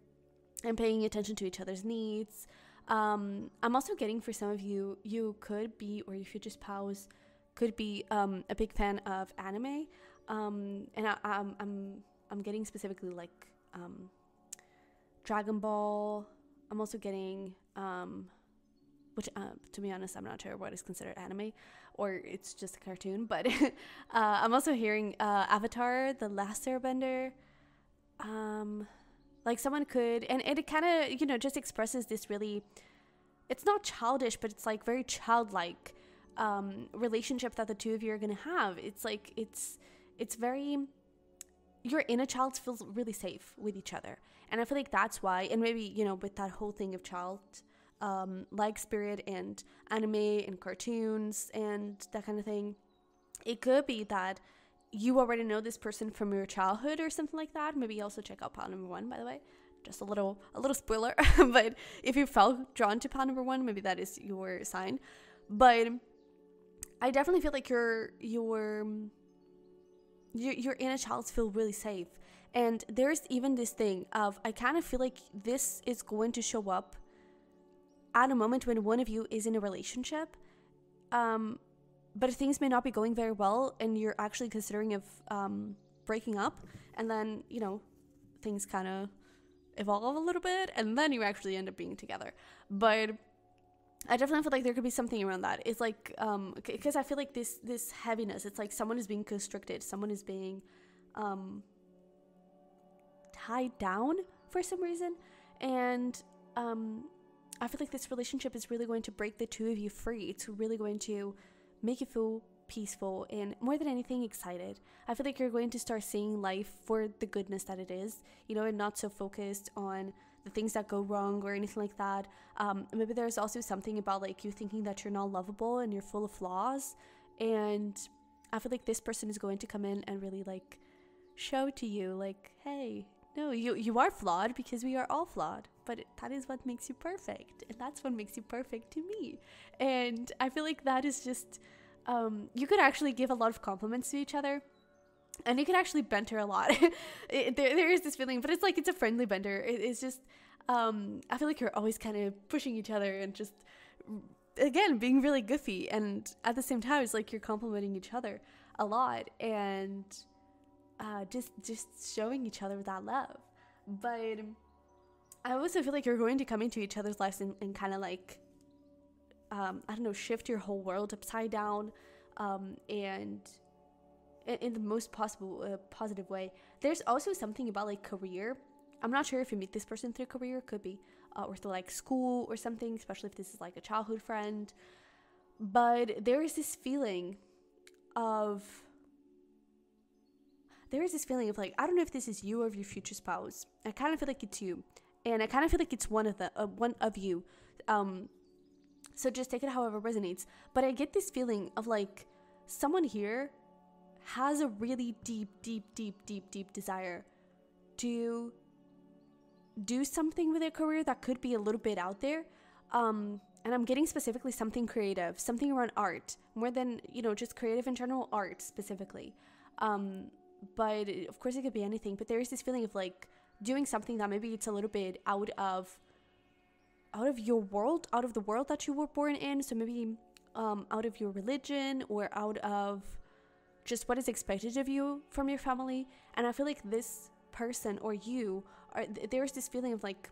and paying attention to each other's needs. I'm also getting for some of you, you could be, or your future spouse could be a big fan of anime. And I'm getting specifically like Dragon Ball. I'm also getting which to be honest, I'm not sure what is considered anime, or it's just a cartoon. But I'm also hearing Avatar, The Last Airbender. Like someone could, and it kind of, you know, just expresses this really, it's not childish, but it's like very childlike relationship that the two of you are gonna have. It's like it's very, your inner child feels really safe with each other, and I feel like that's why. And maybe, you know, with that whole thing of child like spirit and anime and cartoons and that kind of thing, it could be that you already know this person from your childhood or something like that. Maybe also check out pile number 1, by the way, just a little spoiler. But if you felt drawn to pile number 1, maybe that is your sign. But I definitely feel like your inner child feel really safe. And there's even this thing of, I kind of feel like this is going to show up at a moment when one of you is in a relationship, but things may not be going very well, and you're actually considering of breaking up, and then, you know, things kind of evolve a little bit, and then you actually end up being together. But I definitely feel like there could be something around that. It's like, because I feel like this heaviness, it's like someone is being constricted, someone is being tied down for some reason, and I feel like this relationship is really going to break the two of you free. It's really going to make you feel peaceful and, more than anything, excited. I feel like you're going to start seeing life for the goodness that it is, you know, and not so focused on the things that go wrong or anything like that. Maybe there's also something about like you thinking that you're not lovable and you're full of flaws, and I feel like this person is going to come in and really like show to you like, hey, no, you are flawed, because we are all flawed, but that is what makes you perfect, and that's what makes you perfect to me. And I feel like that is just, you could actually give a lot of compliments to each other, and you could actually banter a lot. There is this feeling, but it's like, it's a friendly banter. It's just, I feel like you're always kind of pushing each other and just, again, being really goofy, and at the same time, it's like you're complimenting each other a lot, and just showing each other that love. But I also feel like you're going to come into each other's lives and kind of like, I don't know, shift your whole world upside down, and in the most possible positive way. There's also something about like career. I'm not sure if you meet this person through career, could be, or through like school or something, especially if this is like a childhood friend. But there is this feeling of like, I don't know if this is you or your future spouse. I kind of feel like it's you, and I kind of feel like it's one of you. So just take it however resonates. But I get this feeling of like someone here has a really deep desire to do something with their career that could be a little bit out there. And I'm getting specifically something creative, something around art, more than, you know, just creative in general, art specifically. But of course it could be anything, but there is this feeling of like doing something that maybe it's a little bit out of your world, out of the world that you were born in. So maybe out of your religion, or out of just what is expected of you from your family. And I feel like this person or you there's this feeling of like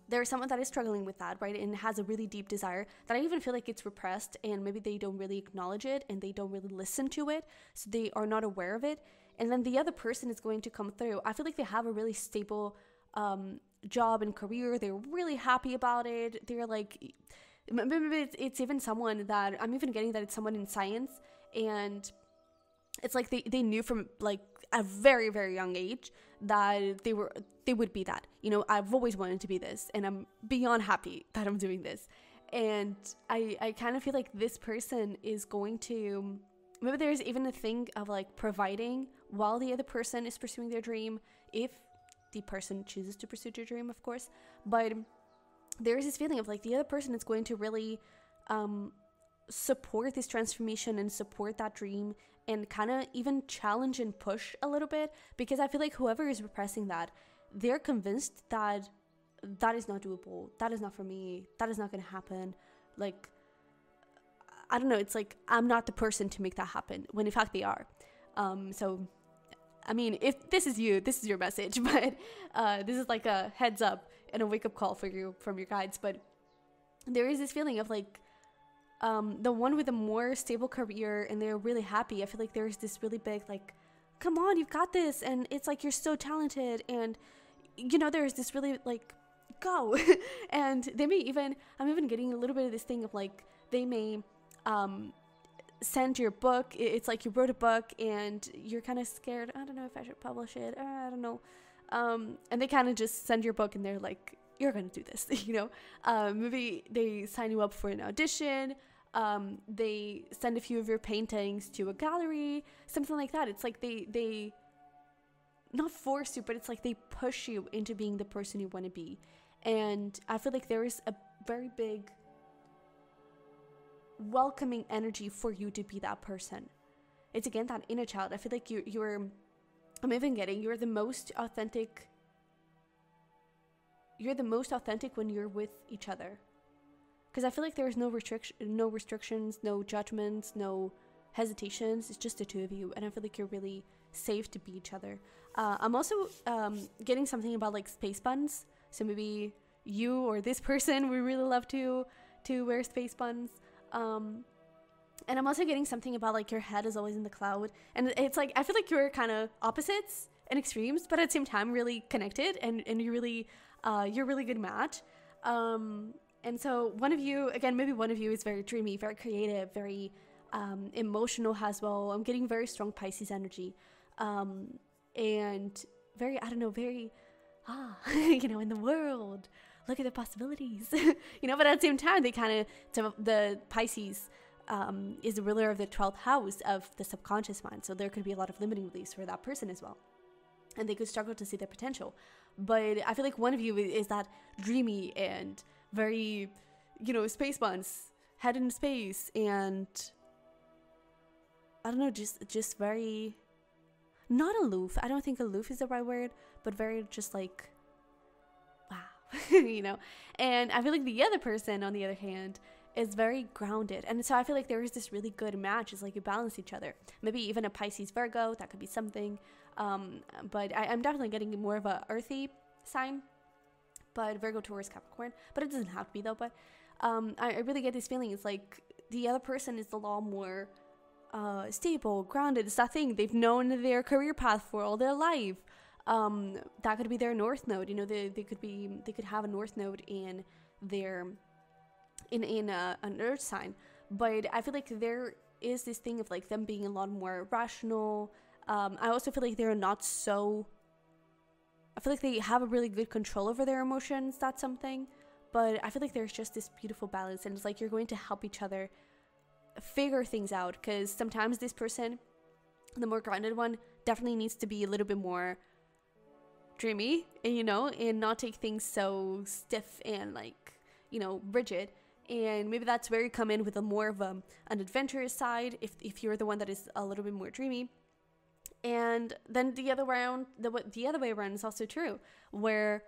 there's someone that is struggling with that, right, and has a really deep desire that I even feel like it's repressed, and maybe they don't really acknowledge it, and they don't really listen to it, so they are not aware of it. And then the other person is going to come through. I feel like they have a really stable job and career. They're really happy about it. They're like, maybe it's even someone that I'm even getting that it's someone in science, and it's like they knew from like a very, very young age that they would be that, you know, I've always wanted to be this, and I'm beyond happy that I'm doing this. And I kind of feel like this person is going to, maybe there's even a thing of like providing while the other person is pursuing their dream, if the person chooses to pursue their dream, of course. But there is this feeling of like the other person is going to really support this transformation and support that dream, and kind of even challenge and push a little bit, because I feel like whoever is repressing that, they're convinced that that is not doable, that is not for me, that is not going to happen. Like, I don't know, it's like I'm not the person to make that happen, when in fact they are. So I mean, if this is you, this is your message, but this is like a heads up and a wake up call for you from your guides. But there is this feeling of like the one with a more stable career and they're really happy. I feel like there's this really big like, come on, you've got this, and it's like you're so talented, and you know, there's this really like, go. And they may even, I'm even getting a little bit of this thing of like, they may send your book. It's like you wrote a book and you're kind of scared, I don't know if I should publish it, I don't know, and they kind of just send your book and they're like, you're gonna do this. You know, maybe they sign you up for an audition, they send a few of your paintings to a gallery, something like that. It's like they not force you, but it's like they push you into being the person you want to be. And I feel like there is a very big welcoming energy for you to be that person. It's again that inner child. I feel like you're I'm even getting, you're the most authentic when you're with each other. Because I feel like there's no restrictions, no judgments, no hesitations. It's just the two of you, and I feel like you're really safe to be each other. I'm also getting something about like space buns. So maybe you or this person would really love to wear space buns. And I'm also getting something about like your head is always in the cloud, and it's like I feel like you're kind of opposites and extremes, but at the same time really connected, and you're really good match. And so one of you, again, maybe one of you is very dreamy, very creative, very emotional as well. I'm getting very strong Pisces energy, and very, I don't know, very, you know, in the world, look at the possibilities, you know, but at the same time, they kind of, the Pisces is the ruler of the 12th house of the subconscious mind. So there could be a lot of limiting beliefs for that person as well. And they could struggle to see their potential. But I feel like one of you is that dreamy and very, you know, space buns, head in space, and I don't know, just very, not aloof. I don't think aloof is the right word, but very just like, wow, you know. And I feel like the other person, on the other hand, is very grounded. And so I feel like there is this really good match. It's like you balance each other. Maybe even a Pisces Virgo, that could be something. But I'm definitely getting more of a earthy sign. But Virgo, Taurus, Capricorn. But it doesn't have to be though. But I really get this feeling. It's like the other person is a lot more stable, grounded. It's that thing. They've known their career path for all their life. That could be their north node. You know, they could have a north node in their in an earth sign. But I feel like there is this thing of like them being a lot more rational. I also feel like they're not so, I feel like they have a really good control over their emotions. That's something. But I feel like there's just this beautiful balance, and it's like you're going to help each other figure things out, because sometimes this person, the more grounded one, definitely needs to be a little bit more dreamy, and you know, and not take things so stiff and like, you know, rigid. And maybe that's where you come in with a more of an adventurous side, if you're the one that is a little bit more dreamy. And then the other way around is also true, where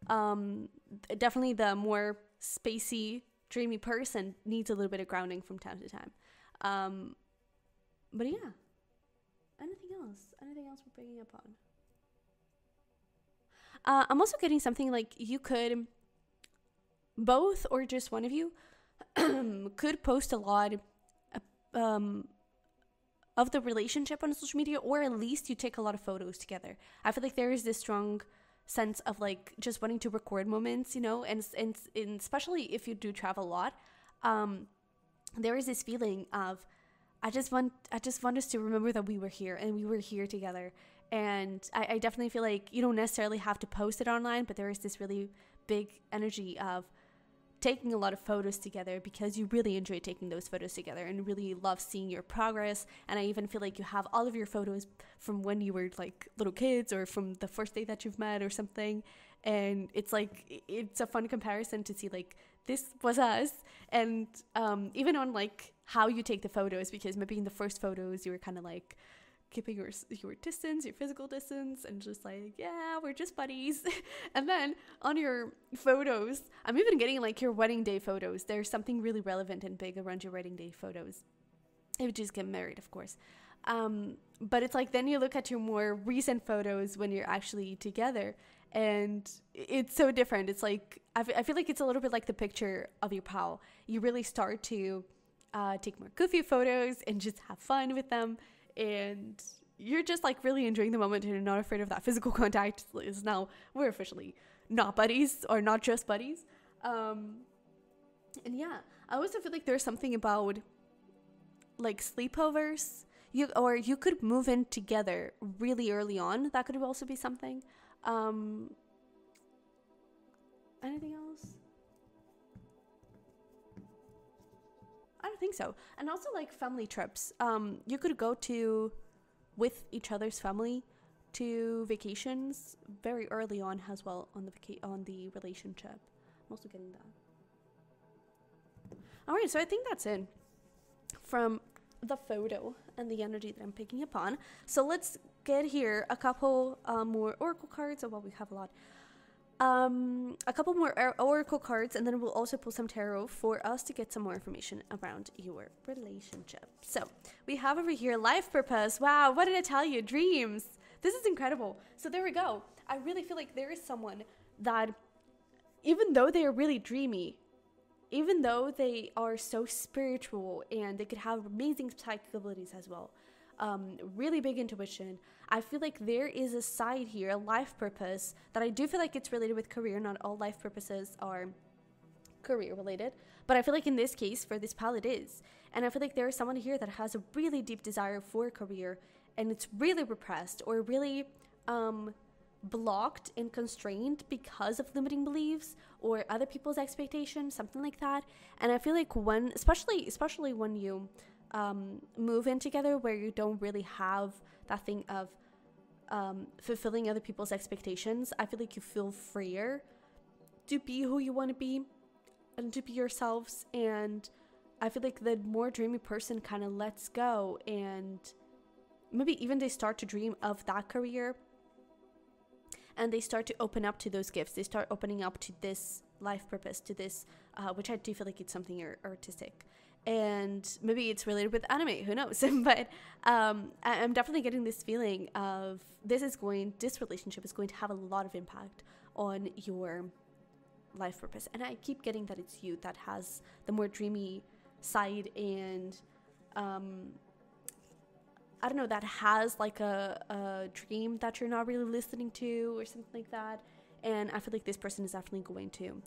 definitely the more spacey, dreamy person needs a little bit of grounding from time to time. But yeah, anything else we're picking up on? I'm also getting something like you could, both or just one of you, could post a lot of the relationship on social media, or at least you take a lot of photos together. I feel like there is this strong sense of like just wanting to record moments, you know, and especially if you do travel a lot, there is this feeling of I just want us to remember that we were here and we were here together. And I definitely feel like you don't necessarily have to post it online, but there is this really big energy of taking a lot of photos together, because you really enjoy taking those photos together and really love seeing your progress. And I even feel like you have all of your photos from when you were like little kids, or from the first day that you've met or something. And it's like, it's a fun comparison to see like, this was us. And even on like how you take the photos, because maybe in the first photos you were kind of like keeping your distance, your physical distance, and just like, yeah, we're just buddies. And then on your photos, I'm even getting like your wedding day photos. There's something really relevant and big around your wedding day photos, if you just get married, of course. But it's like, then you look at your more recent photos when you're actually together, and it's so different. It's like I feel like it's a little bit like the picture of your pal. You really start to take more goofy photos and just have fun with them, and you're just like really enjoying the moment and you're not afraid of that physical contact. Is now we're officially not buddies, or not just buddies. And yeah, I also feel like there's something about like sleepovers. You could move in together really early on. That could also be something. Anything else? I don't think so. And also like family trips. You could go to with each other's family to vacations very early on as well on the relationship. I'm also getting that. All right, so I think that's it from the photo and the energy that I'm picking up on. So let's get here a couple more oracle cards. Oh, well, we have a lot. A couple more oracle cards, and then we'll also pull some tarot for us to get some more information around your relationship. So we have over here life purpose. Wow, what did I tell you? Dreams. This is incredible. So there we go. I really feel like there is someone that, even though they are really dreamy, even though they are so spiritual and they could have amazing psychic abilities as well, really big intuition, I feel like there is a side here, a life purpose, that I do feel like it's related with career. Not all life purposes are career related, but I feel like in this case, for this pal, it is. And I feel like there is someone here that has a really deep desire for a career, and it's really repressed or really blocked and constrained because of limiting beliefs or other people's expectations, something like that. And I feel like when, especially when you move in together, where you don't really have that thing of fulfilling other people's expectations, I feel like you feel freer to be who you want to be and to be yourselves. And I feel like the more dreamy person kind of lets go, and maybe even they start to dream of that career, and they start to open up to those gifts. They start opening up to this life purpose, to this, which I do feel like it's something artistic. And maybe it's related with anime, who knows? But I'm definitely getting this feeling of this relationship is going to have a lot of impact on your life purpose. And I keep getting that it's you that has the more dreamy side, and I don't know, that has like a dream that you're not really listening to or something like that. And I feel like this person is definitely going to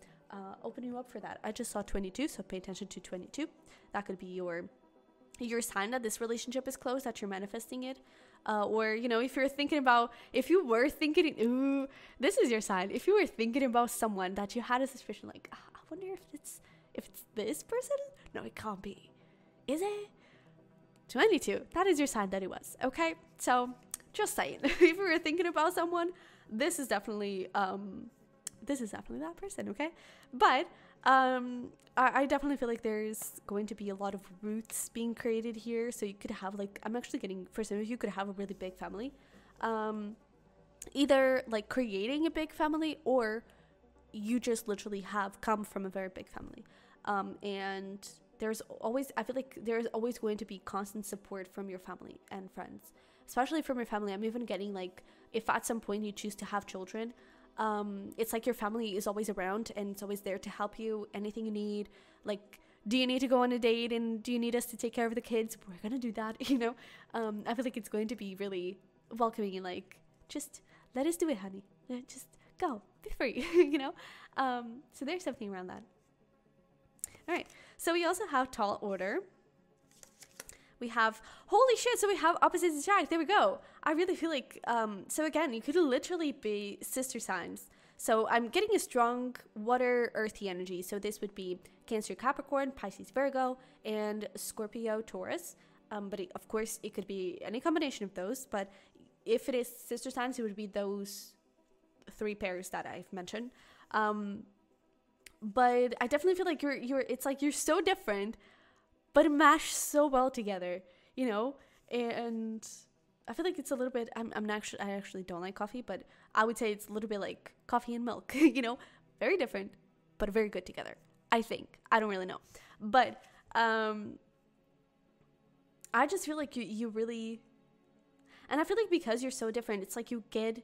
open you up for that. I just saw 22, so pay attention to 22. That could be your sign that this relationship is close, that you're manifesting it. Or, you know, if you were thinking, ooh, this is your sign. If you were thinking about someone that you had a suspicion, like, I wonder if it's this person? No, it can't be. Is it? 22. That is your sign that it was. Okay? So, just saying. If you were thinking about someone, this is definitely that person, okay? But I definitely feel like there's going to be a lot of roots being created here. So you could have, like, I'm actually getting, for some of you could have a really big family. Either like creating a big family, or you just literally have come from a very big family. And I feel like there's always going to be constant support from your family and friends, especially from your family. I'm even getting, like, if at some point you choose to have children, it's like your family is always around and it's always there to help you, anything you need. Like, do you need to go on a date and do you need us to take care of the kids? We're gonna do that, you know. I feel like it's going to be really welcoming and like, just let us do it, honey. Just go, be free, you know. So there's something around that. All right, so we also have tall order. We have, holy shit, so we have opposites attract. There we go. I really feel like, so again, you could literally be sister signs. So I'm getting a strong water earthy energy. So this would be Cancer, Capricorn, Pisces, Virgo, and Scorpio, Taurus. But of course, it could be any combination of those. But if it is sister signs, it would be those 3 pairs that I've mentioned. But I definitely feel like it's like you're so different, but it mashed so well together, you know? And I feel like it's a little bit, I actually don't like coffee, but I would say it's a little bit like coffee and milk, you know? Very different, but very good together, I think. I don't really know. But I just feel like you really, and I feel like because you're so different, it's like you get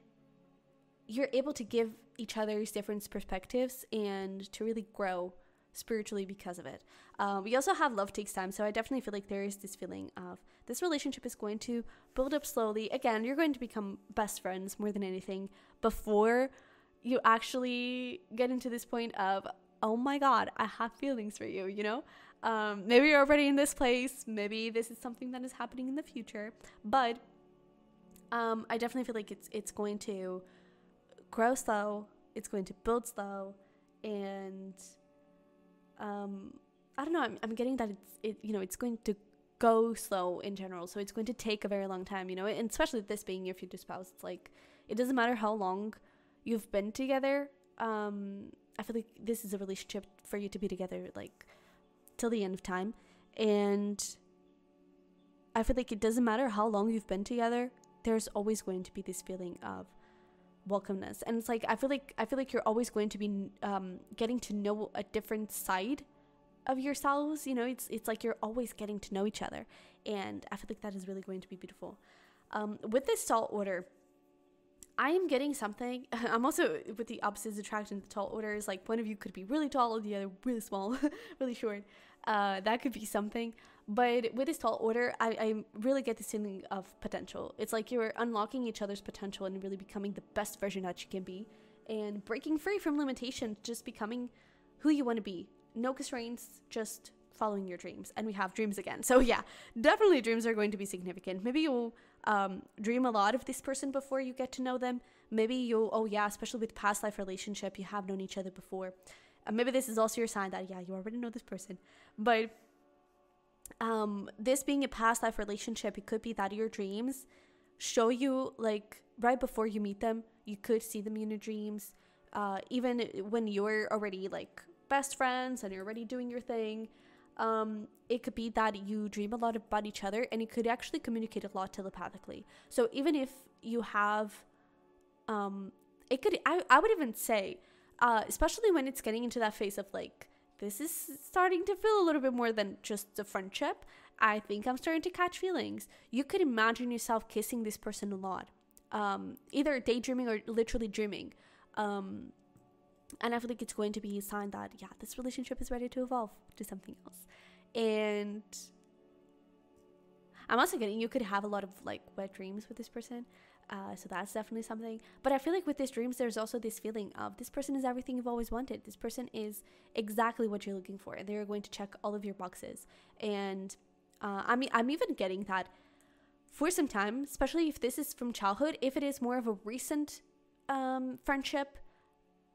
you're able to give each other's different perspectives and to really grow spiritually because of it. We also have love takes time, so I definitely feel like there is this feeling of this relationship is going to build up slowly. Again, you're going to become best friends more than anything before you actually get into this point of, oh my god, I have feelings for you, you know? Maybe you're already in this place, maybe this is something that is happening in the future, but I definitely feel like it's going to grow slow, it's going to build slow, and I don't know, I'm getting that it's going to go slow in general, so it's going to take a very long time, you know, and especially this being your future spouse, it's like, it doesn't matter how long you've been together. I feel like this is a relationship for you to be together, like, till the end of time, and I feel like it doesn't matter how long you've been together, there's always going to be this feeling of welcomeness, and it's like, I feel like you're always going to be getting to know a different side of yourselves, you know, it's like you're always getting to know each other, and I feel like that is really going to be beautiful. With this tall order, I am getting something. I'm also with the opposites attraction. The tall orders, like one of you could be really tall and the other really small, really short. That could be something. But with this tall order, I really get this feeling of potential. It's like you're unlocking each other's potential and really becoming the best version that you can be, and breaking free from limitations, just becoming who you want to be. No constraints, just following your dreams. And we have dreams again. So yeah, definitely dreams are going to be significant. Maybe you'll dream a lot of this person before you get to know them. Maybe you'll, especially with past life relationship, you have known each other before. Maybe this is also your sign that, you already know this person. But this being a past life relationship, it could be that your dreams show you, like, right before you meet them, you could see them in your dreams. Even when you're already, like, best friends and you're already doing your thing. It could be that you dream a lot about each other, and you could actually communicate a lot telepathically. So even if you have, it could, I would even say, especially when it's getting into that phase of, like, this is starting to feel a little bit more than just a friendship. I think I'm starting to catch feelings. You could imagine yourself kissing this person a lot, either daydreaming or literally dreaming. And I feel like it's going to be a sign that, this relationship is ready to evolve to something else. And I'm also getting, you could have a lot of, like, wet dreams with this person. So that's definitely something. But I feel like with these dreams, there's also this feeling of this person is everything you've always wanted. This person is exactly what you're looking for. And they're going to check all of your boxes. And I'm even getting that for some time, especially if this is from childhood, if it is more of a recent friendship,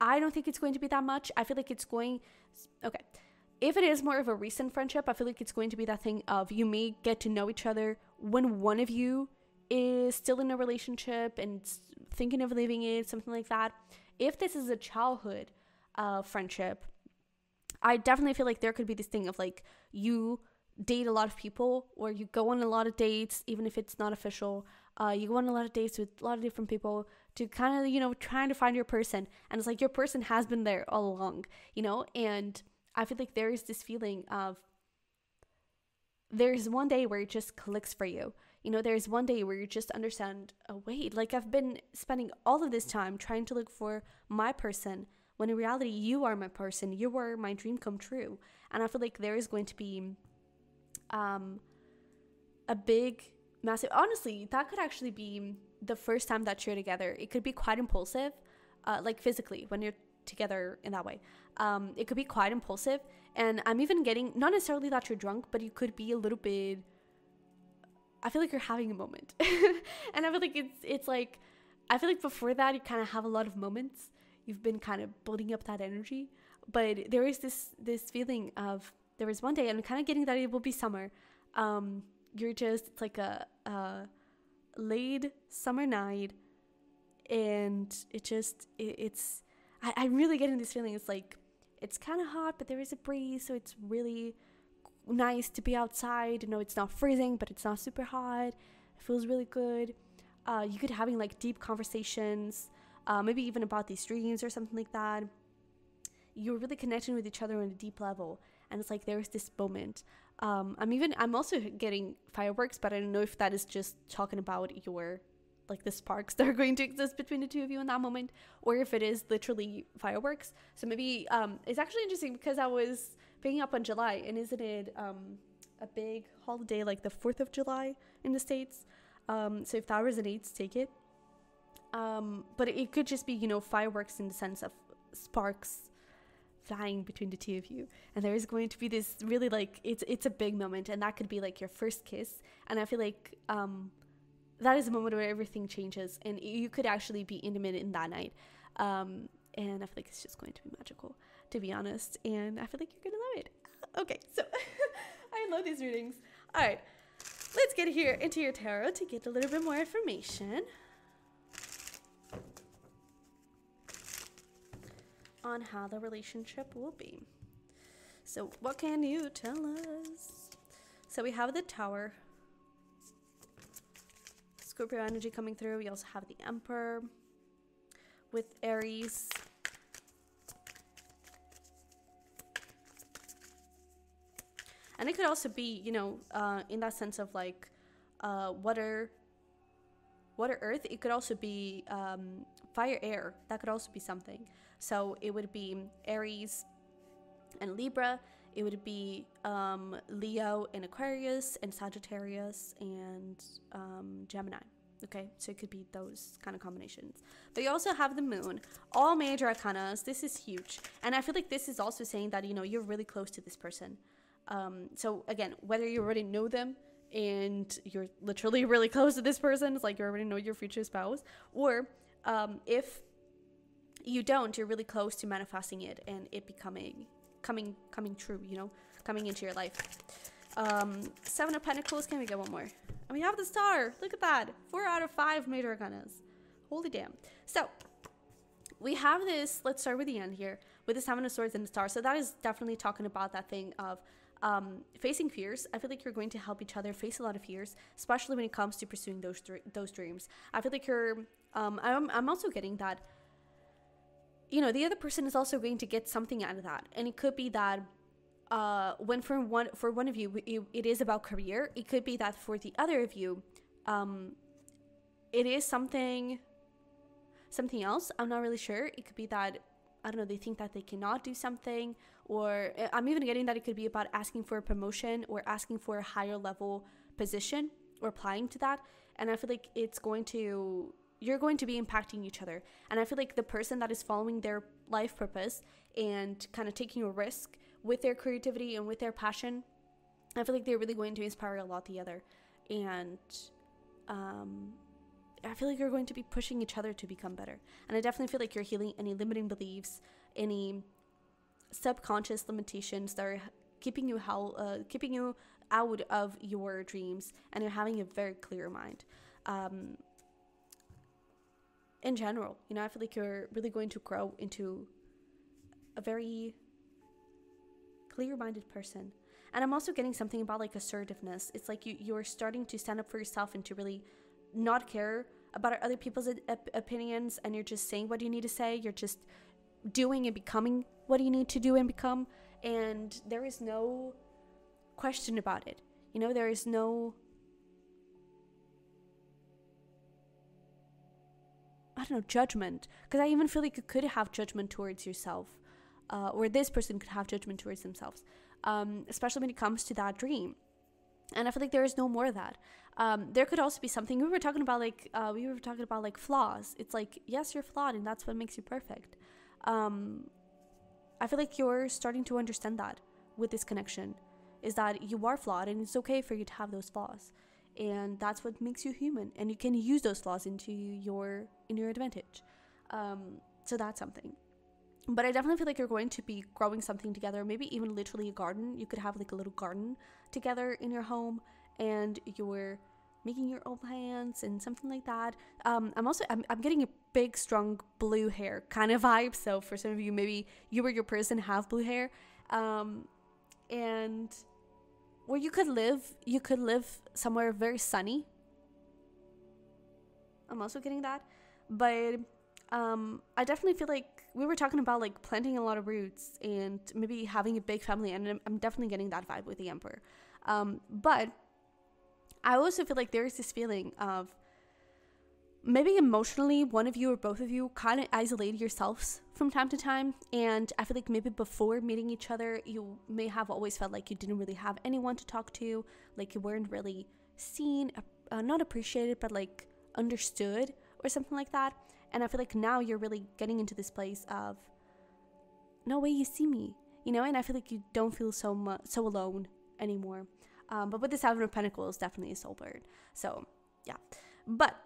I don't think it's going to be that much. I feel like it's going, if it is more of a recent friendship, I feel like it's going to be that thing of you may get to know each other when one of you is still in a relationship and thinking of leaving it, something like that. If this is a childhood friendship, I definitely feel like there could be this thing of, like, you date a lot of people, or you go on a lot of dates, even if it's not official. You go on a lot of dates with a lot of different people to kind of, trying to find your person. And it's like your person has been there all along, and I feel like there is this feeling of there's one day where it just clicks for you. There's one day where you just understand, oh, wait, like, I've been spending all of this time trying to look for my person, when in reality, you are my person. You are my dream come true. And I feel like there is going to be a big, massive, honestly, that could actually be the first time that you're together. It could be quite impulsive, like physically, when you're together in that way. It could be quite impulsive. And I'm even getting, not necessarily that you're drunk, but you could be a little bit, I feel like you're having a moment. And I feel like it's like, I feel like before that, you kind of have a lot of moments. You've been kind of building up that energy. But there is this feeling of, there was one day, and I'm kind of getting that it will be summer. It's like a late summer night, and I'm really getting this feeling. It's like, it's kind of hot, but there is a breeze, so it's really nice to be outside. It's not freezing, but it's not super hot. It feels really good. You could having, like, deep conversations, maybe even about these dreams or something like that. You're really connecting with each other on a deep level, and it's like there's this moment. I'm also getting fireworks, but I don't know if that is just talking about your like the sparks that are going to exist between the two of you in that moment, or if it is literally fireworks. So maybe it's actually interesting because I was picking up on July, and isn't it a big holiday like the 4th of July in the States? So if that resonates, take it. But it could just be, you know, fireworks in the sense of sparks flying between the two of you, and there is going to be this really like it's a big moment, and that could be like your first kiss. And I feel like that is a moment where everything changes, and you could actually be intimate in that night. And I feel like it's just going to be magical, to be honest, and I feel like you're gonna love it. Okay, so I love these readings. All right, let's get here into your tarot to get a little bit more information on how the relationship will be. So what can you tell us? So we have the Tower, Scorpio energy coming through. We also have the Emperor with Aries. And it could also be, you know, in that sense of like water, earth. It could also be fire, air. That could also be something. So it would be Aries and Libra. It would be Leo and Aquarius and Sagittarius and Gemini. Okay, so it could be those kind of combinations. But you also have the Moon, all major arcanas. This is huge. And I feel like this is also saying that, you know, you're really close to this person. So again, whether you already know them and you're literally really close to this person, it's like you already know your future spouse, or if you don't, you're really close to manifesting it and it coming true, you know, coming into your life. 7 of Pentacles. Can we get one more? And we have the Star. Look at that. 4 out of 5 major arcanas. Holy damn. So we have this, let's start with the end here, with the 7 of Swords and the Star. So that is definitely talking about that thing of facing fears. I feel like you're going to help each other face a lot of fears, especially when it comes to pursuing those dreams. I feel like you're I'm also getting that, you know, the other person is also going to get something out of that. And it could be that when for one of you it is about career, it could be that for the other of you it is something else. I'm not really sure. It could be that, I don't know, they think that they cannot do something, or I'm even getting that it could be about asking for a promotion or asking for a higher level position or applying to that. And I feel like you're going to be impacting each other. And I feel like the person that is following their life purpose and kind of taking a risk with their creativity and with their passion, I feel like they're really going to inspire a lot the other. And I feel like you're going to be pushing each other to become better. And I definitely feel like you're healing any limiting beliefs, any subconscious limitations that are keeping you out of your dreams, and you're having a very clear mind. In general, you know, I feel like you're really going to grow into a very clear-minded person. And I'm also getting something about like assertiveness. It's like you're starting to stand up for yourself and to really not care about other people's opinions, and you're just saying what you need to say. You're just doing and becoming what you need to do and become, and there is no question about it. You know, there is no, I don't know, judgment, because I even feel like you could have judgment towards yourself, or this person could have judgment towards themselves, especially when it comes to that dream. And I feel like there is no more of that. There could also be something we were talking about, like flaws. It's like, yes, you're flawed, and that's what makes you perfect. I feel like you're starting to understand that with this connection, is that you are flawed, and it's okay for you to have those flaws, and that's what makes you human, and you can use those flaws in your advantage. So that's something. But I definitely feel like you're going to be growing something together, maybe even literally a garden. You could have like a little garden together in your home, and you're making your own plants and something like that. I'm getting a big, strong blue hair kind of vibe. So for some of you, maybe you or your person have blue hair. And where you could live somewhere very sunny. I'm also getting that. But I definitely feel like we were talking about like planting a lot of roots and maybe having a big family, and I'm definitely getting that vibe with the Emperor. But I also feel like there's this feeling of maybe emotionally one of you or both of you kind of isolate yourselves from time to time. And I feel like maybe before meeting each other, you may have always felt like you didn't really have anyone to talk to, like you weren't really seen, not appreciated, but like understood or something like that. And I feel like now you're really getting into this place of, no way, you see me, you know, and I feel like you don't feel so alone anymore. But with the Seven of Pentacles, definitely a soul bird. So yeah, but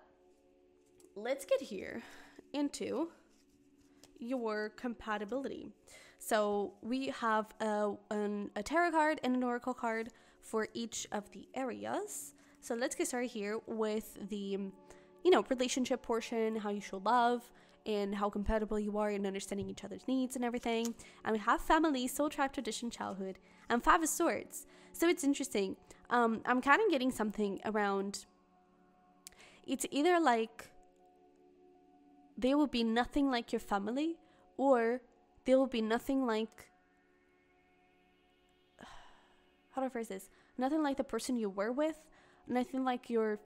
let's get here into your compatibility. So we have a tarot card and an oracle card for each of the areas. So let's get started here with the, you know, relationship portion, how you show love and how compatible you are in understanding each other's needs and everything. And we have family, soul tribe, tradition, childhood, and Five of Swords. So it's interesting. I'm kind of getting something around, it's either like they will be nothing like your family, or they will be nothing like, how do I phrase this? Nothing like the person you were with, nothing like your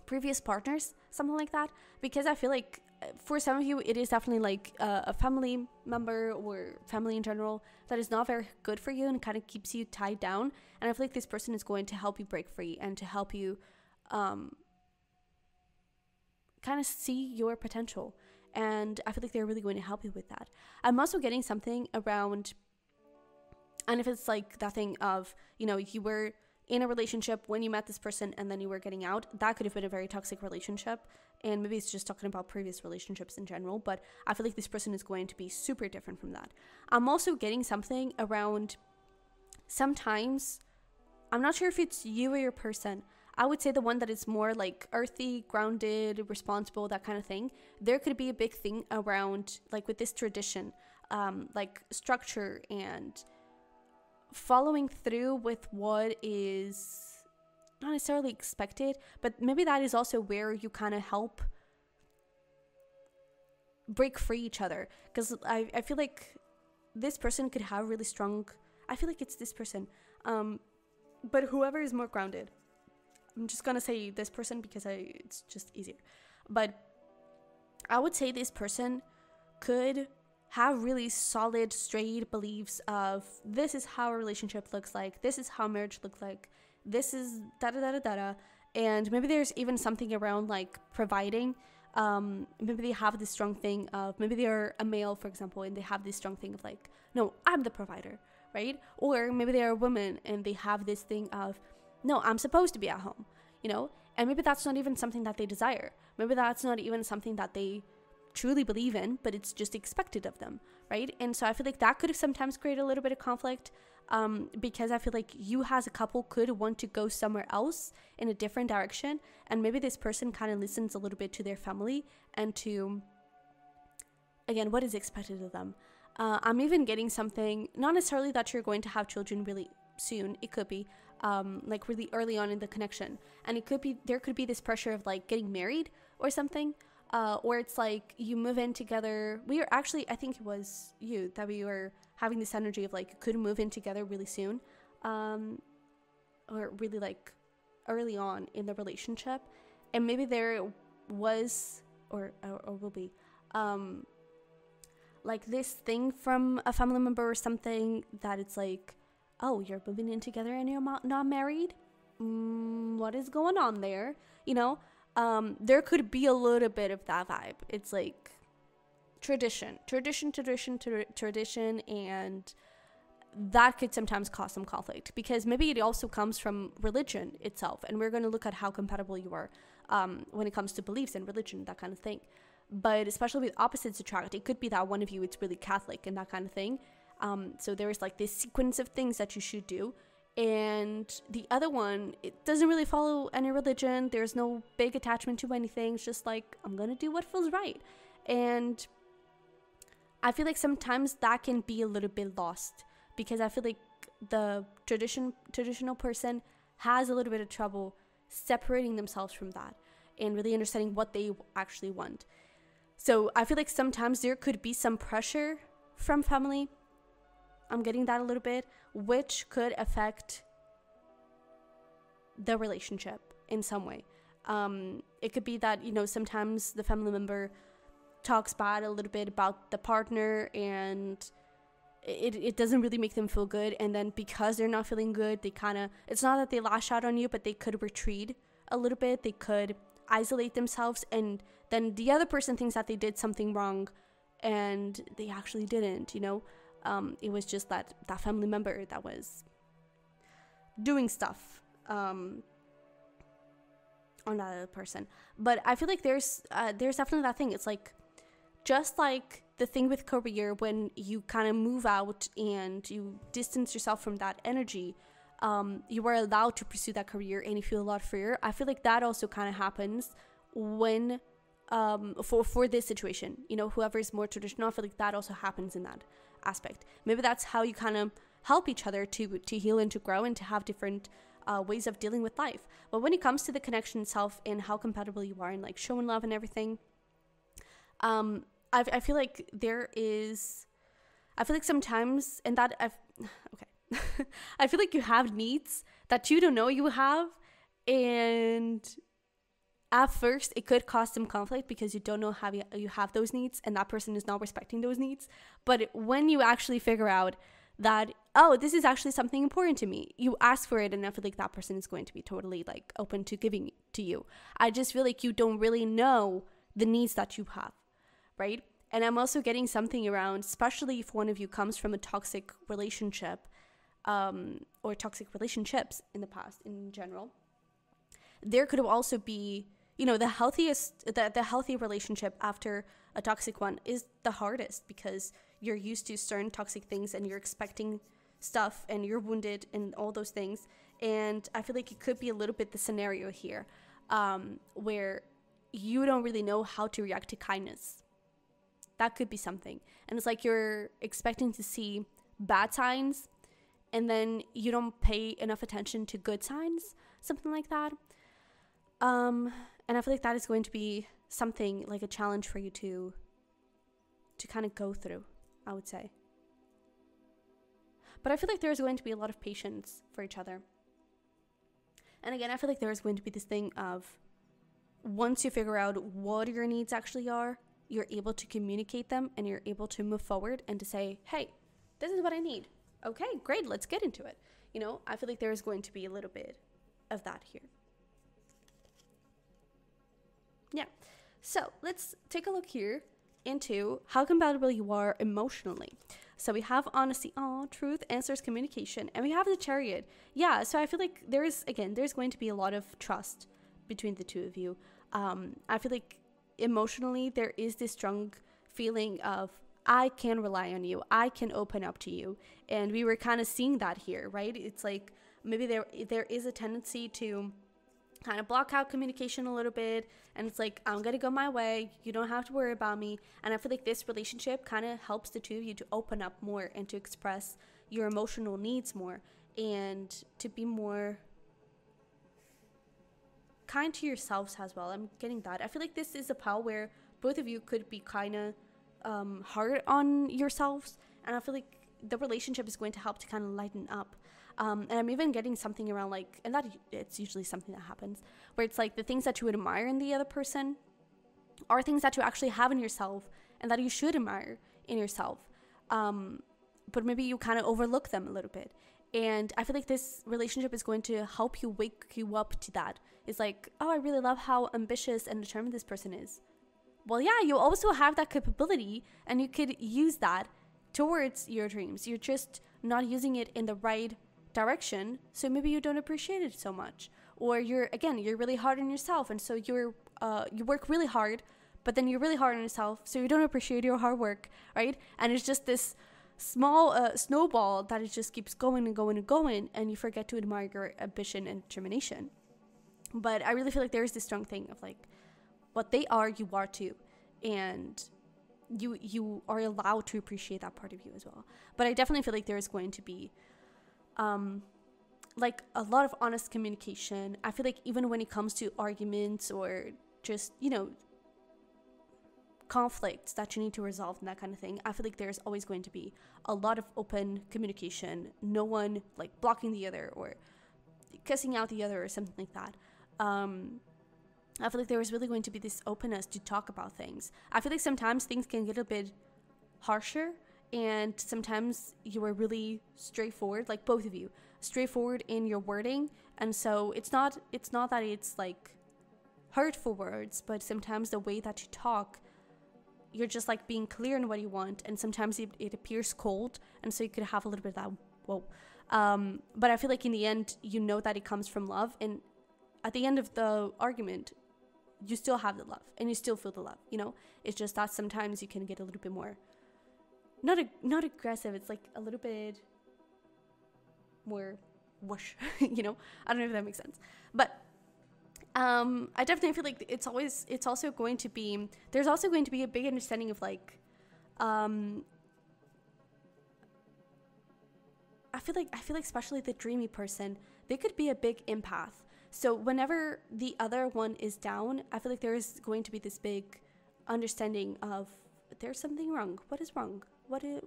previous partners, something like that. Because I feel like for some of you, it is definitely like a family member or family in general that is not very good for you and kind of keeps you tied down. And I feel like this person is going to help you break free and to help you kind of see your potential. And I feel like they're really going to help you with that. I'm also getting something around, and if it's like that thing of, you know, you were in a relationship when you met this person and then you were getting out, that could have been a very toxic relationship. And maybe it's just talking about previous relationships in general, but I feel like this person is going to be super different from that. I'm also getting something around, sometimes, I'm not sure if it's you or your person, I would say the one that is more like earthy, grounded, responsible, that kind of thing. There could be a big thing around, like with this tradition, like structure and following through with what is not necessarily expected, but maybe that is also where you kind of help break free each other. Because I feel like this person could have really strong, I feel like it's this person, but whoever is more grounded, I'm just gonna say this person because it's just easier. But I would say this person could have really solid, straight beliefs of, this is how a relationship looks like, this is how marriage looks like, this is da-da-da-da-da. And maybe there's even something around like providing. Maybe they have this strong thing of, maybe they're a male, for example, and they have this strong thing of like, no, I'm the provider, right? Or maybe they're a woman and they have this thing of, no, I'm supposed to be at home, you know? And maybe that's not even something that they desire. Maybe that's not even something that they truly believe in, but it's just expected of them, right? And so I feel like that could sometimes create a little bit of conflict, because I feel like you as a couple could want to go somewhere else in a different direction, and maybe this person kind of listens a little bit to their family and to, again, what is expected of them. I'm even getting something, not necessarily that you're going to have children really soon, it could be like really early on in the connection, and it could be, there could be this pressure of like getting married or something, or it's like you move in together. We are actually, I think it was you that we were having this energy of like you could move in together really soon, or really like early on in the relationship, and maybe there was or will be like this thing from a family member or something that it's like, oh, you're moving in together and you're not married? What is going on there? You know, there could be a little bit of that vibe. It's like tradition, and that could sometimes cause some conflict, because maybe it also comes from religion itself, and we're going to look at how compatible you are when it comes to beliefs and religion, that kind of thing. But especially with opposites attract, it could be that one of you, it's really Catholic and that kind of thing. So there is like this sequence of things that you should do, and the other one, it doesn't really follow any religion. There's no big attachment to anything. It's just like, I'm gonna do what feels right. And I feel like sometimes that can be a little bit lost, because I feel like the traditional person has a little bit of trouble separating themselves from that and really understanding what they actually want. So I feel like sometimes there could be some pressure from family. I'm getting that a little bit, which could affect the relationship in some way. It could be that, you know, sometimes the family member talks bad a little bit about the partner, and it doesn't really make them feel good. And then because they're not feeling good, they kind of, it's not that they lash out on you, but they could retreat a little bit. They could isolate themselves, and then the other person thinks that they did something wrong, and they actually didn't, you know. It was just that family member that was doing stuff on that other person. But I feel like there's definitely that thing. It's like, just like the thing with career, when you kind of move out and you distance yourself from that energy, you are allowed to pursue that career and you feel a lot freer. I feel like that also kind of happens when for this situation, you know, whoever is more traditional, I feel like that also happens in that aspect. Maybe that's how you kind of help each other to heal and to grow and to have different ways of dealing with life. But when it comes to the connection itself and how compatible you are and like showing love and everything, I feel like I feel like sometimes, and that okay, I feel like you have needs that you don't know you have, and at first it could cause some conflict because you don't know how you have those needs, and that person is not respecting those needs. But when you actually figure out that, oh, this is actually something important to me, you ask for it, and I feel like that person is going to be totally like open to giving it to you. I just feel like you don't really know the needs that you have, right? And I'm also getting something around, especially if one of you comes from a toxic relationship, or toxic relationships in the past in general. There could also be, you know, the healthy relationship after a toxic one is the hardest, because you're used to certain toxic things and you're expecting stuff and you're wounded and all those things. And I feel like it could be a little bit the scenario here, where you don't really know how to react to kindness. That could be something. And it's like you're expecting to see bad signs, and then you don't pay enough attention to good signs, something like that. And I feel like that is going to be something like a challenge for you to kind of go through, I would say. But I feel like there's going to be a lot of patience for each other. And again, I feel like there's going to be this thing of, once you figure out what your needs actually are, you're able to communicate them and you're able to move forward and to say, hey, this is what I need. Okay, great, let's get into it. You know, I feel like there's going to be a little bit of that here. Yeah, so let's take a look here into how compatible you are emotionally. So we have honesty, truth, answers, communication, and we have the Chariot. Yeah, so I feel like there's going to be a lot of trust between the two of you. I feel like emotionally there is this strong feeling of, I can rely on you, I can open up to you. And we were kind of seeing that here, right? It's like maybe there is a tendency to kind of block out communication a little bit, and it's like, I'm gonna go my way, you don't have to worry about me. And I feel like this relationship kind of helps the two of you to open up more and to express your emotional needs more and to be more kind to yourselves as well. I'm getting that. I feel like this is a pile where both of you could be kind of hard on yourselves, and I feel like the relationship is going to help to kind of lighten up. And I'm even getting something around like, and that it's usually something that happens, where it's like the things that you admire in the other person are things that you actually have in yourself and that you should admire in yourself. But maybe you kind of overlook them a little bit. And I feel like this relationship is going to help you wake you up to that. It's like, oh, I really love how ambitious and determined this person is. Well, yeah, you also have that capability and you could use that towards your dreams. You're just not using it in the right direction, so maybe you don't appreciate it so much. Or you're really hard on yourself, and so you work really hard, but then you're really hard on yourself, so you don't appreciate your hard work, right? And it's just this small snowball that it just keeps going and going and going, and you forget to admire your ambition and determination. But I really feel like there is this strong thing of like, what they are, you are too, and you are allowed to appreciate that part of you as well. But I definitely feel like there is going to be like a lot of honest communication. I feel like even when it comes to arguments or just, you know, conflicts that you need to resolve and that kind of thing, I feel like there's always going to be a lot of open communication, no one like blocking the other or kissing out the other or something like that. I feel like there is really going to be this openness to talk about things. I feel like sometimes things can get a bit harsher, and sometimes you are really straightforward, like both of you, straightforward in your wording. And so it's not that it's like hurtful words, but sometimes the way that you talk, you're just like being clear in what you want, and sometimes it appears cold, and so you could have a little bit of that whoa. But I feel like in the end, you know that it comes from love, and at the end of the argument, you still have the love, and you still feel the love, you know? It's just that sometimes you can get a little bit more, not aggressive, it's like a little bit more whoosh, you know? I don't know if that makes sense. But I definitely feel like there's also going to be a big understanding of like, I feel like especially the dreamy person, they could be a big empath. So whenever the other one is down, I feel like there is going to be this big understanding of there's something wrong. What is wrong? What do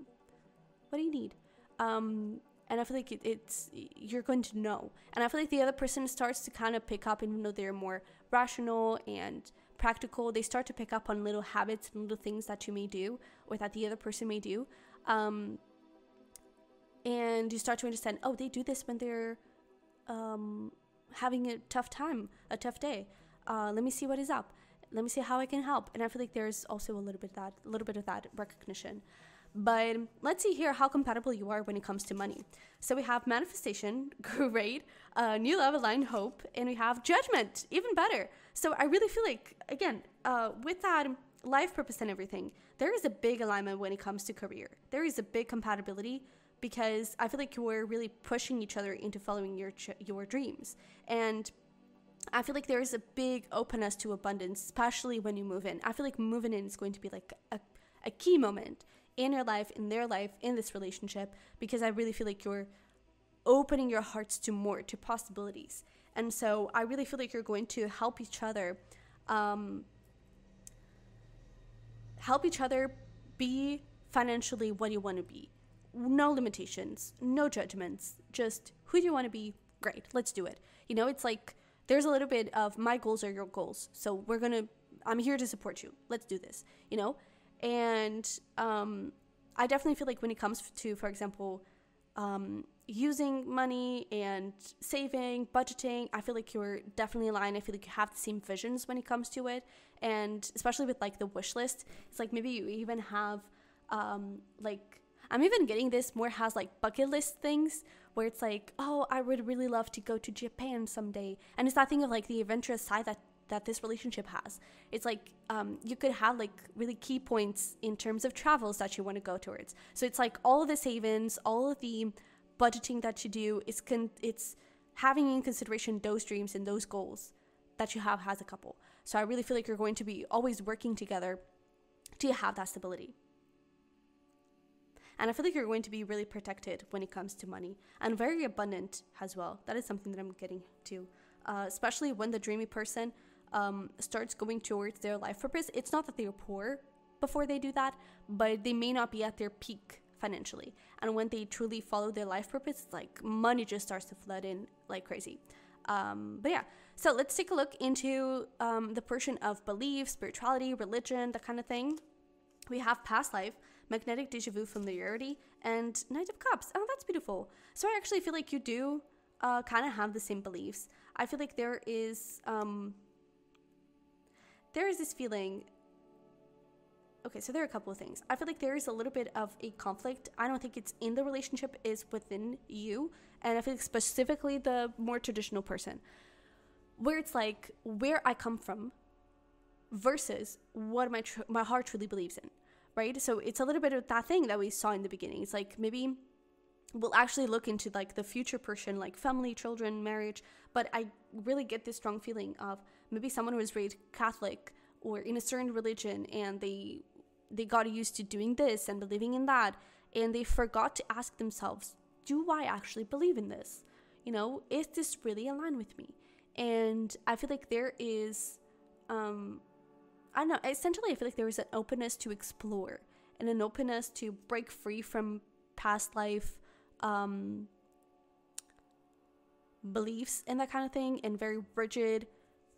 you need? And I feel like you're going to know. And I feel like the other person starts to kind of pick up, even though they're more rational and practical, they start to pick up on little habits and little things that you may do, or that the other person may do. And you start to understand, oh, they do this when they're having a tough time, a tough day. Let me see what is up. Let me see how I can help. And I feel like there's also a little bit of that recognition. But let's see here how compatible you are when it comes to money. So we have manifestation, great, new love, aligned hope, and we have judgment, even better. So I really feel like, again, with that life purpose and everything, there is a big alignment when it comes to career. There is a big compatibility, because I feel like you're really pushing each other into following your dreams. And I feel like there is a big openness to abundance, especially when you move in. I feel like moving in is going to be like a key moment in your life, in their life, in this relationship, because I really feel like you're opening your hearts to more, to possibilities. And so I really feel like you're going to help each other be financially what you want to be. No limitations, no judgments, just who do you want to be? Great, let's do it. You know, it's like there's a little bit of my goals are your goals. So I'm here to support you. Let's do this, you know? And I definitely feel like when it comes to, for example, using money and saving, budgeting, I feel like you're definitely aligned. I feel like you have the same visions when it comes to it. And especially with like the wish list, it's like maybe you even have I'm even getting this more has like bucket list things where it's like, oh, I would really love to go to Japan someday. And it's that thing of like the adventurous side that this relationship has. It's like you could have like really key points in terms of travels that you want to go towards. So it's like all of the savings, all of the budgeting that you do, it's having in consideration those dreams and those goals that you have as a couple. So I really feel like you're going to be always working together to have that stability. And I feel like you're going to be really protected when it comes to money, and very abundant as well. That is something that I'm getting to, especially when the dreamy person starts going towards their life purpose. It's not that they're poor before they do that, but they may not be at their peak financially. And when they truly follow their life purpose, it's like money just starts to flood in like crazy. But yeah, so let's take a look into the portion of belief, spirituality, religion, that kind of thing. We have past life, magnetic deja vu, familiarity, and Knight of Cups. Oh, that's beautiful. So I actually feel like you do kind of have the same beliefs. I feel like there is this feeling. Okay, so there are a couple of things. I feel like there is a little bit of a conflict. I don't think it's in the relationship, it's within you. And I feel like specifically the more traditional person, where it's like where I come from versus what my heart truly believes in, right? So it's a little bit of that thing that we saw in the beginning. It's like maybe we'll actually look into like the future person, like family, children, marriage, but I really get this strong feeling of maybe someone who was raised Catholic or in a certain religion, and they got used to doing this and believing in that, and they forgot to ask themselves, do I actually believe in this? You know, is this really aligned with me? And I feel like there is I don't know, essentially I feel like there is an openness to explore and an openness to break free from past life beliefs and that kind of thing, and very rigid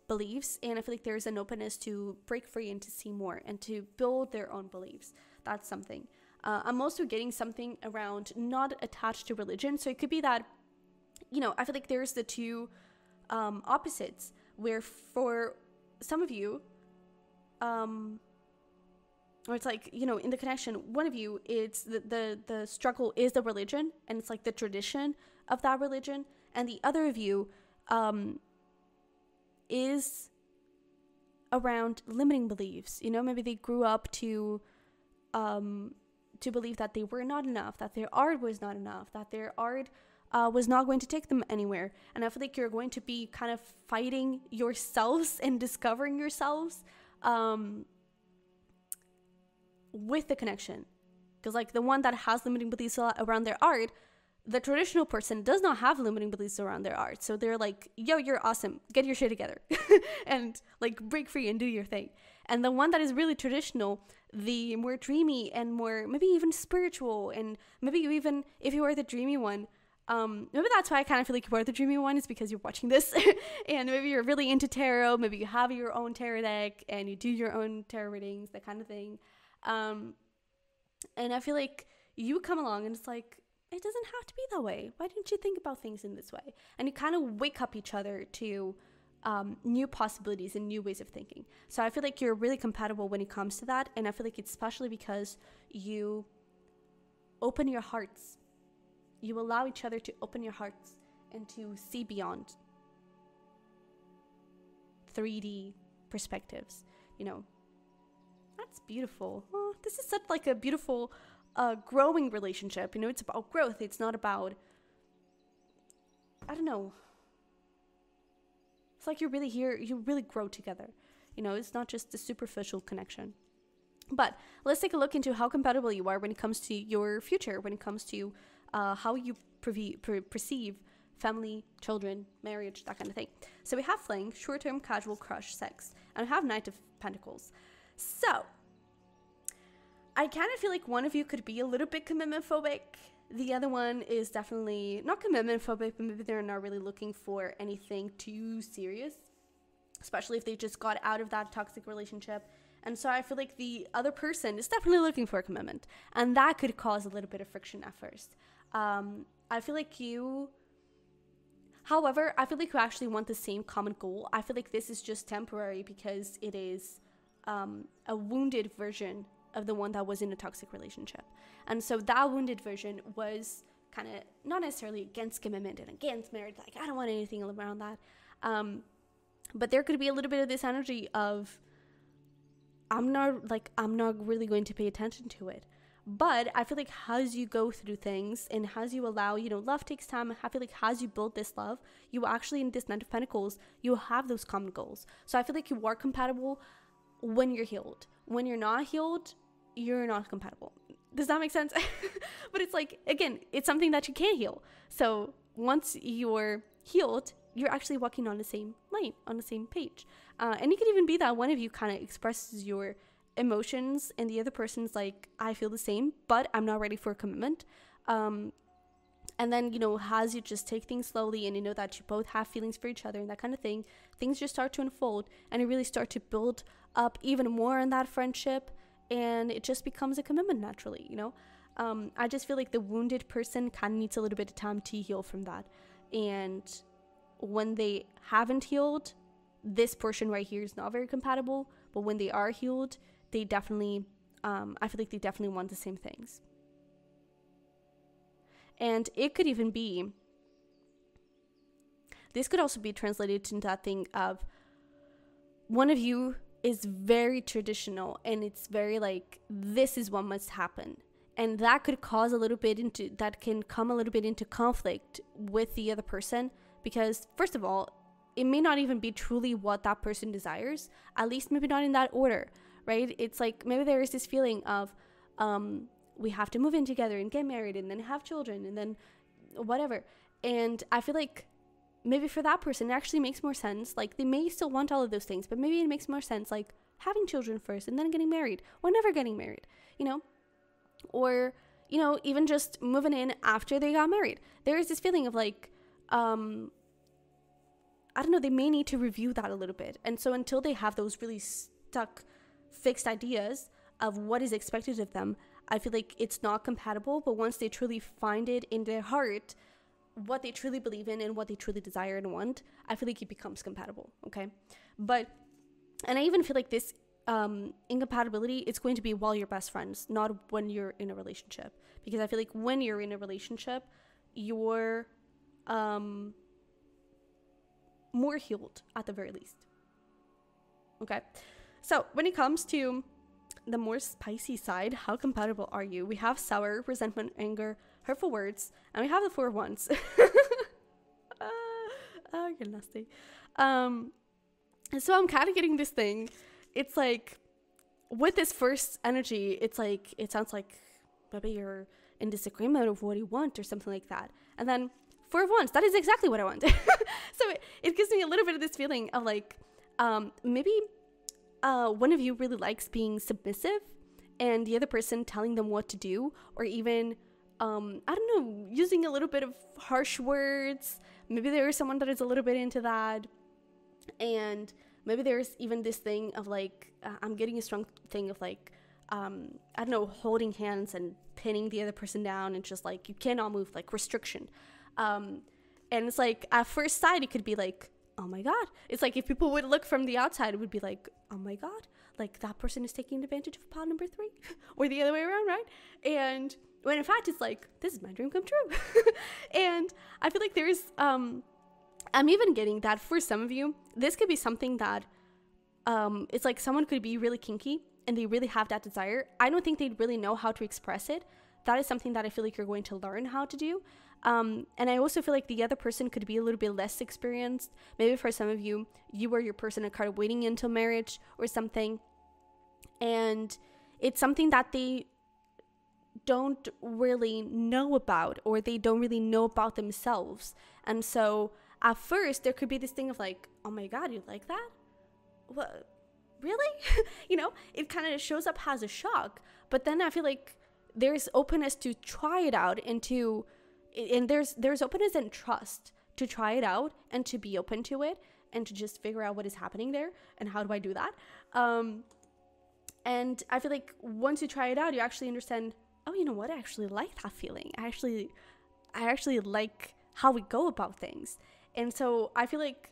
beliefs, and I feel like there's an openness to break free and to see more and to build their own beliefs. That's something. I'm also getting something around not attached to religion. So it could be that, you know, I feel like there's the two opposites, where for some of you, or it's like, you know, in the connection, one of you, it's the struggle is the religion, and it's like the tradition of that religion, and the other of you is around limiting beliefs. You know, maybe they grew up to believe that they were not enough, that their art was not enough, that their art was not going to take them anywhere. And I feel like you're going to be kind of fighting yourselves and discovering yourselves with the connection. Because like the one that has limiting beliefs around their art, the traditional person does not have limiting beliefs around their art. So they're like, yo, you're awesome. Get your shit together and like break free and do your thing. And the one that is really traditional, the more dreamy and more maybe even spiritual, and maybe you even, if you are the dreamy one, maybe that's why I kind of feel like you are the dreamy one, is because you're watching this and maybe you're really into tarot. Maybe you have your own tarot deck and you do your own tarot readings, that kind of thing. And I feel like you come along and it's like, it doesn't have to be that way. Why didn't you think about things in this way? And you kind of wake up each other to new possibilities and new ways of thinking. So I feel like you're really compatible when it comes to that. And I feel like it's especially because you open your hearts. You allow each other to open your hearts and to see beyond 3D perspectives. You know, that's beautiful. Oh, this is such like a beautiful growing relationship. You know, it's about growth. It's not about, I don't know. It's like you're really here, you really grow together. You know, it's not just a superficial connection. But let's take a look into how compatible you are when it comes to your future, when it comes to how you perceive family, children, marriage, that kind of thing. So we have fling, short-term, casual, crush, sex, and we have Knight of Pentacles. So I kind of feel like one of you could be a little bit commitment phobic. The other one is definitely not commitment phobic, but maybe they're not really looking for anything too serious, especially if they just got out of that toxic relationship. And so I feel like the other person is definitely looking for a commitment, and that could cause a little bit of friction at first. I feel like you, however, I feel like you actually want the same common goal. I feel like this is just temporary because it is a wounded version of the one that was in a toxic relationship. And so that wounded version was kind of not necessarily against commitment and against marriage, like I don't want anything around that, but there could be a little bit of this energy of I'm not really going to pay attention to it. But I feel like as you go through things and as you allow, you know, love takes time. I feel like as you build this love, you actually, in this Knight of Pentacles, you have those common goals. So I feel like you are compatible when you're healed. When you're not healed, you're not compatible. Does that make sense? But it's like, again, it's something that you can't heal. So once you're healed, you're actually walking on the same line, on the same page. And it could even be that one of you kind of expresses your emotions and the other person's like, I feel the same, but I'm not ready for a commitment. And then, you know, as you just take things slowly and you know that you both have feelings for each other and that kind of thing, things just start to unfold and you really start to build up even more in that friendship, and it just becomes a commitment naturally, you know? I just feel like the wounded person kind of needs a little bit of time to heal from that. And when they haven't healed, this portion right here is not very compatible, but when they are healed, they definitely, I feel like they definitely want the same things. And it could even be, this could also be translated into that thing of one of you is very traditional and it's very like, this is what must happen. And that could cause a little bit into, that can come a little bit into conflict with the other person, because first of all, it may not even be truly what that person desires, at least maybe not in that order, right? It's like, maybe there is this feeling of, we have to move in together and get married and then have children and then whatever. And I feel like maybe for that person, it actually makes more sense. Like, they may still want all of those things, but maybe it makes more sense, like, having children first and then getting married, or never getting married, you know? Or, you know, even just moving in after they got married. There is this feeling of, like, I I don't know, they may need to review that a little bit. And so until they have those really stuck, fixed ideas of what is expected of them, I feel like it's not compatible. But once they truly find it in their heart, what they truly believe in and what they truly desire and want, I feel like it becomes compatible. Okay. And I even feel like this incompatibility, it's going to be while you're best friends, not when you're in a relationship. Because I feel like when you're in a relationship, you're more healed at the very least. Okay. So when it comes to the more spicy side, how compatible are you? We have sour, resentment, anger, hurtful words, and we have the 4 of Wands. Oh, you're nasty. So I'm kind of getting this thing. It's like, with this first energy, it's like, it sounds like maybe you're in disagreement of what you want or something like that. And then 4 of Wands, that is exactly what I want. So it gives me a little bit of this feeling of like, maybe one of you really likes being submissive and the other person telling them what to do, or even, I don't know, using a little bit of harsh words. Maybe there is someone that is a little bit into that. And maybe there's even this thing of like, I'm getting a strong thing of like, I don't know, holding hands and pinning the other person down and just like, you cannot move, like restriction. And it's like, at first sight, it could be like, oh my God. It's like, if people would look from the outside, it would be like, oh my God, like that person is taking advantage of pile number 3 or the other way around, right? And when in fact, it's like, this is my dream come true. And I feel like there's, I'm even getting that for some of you, this could be something that, it's like someone could be really kinky and they really have that desire. I don't think they'd really know how to express it. That is something that I feel like you're going to learn how to do. And I also feel like the other person could be a little bit less experienced. Maybe for some of you, you or your person are kind of waiting until marriage or something. And it's something that they don't really know about, or they don't really know about themselves. And so at first there could be this thing of like, oh my God, you like that? What? Really? You know, it kind of shows up as a shock. But then I feel like there's openness to try it out and there's openness and trust to try it out and to be open to it and to just figure out what is happening there and how do I do that. And I feel like once you try it out, you actually understand, oh, you know what? I actually like that feeling. I actually like how we go about things. And so I feel like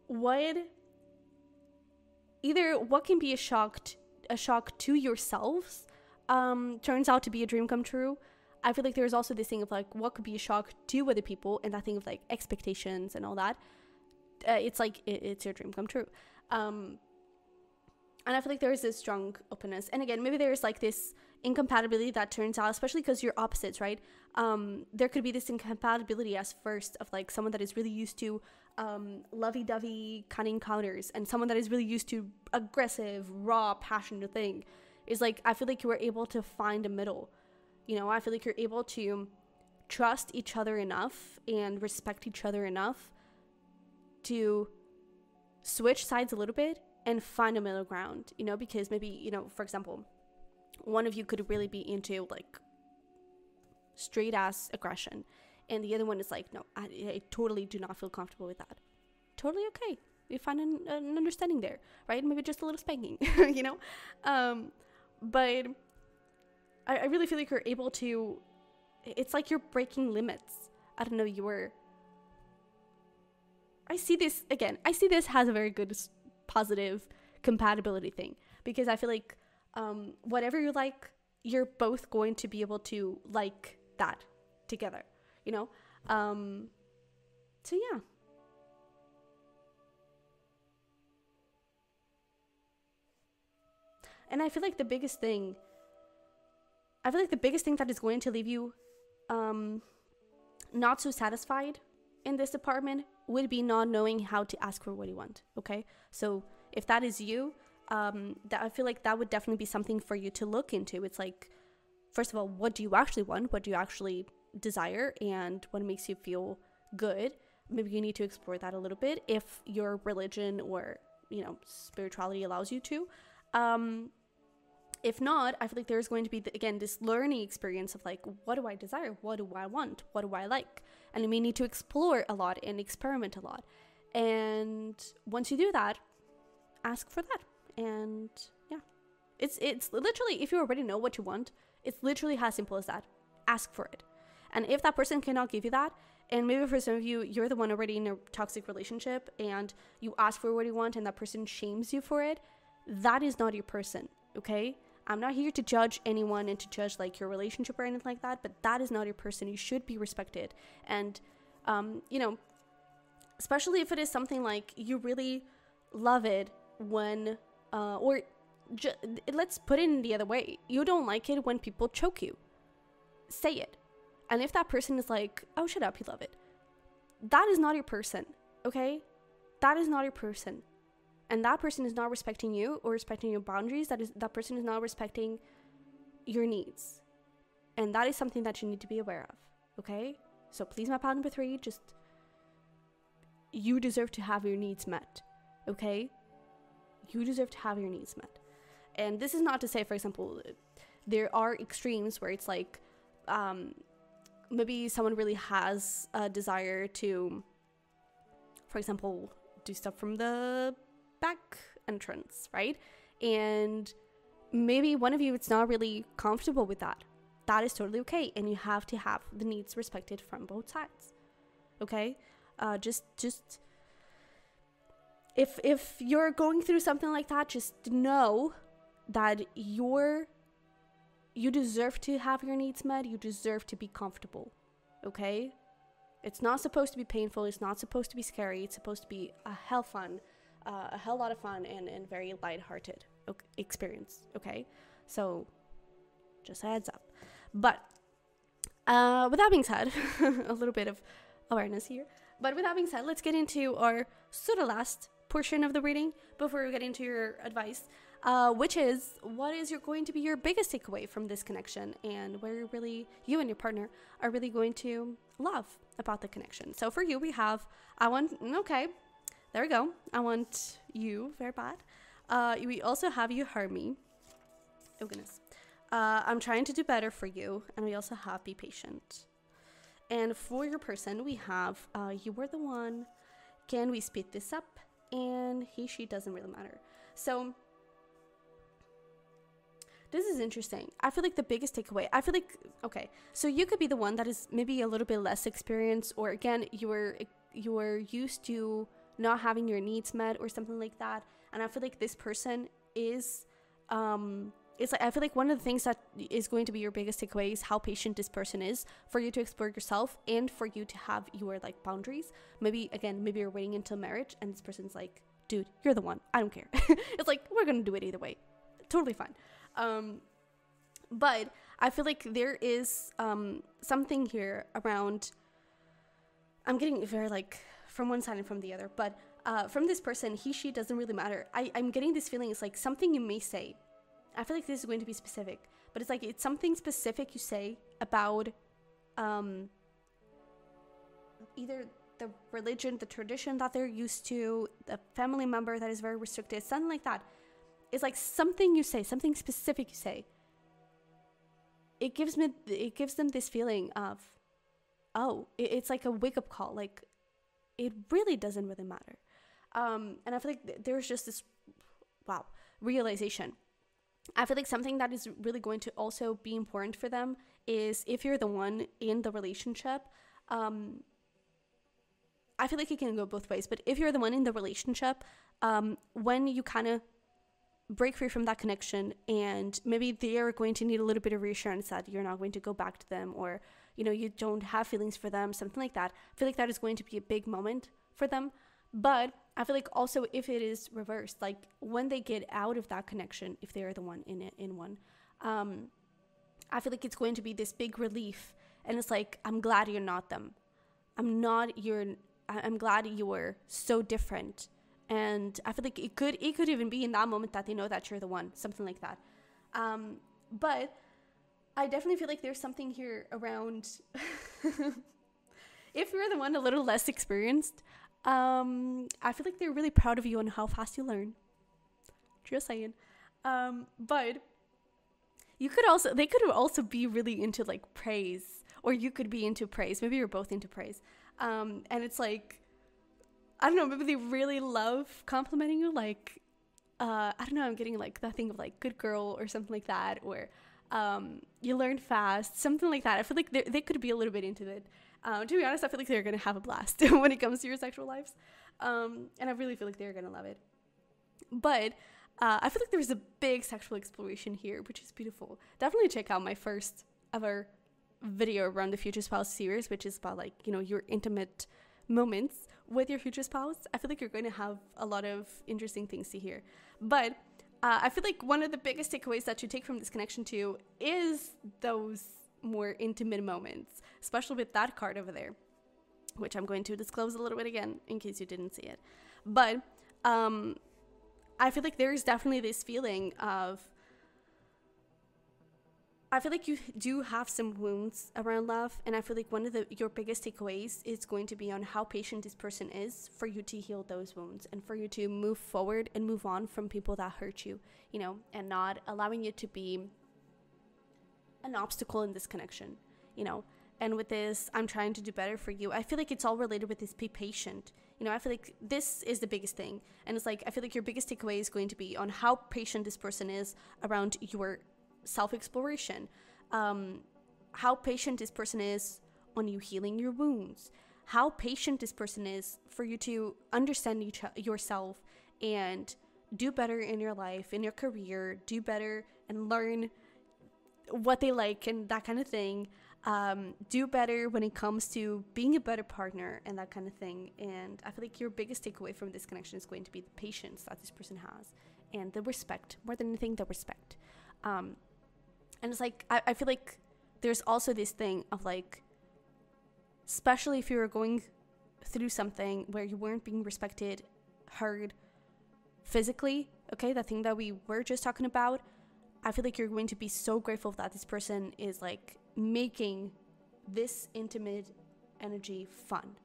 what can be a shock to yourselves turns out to be a dream come true. I feel like there's also this thing of like, what could be a shock to other people, and that thing of like expectations and all that. It's like, it's your dream come true. And I feel like there is this strong openness. And again, maybe there's like this incompatibility that turns out, especially because you're opposites, right? There could be this incompatibility as first of like someone that is really used to lovey-dovey kind of encounters, and someone that is really used to aggressive, raw, passionate thing. Is like, I feel like you were able to find a middle. You know, I feel like you're able to trust each other enough and respect each other enough to switch sides a little bit and find a middle ground, you know, because maybe, you know, for example, one of you could really be into like straight ass aggression, and the other one is like, no, I totally do not feel comfortable with that. Totally okay. We find an understanding there, right? Maybe just a little spanking, you know? But I really feel like you're able to, it's like you're breaking limits. I don't know, I see this has a very good positive compatibility thing, because I feel like whatever you like, you're both going to be able to like that together, you know? So yeah. And I feel like the biggest thing that is going to leave you not so satisfied in this department would be not knowing how to ask for what you want, okay? So if that is you, that I feel like that would definitely be something for you to look into. It's like, first of all, what do you actually want? What do you actually desire? And what makes you feel good? Maybe you need to explore that a little bit if your religion or, you know, spirituality allows you to. If not, I feel like there's going to be, again, this learning experience of like, what do I desire? What do I want? What do I like? And we need to explore a lot and experiment a lot. And once you do that, ask for that. And yeah, it's literally, if you already know what you want, it's literally as simple as that. Ask for it. And if that person cannot give you that, and maybe for some of you, you're the one already in a toxic relationship and you ask for what you want and that person shames you for it, that is not your person, okay? I'm not here to judge anyone and to judge like your relationship or anything like that, but that is not your person. You should be respected. And, you know, especially if it is something like you really love it when, let's put it in the other way. You don't like it when people choke you. Say it. And if that person is like, oh, shut up, you love it, that is not your person, okay? That is not your person. And that person is not respecting you or respecting your boundaries. That person is not respecting your needs. And that is something that you need to be aware of, okay? So please, my pal number 3, just, you deserve to have your needs met, okay? You deserve to have your needs met. And this is not to say, for example, there are extremes where it's like, maybe someone really has a desire to, for example, do stuff from the back entrance, right? And maybe one of you, it's not really comfortable with that. That is totally okay. And you have to have the needs respected from both sides, okay? Just if you're going through something like that, just know that you deserve to have your needs met. You deserve to be comfortable, okay? It's not supposed to be painful. It's not supposed to be scary. It's supposed to be a hell lot of fun and very lighthearted experience, okay? So just a heads up. But with that being said, a little bit of awareness here. But with that being said, let's get into our sort of last portion of the reading before we get into your advice. Which is, what is going to be your biggest takeaway from this connection, and where you and your partner are really going to love about the connection. So for you, we have, okay, there we go. I want you very bad. We also have you hurt me. Oh goodness. I'm trying to do better for you. And we also have be patient. And for your person, we have, you were the one. Can we speed this up? And he, she doesn't really matter. So this is interesting. I feel like the biggest takeaway, okay, so you could be the one that is maybe a little bit less experienced, or again, you were used to not having your needs met or something like that. And I feel like this person is, it's like, I feel like one of the things that is going to be your biggest takeaway is how patient this person is for you to explore yourself and for you to have your like boundaries. Maybe you're waiting until marriage and this person's like, dude, you're the one. I don't care. It's like, we're going to do it either way. Totally fine. But I feel like there is something here around, I'm getting very like from one side and from the other, but from this person, he, she doesn't really matter. I'm getting this feeling, it's like something you may say. I feel like this is going to be specific, but it's like it's something specific you say about either the religion, the tradition that they're used to, the family member that is very restricted, something like that. It's like something you say, something specific you say. It gives them this feeling of, oh, it's like a wake-up call. Like, it really doesn't really matter. And I feel like there's just this, realization. I feel like something that is really going to also be important for them is if you're the one in the relationship, I feel like it can go both ways. But if you're the one in the relationship, when you kind of break free from that connection and maybe they are going to need a little bit of reassurance that you're not going to go back to them, or you don't have feelings for them, something like that, I feel like that is going to be a big moment for them. But I feel like also if it is reversed, like when they get out of that connection, if they're the one in one, I feel like it's going to be this big relief, and it's like, I'm glad you're not them. I'm glad you were so different. And I feel like it could even be in that moment that they know that you're the one, something like that. But I definitely feel like there's something here around, if you're the one a little less experienced, I feel like they're really proud of you and how fast you learn. Just saying. But they could also be really into like praise, or you could be into praise. Maybe you're both into praise. And it's like, I don't know, maybe they really love complimenting you, like, I don't know, I'm getting like that thing of like good girl or something like that, or you learn fast, something like that. I feel like they could be a little bit into it. To be honest, I feel like they're going to have a blast when it comes to your sexual lives. And I really feel like they're going to love it. But I feel like there's a big sexual exploration here, which is beautiful. Definitely check out my first ever video around the future spouse series, which is about like, you know, your intimate moments with your future spouse. I feel like you're going to have a lot of interesting things to hear. But I feel like one of the biggest takeaways that you take from this connection too is those more intimate moments, especially with that card over there, which I'm going to disclose a little bit again in case you didn't see it. But I feel like there's definitely this feeling of, I feel like you do have some wounds around love, and I feel like one of your biggest takeaways is going to be on how patient this person is for you to heal those wounds and for you to move forward and move on from people that hurt you, you know, and not allowing you to be an obstacle in this connection, you know. And with this, I'm trying to do better for you, I feel like it's all related with this be patient. You know, I feel like this is the biggest thing. And it's like, I feel like your biggest takeaway is going to be on how patient this person is around your self-exploration, how patient this person is on you healing your wounds, how patient this person is for you to understand yourself and do better in your life, in your career, do better and learn what they like and that kind of thing, do better when it comes to being a better partner and that kind of thing. And I feel like your biggest takeaway from this connection is going to be the patience that this person has and the respect, more than anything, the respect. And it's like, I feel like there's also this thing of like, especially if you were going through something where you weren't being respected, heard physically, okay, that thing that we were just talking about, I feel like you're going to be so grateful that this person is like making this intimate energy fun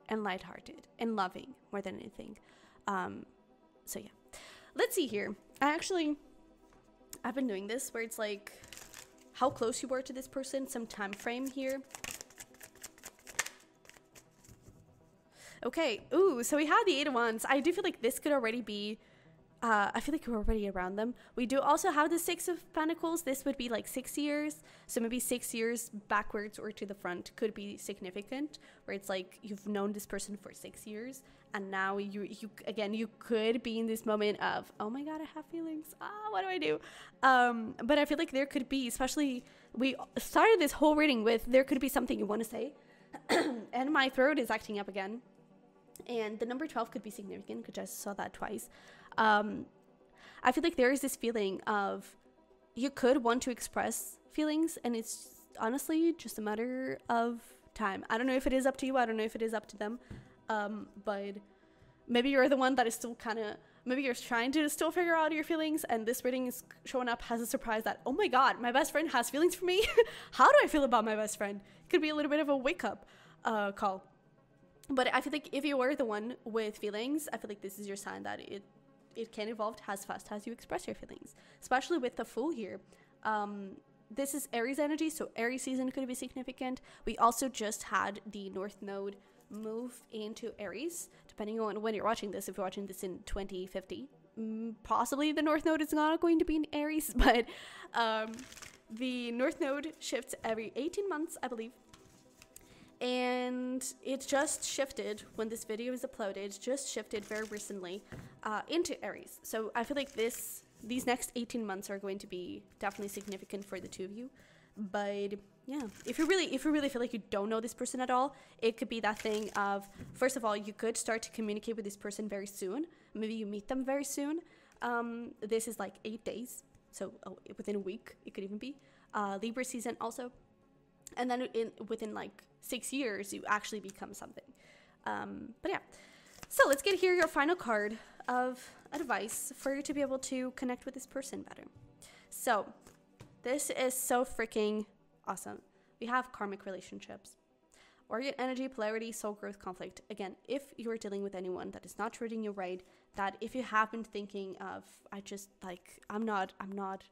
and lighthearted and loving more than anything. So yeah, let's see here. I've been doing this where it's like how close you were to this person, some time frame here. Okay, ooh, so we have the 8 of Wands. I do feel like this could already be, I feel like we're already around them. We do also have the 6 of Pentacles. This would be like 6 years. So maybe 6 years backwards or to the front could be significant, where it's like you've known this person for 6 years. And now you could be in this moment of, oh my God, I have feelings. What do I do? But I feel like there could be, especially we started this whole reading with, there could be something you want to say. And my throat is acting up again. And the number 12 could be significant because I saw that twice. I feel like there is this feeling of you could want to express feelings, and it's honestly just a matter of time. I don't know if it is up to you. I don't know if it is up to them. But maybe you're the one that is still maybe you're trying to still figure out your feelings, and this reading is showing up as a surprise that, oh my God, my best friend has feelings for me. How do I feel about my best friend? It could be a little bit of a wake up call. But I feel like if you are the one with feelings, I feel like this is your sign that it can evolve as fast as you express your feelings, especially with the Fool here. This is Aries energy, so Aries season could be significant. We also just had the North Node move into Aries, depending on when you're watching this. If you're watching this in 2050, possibly the North Node is not going to be in Aries, but the North Node shifts every 18 months, I believe. And it just shifted when this video is uploaded, just shifted very recently into Aries. So I feel like these next 18 months are going to be definitely significant for the two of you. But yeah, if you really feel like you don't know this person at all, it could be that thing of, first of all, you could start to communicate with this person very soon. Maybe you meet them very soon. This is like 8 days, so within a week it could even be. Libra season also. And then within like 6 years, you actually become something. But yeah, so let's get here your final card of advice for you to be able to connect with this person better. So this is so freaking awesome. We have karmic relationships, Orient energy, polarity, soul growth, conflict. Again, if you're dealing with anyone that is not treating you right, that if you have been thinking of, I'm not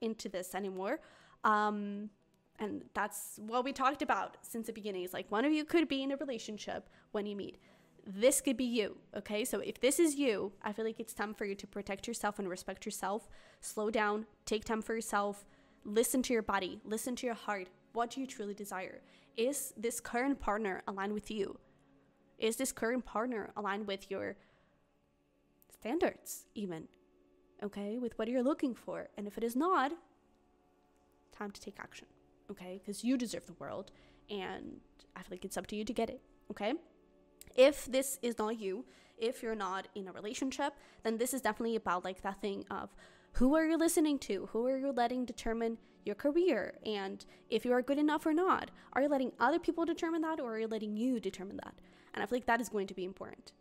into this anymore, and that's what we talked about since the beginning. It's like one of you could be in a relationship when you meet. this could be you, okay? So if this is you, I feel like it's time for you to protect yourself and respect yourself. Slow down, take time for yourself, listen to your body, listen to your heart. What do you truly desire? Is this current partner aligned with you? Is this current partner aligned with your standards even, okay? With what you're looking for. And if it is not, time to take action, okay? Because you deserve the world, and I feel like it's up to you to get it, okay? If this is not you, if you're not in a relationship, then this is definitely about like that thing of who are you listening to? Who are you letting determine your career? And if you are good enough or not, are you letting other people determine that, or are you letting you determine that? And I feel like that is going to be important.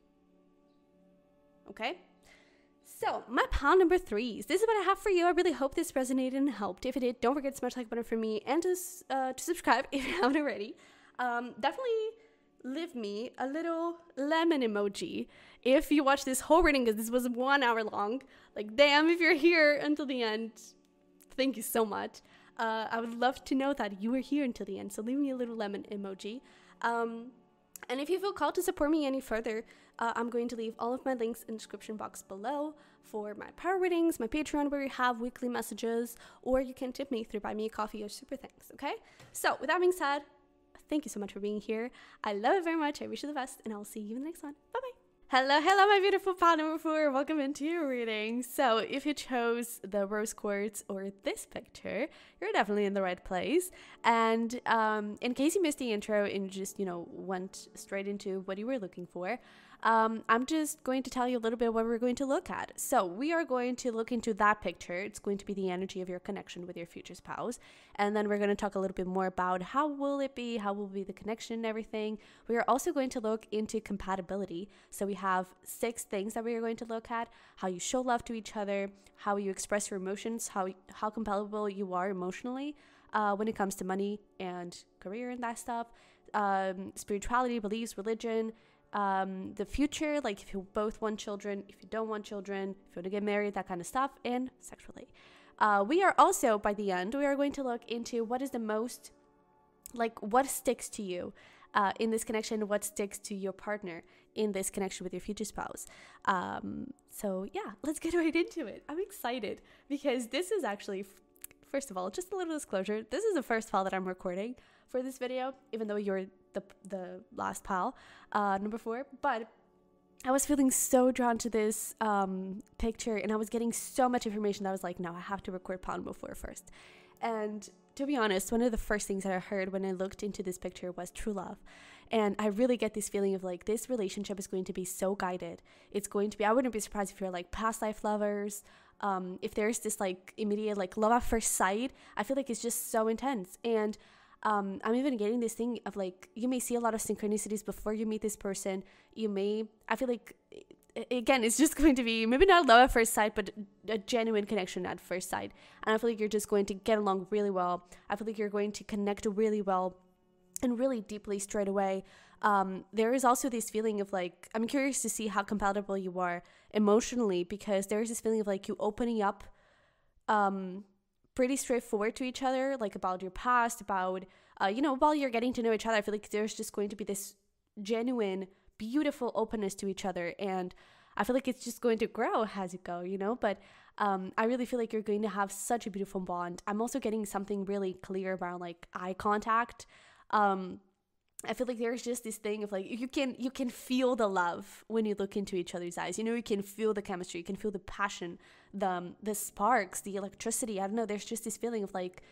Okay? So, my pile number 3. This is what I have for you. I really hope this resonated and helped. If it did, don't forget to smash the like button for me and to subscribe if you haven't already. Definitely leave me a little lemon emoji if you watch this whole reading, because this was 1 hour long. Like, damn, if you're here until the end, thank you so much. I would love to know that you were here until the end, so leave me a little lemon emoji. And if you feel called to support me any further, I'm going to leave all of my links in the description box below for my power readings, my Patreon, where you have weekly messages, or you can tip me through Buy Me a Coffee or Super Thanks, okay? So, with that being said, thank you so much for being here. I love it very much. I wish you the best, and I'll see you in the next one. Bye-bye. Hello, my beautiful pile number 4. Welcome into your reading. So if you chose the rose quartz or this picture, you're definitely in the right place. And in case you missed the intro and just, went straight into what you were looking for, I'm just going to tell you a little bit what we're going to look at. So we are going to look into that picture. It's going to be the energy of your connection with your future spouse. And then we're going to talk a little bit more about how will it be, how will be the connection and everything. We are also going to look into compatibility. So we have 6 things that we are going to look at: how you show love to each other, how you express your emotions, how compatible you are emotionally when it comes to money and career and that stuff, spirituality, beliefs, religion, the future, like if you both want children, if you don't want children, if you want to get married, that kind of stuff, and sexually. We are also, by the end, we are going to look into what is the most, what sticks to you in this connection, what sticks to your partner in this connection with your future spouse. So yeah, let's get right into it. I'm excited because this is actually, first of all, just a little disclosure, this is the first file that I'm recording for this video, even though you're the last pile, number 4, but I was feeling so drawn to this picture, and I was getting so much information that I was like, no, I have to record pile number 4 first. And to be honest, one of the first things that I heard when I looked into this picture was true love. And I really get this feeling of like, this relationship is going to be so guided. It's going to be, I wouldn't be surprised if you're like past life lovers. If there's this like immediate like love at first sight, I feel like it's just so intense. And I'm even getting this thing of like, you may see a lot of synchronicities before you meet this person. I feel like, again, it's just going to be maybe not love at first sight, but a genuine connection at first sight. And I feel like you're just going to get along really well. I feel like you're going to connect really well and really deeply straight away. There is also this feeling of like, I'm curious to see how compatible you are emotionally, because there is this feeling of like you opening up pretty straightforward to each other, like about your past, about, while you're getting to know each other. I feel like there's just going to be this genuine, beautiful openness to each other. And I feel like it's just going to grow as you go, but I really feel like you're going to have such a beautiful bond. I'm also getting something really clear around like eye contact. I feel like there's just this thing of like, you can feel the love when you look into each other's eyes. You can feel the chemistry, you can feel the passion, the sparks, the electricity. I don't know, there's just this feeling of like,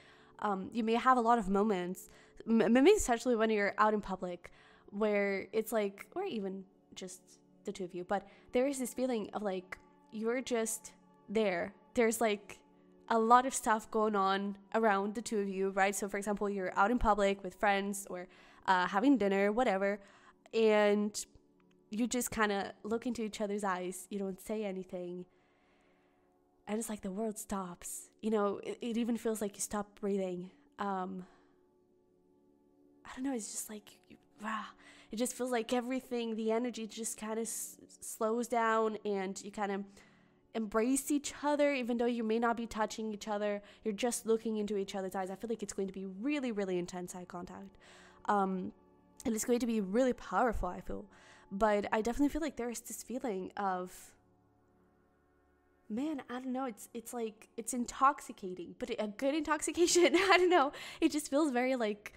you may have a lot of moments, maybe especially when you're out in public, where it's like, or even just the two of you, but there is this feeling of like, you're just there. There's like a lot of stuff going on around the two of you, right? So for example, you're out in public with friends or having dinner, whatever, and you just kind of look into each other's eyes. You don't say anything, and it's like the world stops. It even feels like you stop breathing. I don't know, it's just like, it just feels like everything, the energy just kind of slows down, and you kind of embrace each other, even though you may not be touching each other. You're just looking into each other's eyes. I feel like it's going to be really, really intense eye contact. And it's going to be really powerful, I feel. But I definitely feel like there's this feeling of, man, I don't know, it's like, it's intoxicating, but a good intoxication. I don't know, it just feels very like,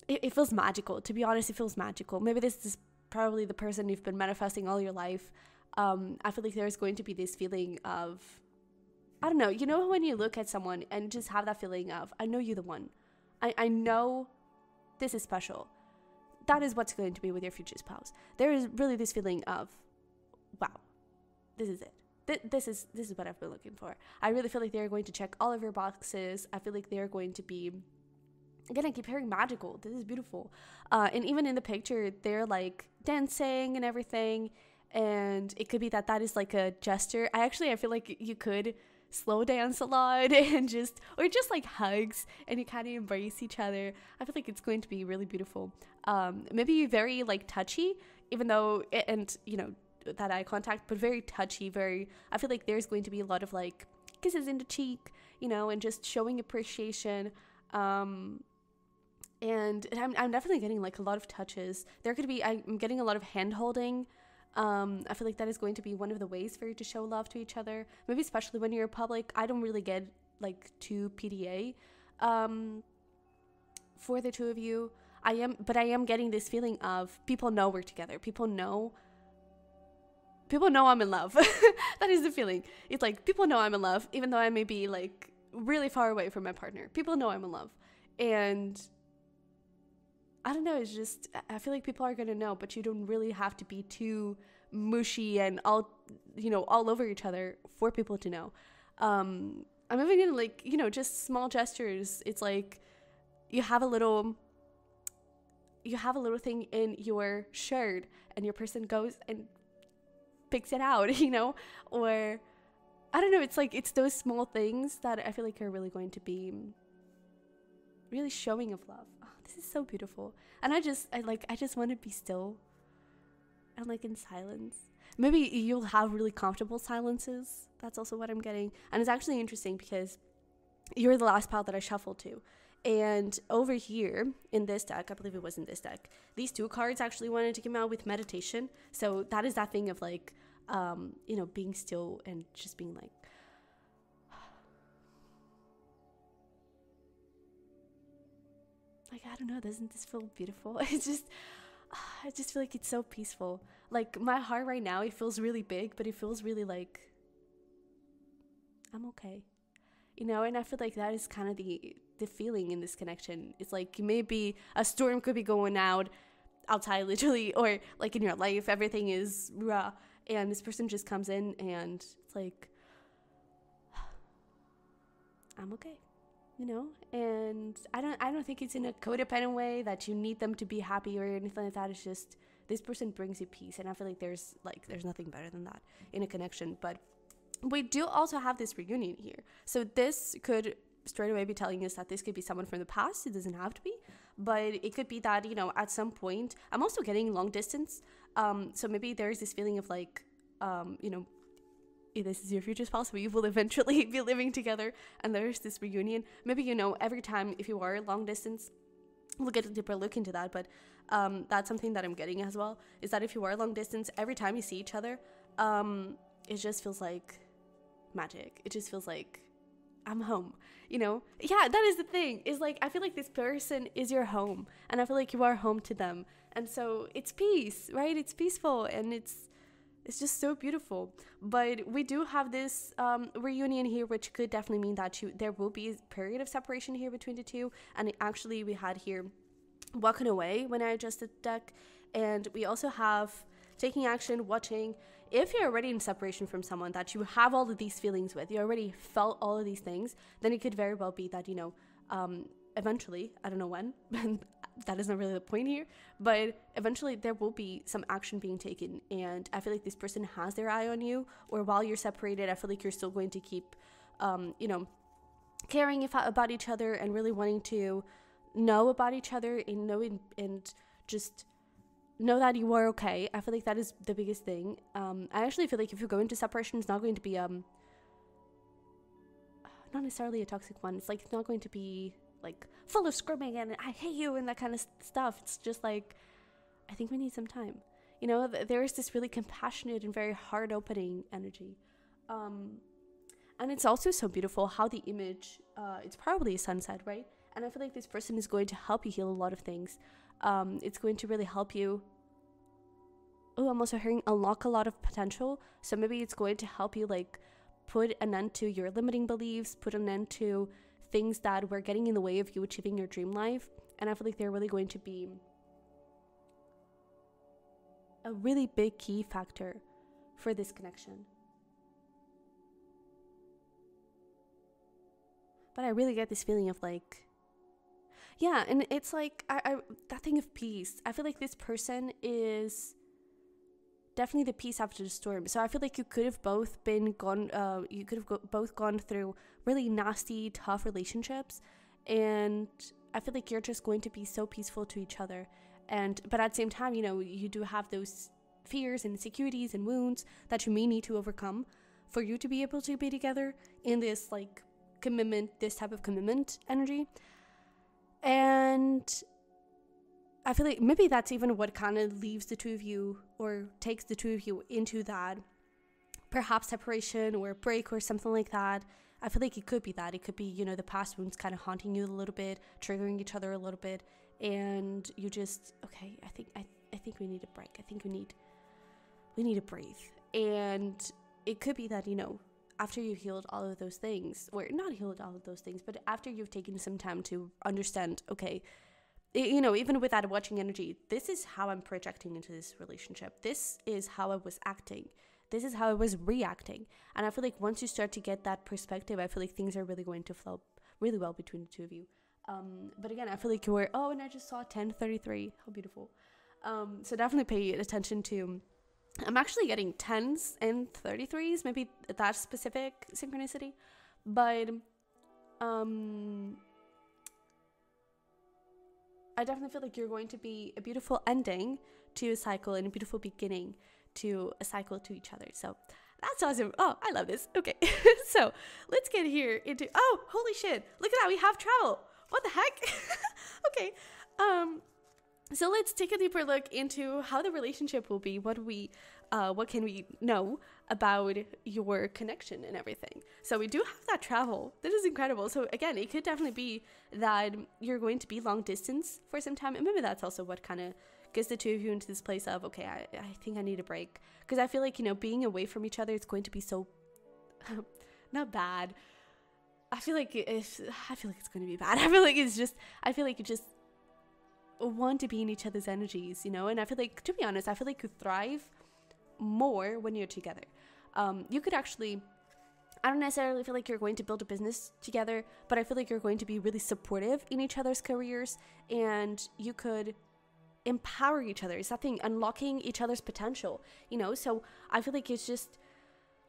it feels magical. To be honest, it feels magical. Maybe this is probably the person you've been manifesting all your life. I feel like there's going to be this feeling of, I don't know, you know, when you look at someone and just have that feeling of, I know you're the one. I know this is special. That is what's going to be with your future spouse. There is really this feeling of, wow, this is it. This is what I've been looking for. I really feel like they're going to check all of your boxes. I feel like they're going to be, again, I keep hearing magical. This is beautiful. And even in the picture, they're like dancing and everything. And it could be that is like a gesture. I feel like you could slow dance a lot and just like hugs, and you kind of embrace each other. I feel like it's going to be really beautiful. Maybe very like touchy, even though, and you know, that eye contact, but very touchy, I feel like there's going to be a lot of like kisses in the cheek, you know, and just showing appreciation. And I'm definitely getting like a lot of touches. I'm getting a lot of hand holding. I feel like that is going to be one of the ways for you to show love to each other, maybe especially when you're public. I don't really get like too PDA for the two of you. I am getting this feeling of people know we're together. People know I'm in love. That is the feeling. It's like people know I'm in love, even though I may be like really far away from my partner. People know I'm in love. And I don't know, it's just, I feel like people are going to know, but you don't really have to be too mushy and all over each other for people to know. I'm even in like, you know, just small gestures. It's like you have a little thing in your shirt and your person goes and picks it out, you know, or I don't know. It's like, it's those small things that I feel like are really going to be really showing of love. Oh, this is so beautiful. And I just want to be still and like in silence. Maybe you'll have really comfortable silences. That's also what I'm getting. And it's actually interesting because you're the last pile that I shuffled to. And over here in this deck, I believe it was in this deck, these two cards actually wanted to come out with meditation. So that is that thing of like, you know, being still and just being like, I don't know, doesn't this feel beautiful? I just feel like it's so peaceful. Like my heart right now, it feels really big, but it feels really like I'm okay, you know. And I feel like that is kind of the feeling in this connection. It's like maybe a storm could be going outside literally, or like in your life everything is raw, and this person just comes in and it's like I'm okay, you know. And I don't think it's in a codependent way that you need them to be happy or anything like that. It's just this person brings you peace, and I feel like there's nothing better than that in a connection. But we do also have this reunion here, so this could straight away be telling us that this could be someone from the past. It doesn't have to be, but it could be that, you know, at some point. I'm also getting long distance, so maybe there's this feeling of like, you know, this is your future spouse, but you will eventually be living together, and there's this reunion. Maybe, you know, every time, if you are long distance, we'll get a deeper look into that, but that's something that I'm getting as well, is that if you are long distance, every time you see each other, it just feels like magic. It just feels like I'm home, you know? Yeah, that is the thing, is like, I feel like this person is your home, and I feel like you are home to them, and so it's peace, right? It's peaceful, and it's just so beautiful. But we do have this reunion here, which could definitely mean that there will be a period of separation here between the two. And actually we had here walking away when I adjusted the deck, and we also have taking action, watching. If you're already in separation from someone that you have all of these feelings with, you already felt all of these things, then it could very well be that, you know, eventually, I don't know when, that is not really the point here, but eventually there will be some action being taken, and I feel like this person has their eye on you, or while you're separated, I feel like you're still going to keep, you know, caring about each other and really wanting to know about each other and knowing and just know that you are okay. I feel like that is the biggest thing. I actually feel like if you go into separation, it's not going to be not necessarily a toxic one. It's like, it's not going to be like full of screaming and I hate you and that kind of stuff. It's just like, I think we need some time, You know, there is this really compassionate and very heart-opening energy. And it's also so beautiful how the image, it's probably a sunset, right? And I feel like this person is going to help you heal a lot of things. It's going to really help you. Oh, I'm also hearing unlock a lot of potential. So maybe it's going to help you like put an end to your limiting beliefs, put an end to things that were getting in the way of you achieving your dream life. And I feel like they're really going to be a really big key factor for this connection. But I really get this feeling of like, yeah, and it's like I that thing of peace. I feel like this person is definitely the peace after the storm. So I feel like you could have both both gone through really nasty, tough relationships, and I feel like you're just going to be so peaceful to each other. But at the same time, you know, you do have those fears and insecurities and wounds that you may need to overcome for you to be able to be together in this like commitment, this type of commitment energy. And I feel like maybe that's even what kind of leaves the two of you or takes the two of you into that perhaps separation or break or something like that. I feel like it could be that. It could be, you know, the past wounds kind of haunting you a little bit, triggering each other a little bit, and you just, okay, I think we need a break. I think we need to breathe. And it could be that, you know, after you've healed all of those things, or not healed all of those things, but after you've taken some time to understand, okay, you know, even with that watching energy, this is how I'm projecting into this relationship. This is how I was acting. This is how I was reacting. And I feel like once you start to get that perspective, I feel like things are really going to flow really well between the two of you. But again, I feel like you were, oh, and I just saw 1033. How beautiful. So definitely pay attention to, I'm actually getting 10s and 33s, maybe that specific synchronicity. But I definitely feel like you're going to be a beautiful ending to a cycle and a beautiful beginning to a cycle to each other. So that's awesome. Oh, I love this. Okay. So let's get here into, oh, holy shit. Look at that. We have travel. What the heck? Okay. So let's take a deeper look into how the relationship will be. What can we know about your connection and everything? So we do have that travel. This is incredible. So again, it could definitely be that you're going to be long distance for some time. And maybe that's also what kind of gets the two of you into this place of, okay, I think I need a break. Because I feel like, you know, being away from each other is going to be so, not bad. I feel like it's going to be bad. I feel like you just want to be in each other's energies, you know? And I feel like, to be honest, I feel like you thrive more when you're together. You could actually, I don't necessarily feel like you're going to build a business together, but I feel like you're going to be really supportive in each other's careers, and you could empower each other. It's something unlocking each other's potential, you know? So I feel like it's just,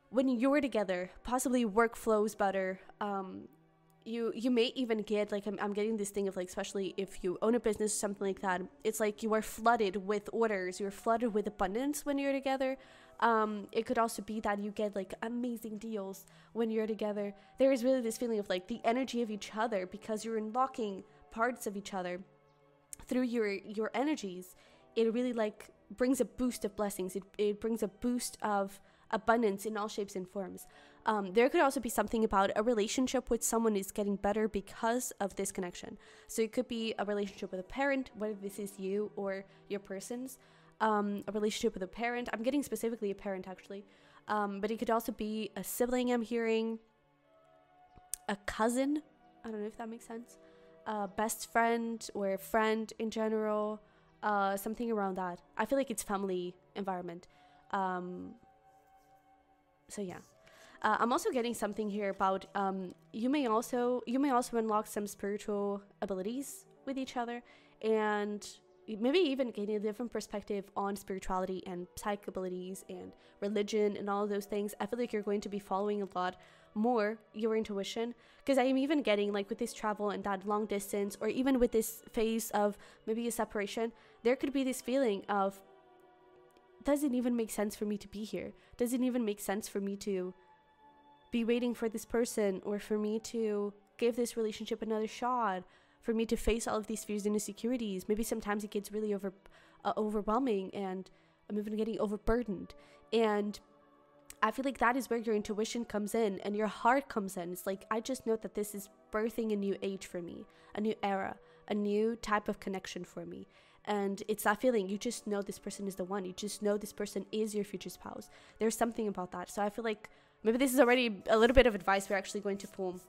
when you're together, possibly work flows better. You may even get, like, I'm getting this thing of, like, especially if you own a business or something like that, it's like you are flooded with orders, you're flooded with abundance when you're together. It could also be that you get, like, amazing deals when you're together. There is really this feeling of, like, the energy of each other, because you're unlocking parts of each other through your energies. It really, like, brings a boost of blessings. It brings a boost of abundance in all shapes and forms. There could also be something about a relationship with someone is getting better because of this connection. So it could be a relationship with a parent, whether this is you or your person's, a relationship with a parent. I'm getting specifically a parent, actually. But it could also be a sibling, I'm hearing, a cousin. I don't know if that makes sense. Best friend or a friend in general, something around that. I feel like it's family environment. So yeah. I'm also getting something here about you may also unlock some spiritual abilities with each other, and maybe even gaining a different perspective on spirituality and psychic abilities and religion and all of those things. I feel like you're going to be following a lot more your intuition, because I am even getting, like, with this travel and that long distance, or even with this phase of maybe a separation, there could be this feeling of, does it even make sense for me to be here? Does it even make sense for me to be waiting for this person, or for me to give this relationship another shot, for me to face all of these fears and insecurities? Maybe sometimes it gets really overwhelming, and I'm even getting overburdened. And I feel like that is where your intuition comes in and your heart comes in. It's like, I just know that this is birthing a new age for me, a new era, a new type of connection for me. And it's that feeling, you just know this person is the one. You just know this person is your future spouse. There's something about that. So I feel like maybe this is already a little bit of advice. We're actually going to pull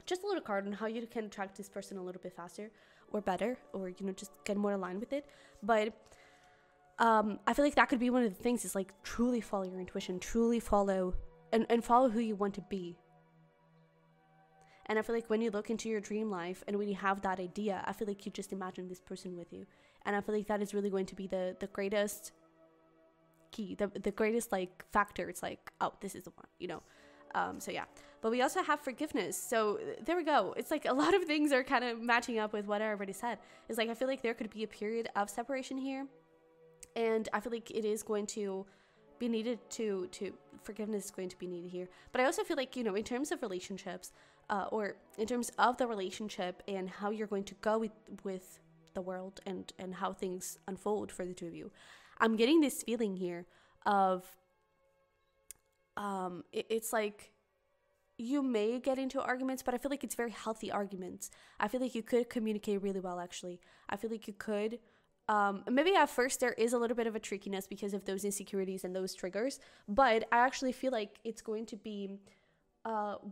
just a little card on how you can attract this person a little bit faster or better, or, you know, just get more aligned with it. But I feel like that could be one of the things, is like truly follow your intuition, truly follow and follow who you want to be. And I feel like when you look into your dream life and when you have that idea, I feel like you just imagine this person with you. And I feel like that is really going to be the greatest key, the greatest like factor. It's like, oh, this is the one, you know. So yeah, but we also have forgiveness. So there we go. It's like a lot of things are kind of matching up with what I already said. It's like, I feel like there could be a period of separation here. And I feel like it is going to be needed to forgiveness is going to be needed here. But I also feel like, you know, in terms of relationships, or in terms of the relationship and how you're going to go with the world and how things unfold for the two of you, I'm getting this feeling here of, it's like you may get into arguments, but I feel like it's very healthy arguments. I feel like you could communicate really well, actually. I feel like you could, maybe at first there is a little bit of a trickiness because of those insecurities and those triggers, but I actually feel like it's going to be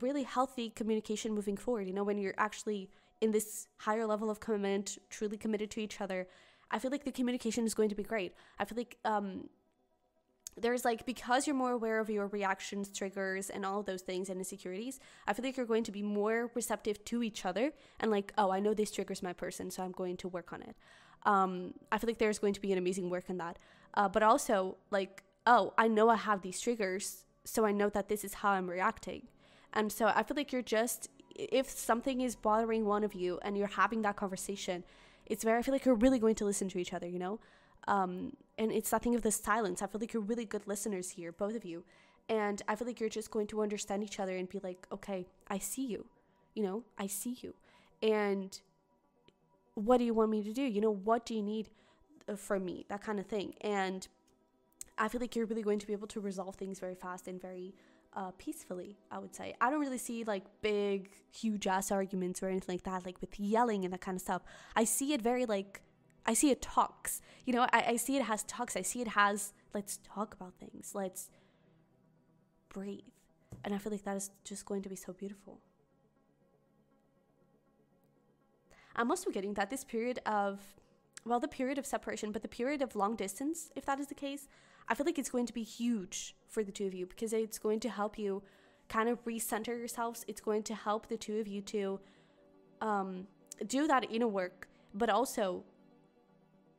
really healthy communication moving forward. You know, when you're actually in this higher level of commitment, truly committed to each other, I feel like the communication is going to be great. I feel like there's like, because you're more aware of your reactions, triggers, and all of those things and insecurities, I feel like you're going to be more receptive to each other and like, oh, I know this triggers my person, so I'm going to work on it. I feel like there's going to be an amazing work in that. But also like, oh, I know I have these triggers, so I know that this is how I'm reacting. And so I feel like you're just, if something is bothering one of you and you're having that conversation, I feel like you're really going to listen to each other, you know? And it's that thing of the silence. I feel like you're really good listeners here, both of you. And I feel like you're just going to understand each other and be like, okay, I see you, you know, I see you. And what do you want me to do? You know, what do you need from me? That kind of thing. And I feel like you're really going to be able to resolve things very fast and very peacefully, I would say. I don't really see like big, huge ass arguments or anything like that, like with yelling and that kind of stuff. I see it very like, I see it talks, you know, I see it has talks. I see it has, let's talk about things. Let's breathe. And I feel like that is just going to be so beautiful. I'm also getting that this period of, well, the period of separation, but the period of long distance, if that is the case, I feel like it's going to be huge for the two of you because it's going to help you kind of recenter yourselves. It's going to help the two of you to do that inner work, but also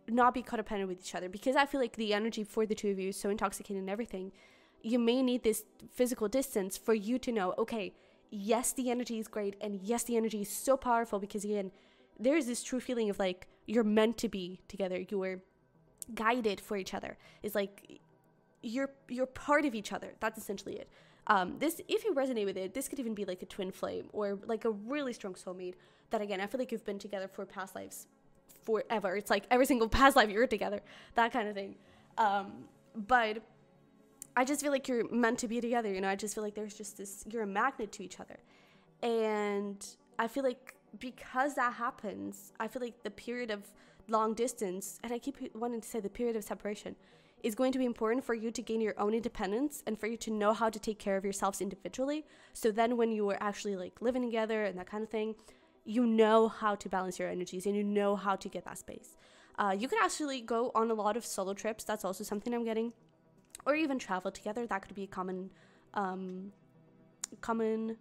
not be codependent with each other, because I feel like the energy for the two of you is so intoxicating and everything. You may need this physical distance for you to know, okay, yes, the energy is great, and yes, the energy is so powerful, because again, there's this true feeling of like you're meant to be together. You were guided for each other. It's like you're part of each other. That's essentially it. This, if you resonate with it, this could even be like a twin flame or like a really strong soulmate that, again, I feel like you've been together for past lives forever. It's like every single past life you're together, that kind of thing. But I just feel like you're meant to be together, you know. I just feel like there's just this, you're a magnet to each other. And I feel like because that happens, I feel like the period of long distance, and I keep wanting to say the period of separation, is going to be important for you to gain your own independence and for you to know how to take care of yourselves individually. So then when you are actually like living together and that kind of thing, you know how to balance your energies and you know how to get that space. You could actually go on a lot of solo trips. That's also something I'm getting. Or even travel together. That could be a common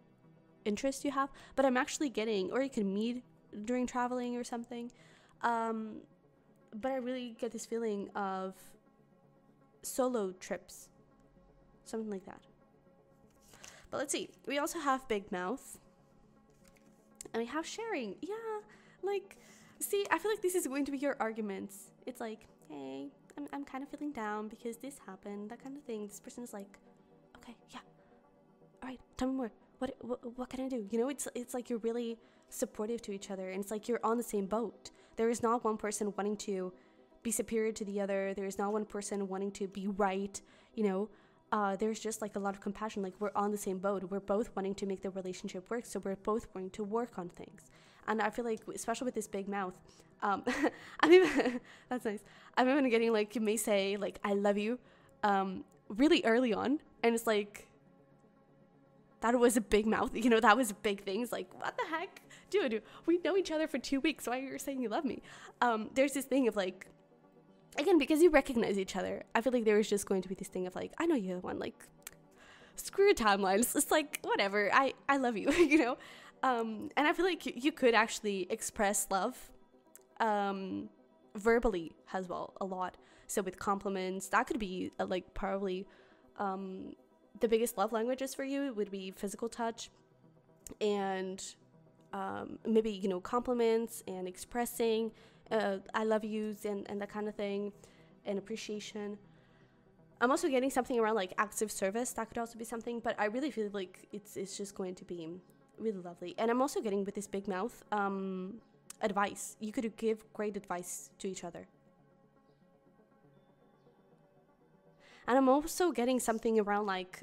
interest you have. But I'm actually getting, or you can meet during traveling or something. But I really get this feeling of solo trips. Something like that. But let's see. We also have Big Mouth. And we have sharing. Yeah. Like, see, I feel like this is going to be your arguments. It's like, hey, I'm kind of feeling down because this happened, that kind of thing. This person is like, okay, yeah. All right, tell me more. What can I do? You know, it's like you're really supportive to each other, and it's like you're on the same boat. There is not one person wanting to be superior to the other. There's not one person wanting to be right, there's just like a lot of compassion. Like, we're on the same boat. We're both wanting to make the relationship work, so we're both wanting to work on things. And I feel like, especially with this big mouth, that's nice. I'm even getting like, you may say like, I love you, really early on. And it's like, that was a big mouth, that was a big thing. It's like, what the heck? Dude, we know each other for 2 weeks. Why are you saying you love me? There's this thing of like, again, because you recognize each other, I feel like there is just going to be this thing of like, I know you're the one, like, screw timelines. It's like, whatever, I love you, and I feel like you could actually express love verbally as well, a lot. So with compliments, that could be like probably the biggest love languages for you would be physical touch and maybe, compliments and expressing I love yous and that kind of thing, and appreciation. I'm also getting something around like acts of service. That could also be something, but I really feel like it's just going to be really lovely. And I'm also getting, with this big mouth, advice. You could give great advice to each other. And I'm also getting something around like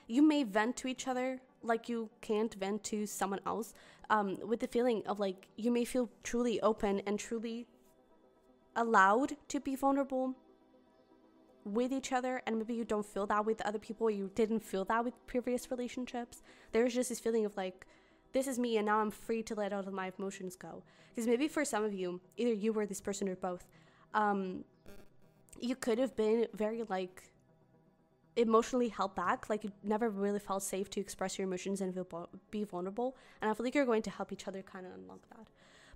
you may vent to each other like you can't vent to someone else, with the feeling of like you may feel truly open and truly allowed to be vulnerable with each other, and maybe you don't feel that with other people, or you didn't feel that with previous relationships. There's just this feeling of like, this is me and now I'm free to let all of my emotions go. Because maybe for some of you, either you or this person or both, you could have been very like emotionally held back, like you never really felt safe to express your emotions and be vulnerable, and I feel like you're going to help each other kind of unlock that.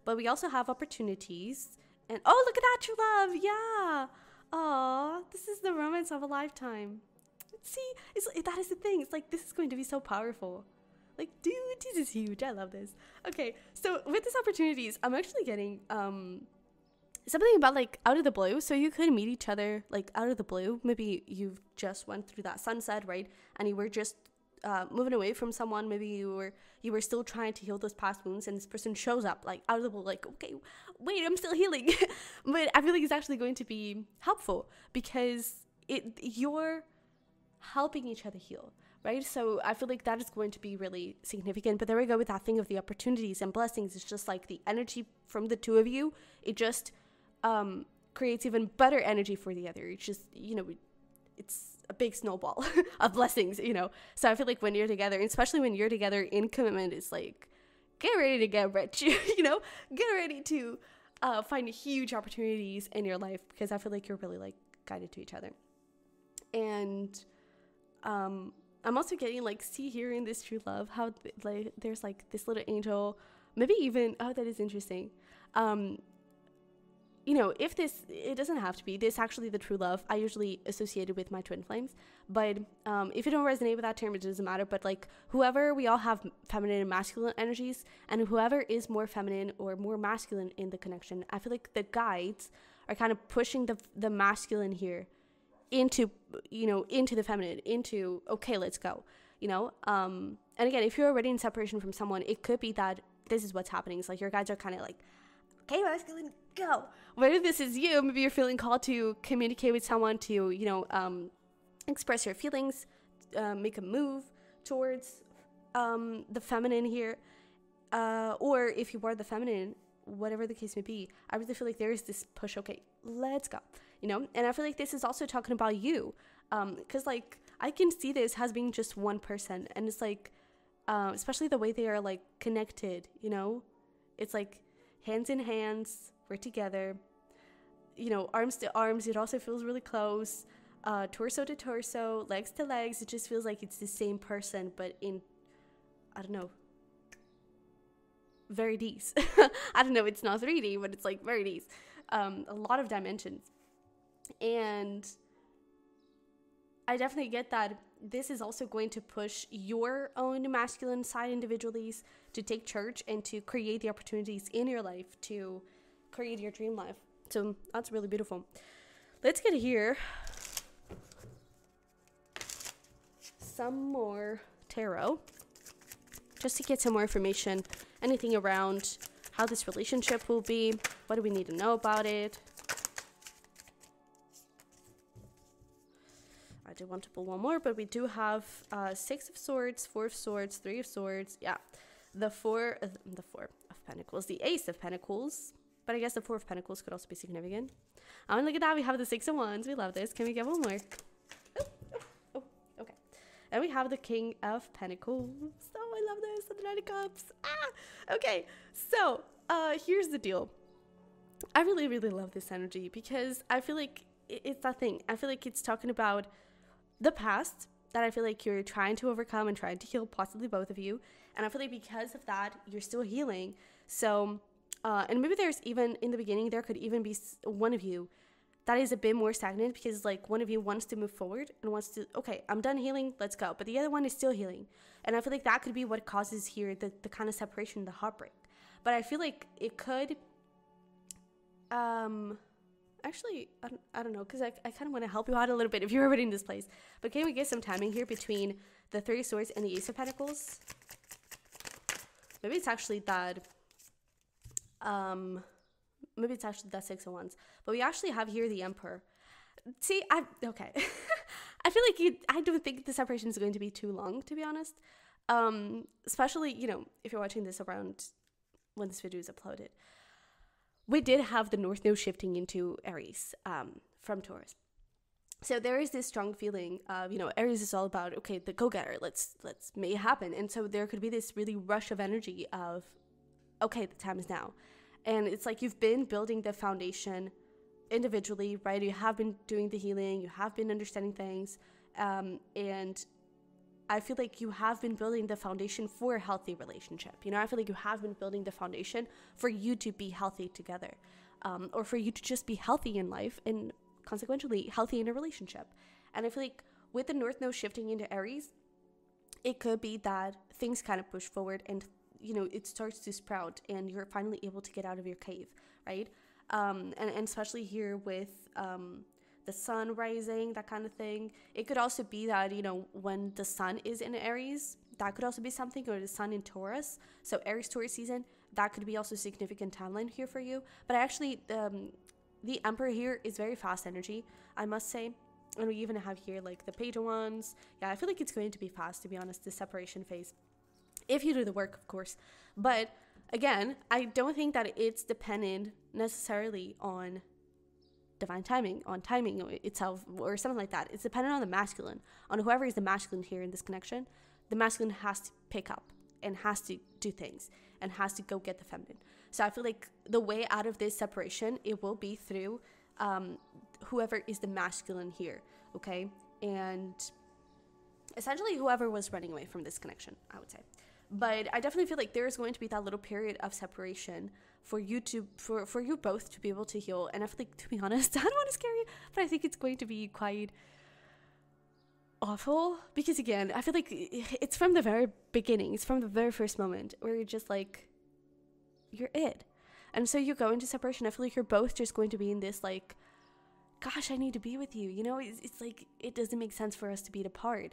But we also have opportunities, and oh, look at that, true love. Yeah. Oh, this is the romance of a lifetime. See, that is the thing. It's like, this is going to be so powerful. Like, dude, this is huge. I love this. Okay, so with these opportunities, I'm actually getting something about like out of the blue. So you could meet each other like out of the blue. Maybe you've just went through that sunset, right? And you were just moving away from someone. Maybe you were still trying to heal those past wounds, and this person shows up like out of the blue, like, okay, wait, I'm still healing. But I feel like it's actually going to be helpful because you're helping each other heal, right? So I feel like that is going to be really significant. But there we go with that thing of the opportunities and blessings. It's just like the energy from the two of you, it just creates even better energy for the other. It's just, it's a big snowball of blessings, So I feel like when you're together, and especially when you're together in commitment, it's like, get ready to get rich, get ready to find huge opportunities in your life, because I feel like you're really like guided to each other. And I'm also getting like, see here in this true love, how like there's like this little angel, maybe even, oh, that is interesting. If this, it doesn't have to be this actually the true love I usually associated with my twin flames, but if you don't resonate with that term, it doesn't matter. But like, whoever, we all have feminine and masculine energies, and whoever is more feminine or more masculine in the connection, I feel like the guides are kind of pushing the masculine here into the feminine, into, okay, let's go, and again, if you're already in separation from someone, it could be that this is what's happening. It's like your guides are kind of like, okay, masculine, go. Whether this is you, maybe you're feeling called to communicate with someone, to express your feelings, make a move towards the feminine here, or if you are the feminine, whatever the case may be, I really feel like there is this push, okay, let's go, and I feel like this is also talking about you, because like I can see this as being just one person, and it's like especially the way they are like connected, it's like hands in hands, we're together, arms to arms, it also feels really close, torso to torso, legs to legs, it just feels like it's the same person, but in, I don't know, very D's. I don't know, it's not 3D, but it's like very D's, a lot of dimensions. And I definitely get that this is also going to push your own masculine side individualities to take charge and to create the opportunities in your life to create your dream life. So that's really beautiful. Let's get here some more tarot just to get some more information, anything around how this relationship will be, What do we need to know about it? I do want to pull one more, but we do have 6 of swords, 4 of swords, 3 of swords. Yeah, the four of pentacles, the ace of pentacles. But I guess the 4 of pentacles could also be significant. And look at that, we have the 6 of wands. We love this. Can we get one more? Oh, okay. And we have the king of pentacles. Oh, I love this. And the 9 of cups. Okay. So here's the deal. I really, really love this energy because I feel like it's that thing. I feel like it's talking about the past that I feel like you're trying to overcome and trying to heal, possibly both of you. And I feel like because of that, you're still healing. So, and maybe there's even in the beginning, there could even be one of you that is a bit more stagnant because like one of you wants to move forward and wants to, okay, I'm done healing, let's go. But the other one is still healing. And I feel like that could be what causes here the kind of separation, the heartbreak. But I feel like it could, actually, I don't know, because I kind of want to help you out a little bit if you're already in this place. But can we get some timing here between the 3 of swords and the ace of pentacles? Maybe it's actually that, maybe it's actually that 6 of wands. But we actually have here the emperor. See, okay. I feel like I don't think the separation is going to be too long, to be honest. Especially, you know, if you're watching this around when this video is uploaded. We did have the North Node shifting into Aries from Taurus. So there is this strong feeling of, you know, Aries is all about, okay, the go-getter, let's make it happen. And so there could be this really rush of energy of, okay, the time is now. And it's like you've been building the foundation individually, right? You have been doing the healing, you have been understanding things. And I feel like you have been building the foundation for a healthy relationship. You know, I feel like you have been building the foundation for you to be healthy together, or for you to just be healthy in life and consequently healthy in a relationship. And I feel like with the North Node shifting into Aries, it could be that things kind of push forward and, you know, it starts to sprout and you're finally able to get out of your cave, right? And especially here with the sun rising, that kind of thing. It could also be that, you know, when the sun is in Aries, that could also be something, or the sun in Taurus. So Aries Taurus season, that could be also a significant timeline here for you. But actually, the Emperor here is very fast energy, I must say. And we even have here like the Page of Wands. Yeah, I feel like it's going to be fast, to be honest, the separation phase. If you do the work, of course. But again, I don't think that it's dependent necessarily on divine timing, on timing itself or something like that. It's dependent on the masculine, on whoever is the masculine here in this connection. The masculine has to pick up and has to do things and has to go get the feminine. So I feel like the way out of this separation, it will be through whoever is the masculine here, okay? And essentially whoever was running away from this connection, I would say. But I definitely feel like there is going to be that little period of separation for you to, for you both to be able to heal. And I feel like, to be honest, I don't want to scare you, but I think it's going to be quite awful. Because again, I feel like it's from the very beginning. It's from the very first moment where you're just like, you're it. And so you go into separation. I feel like you're both just going to be in this like, gosh, I need to be with you. You know, it's like, it doesn't make sense for us to be apart.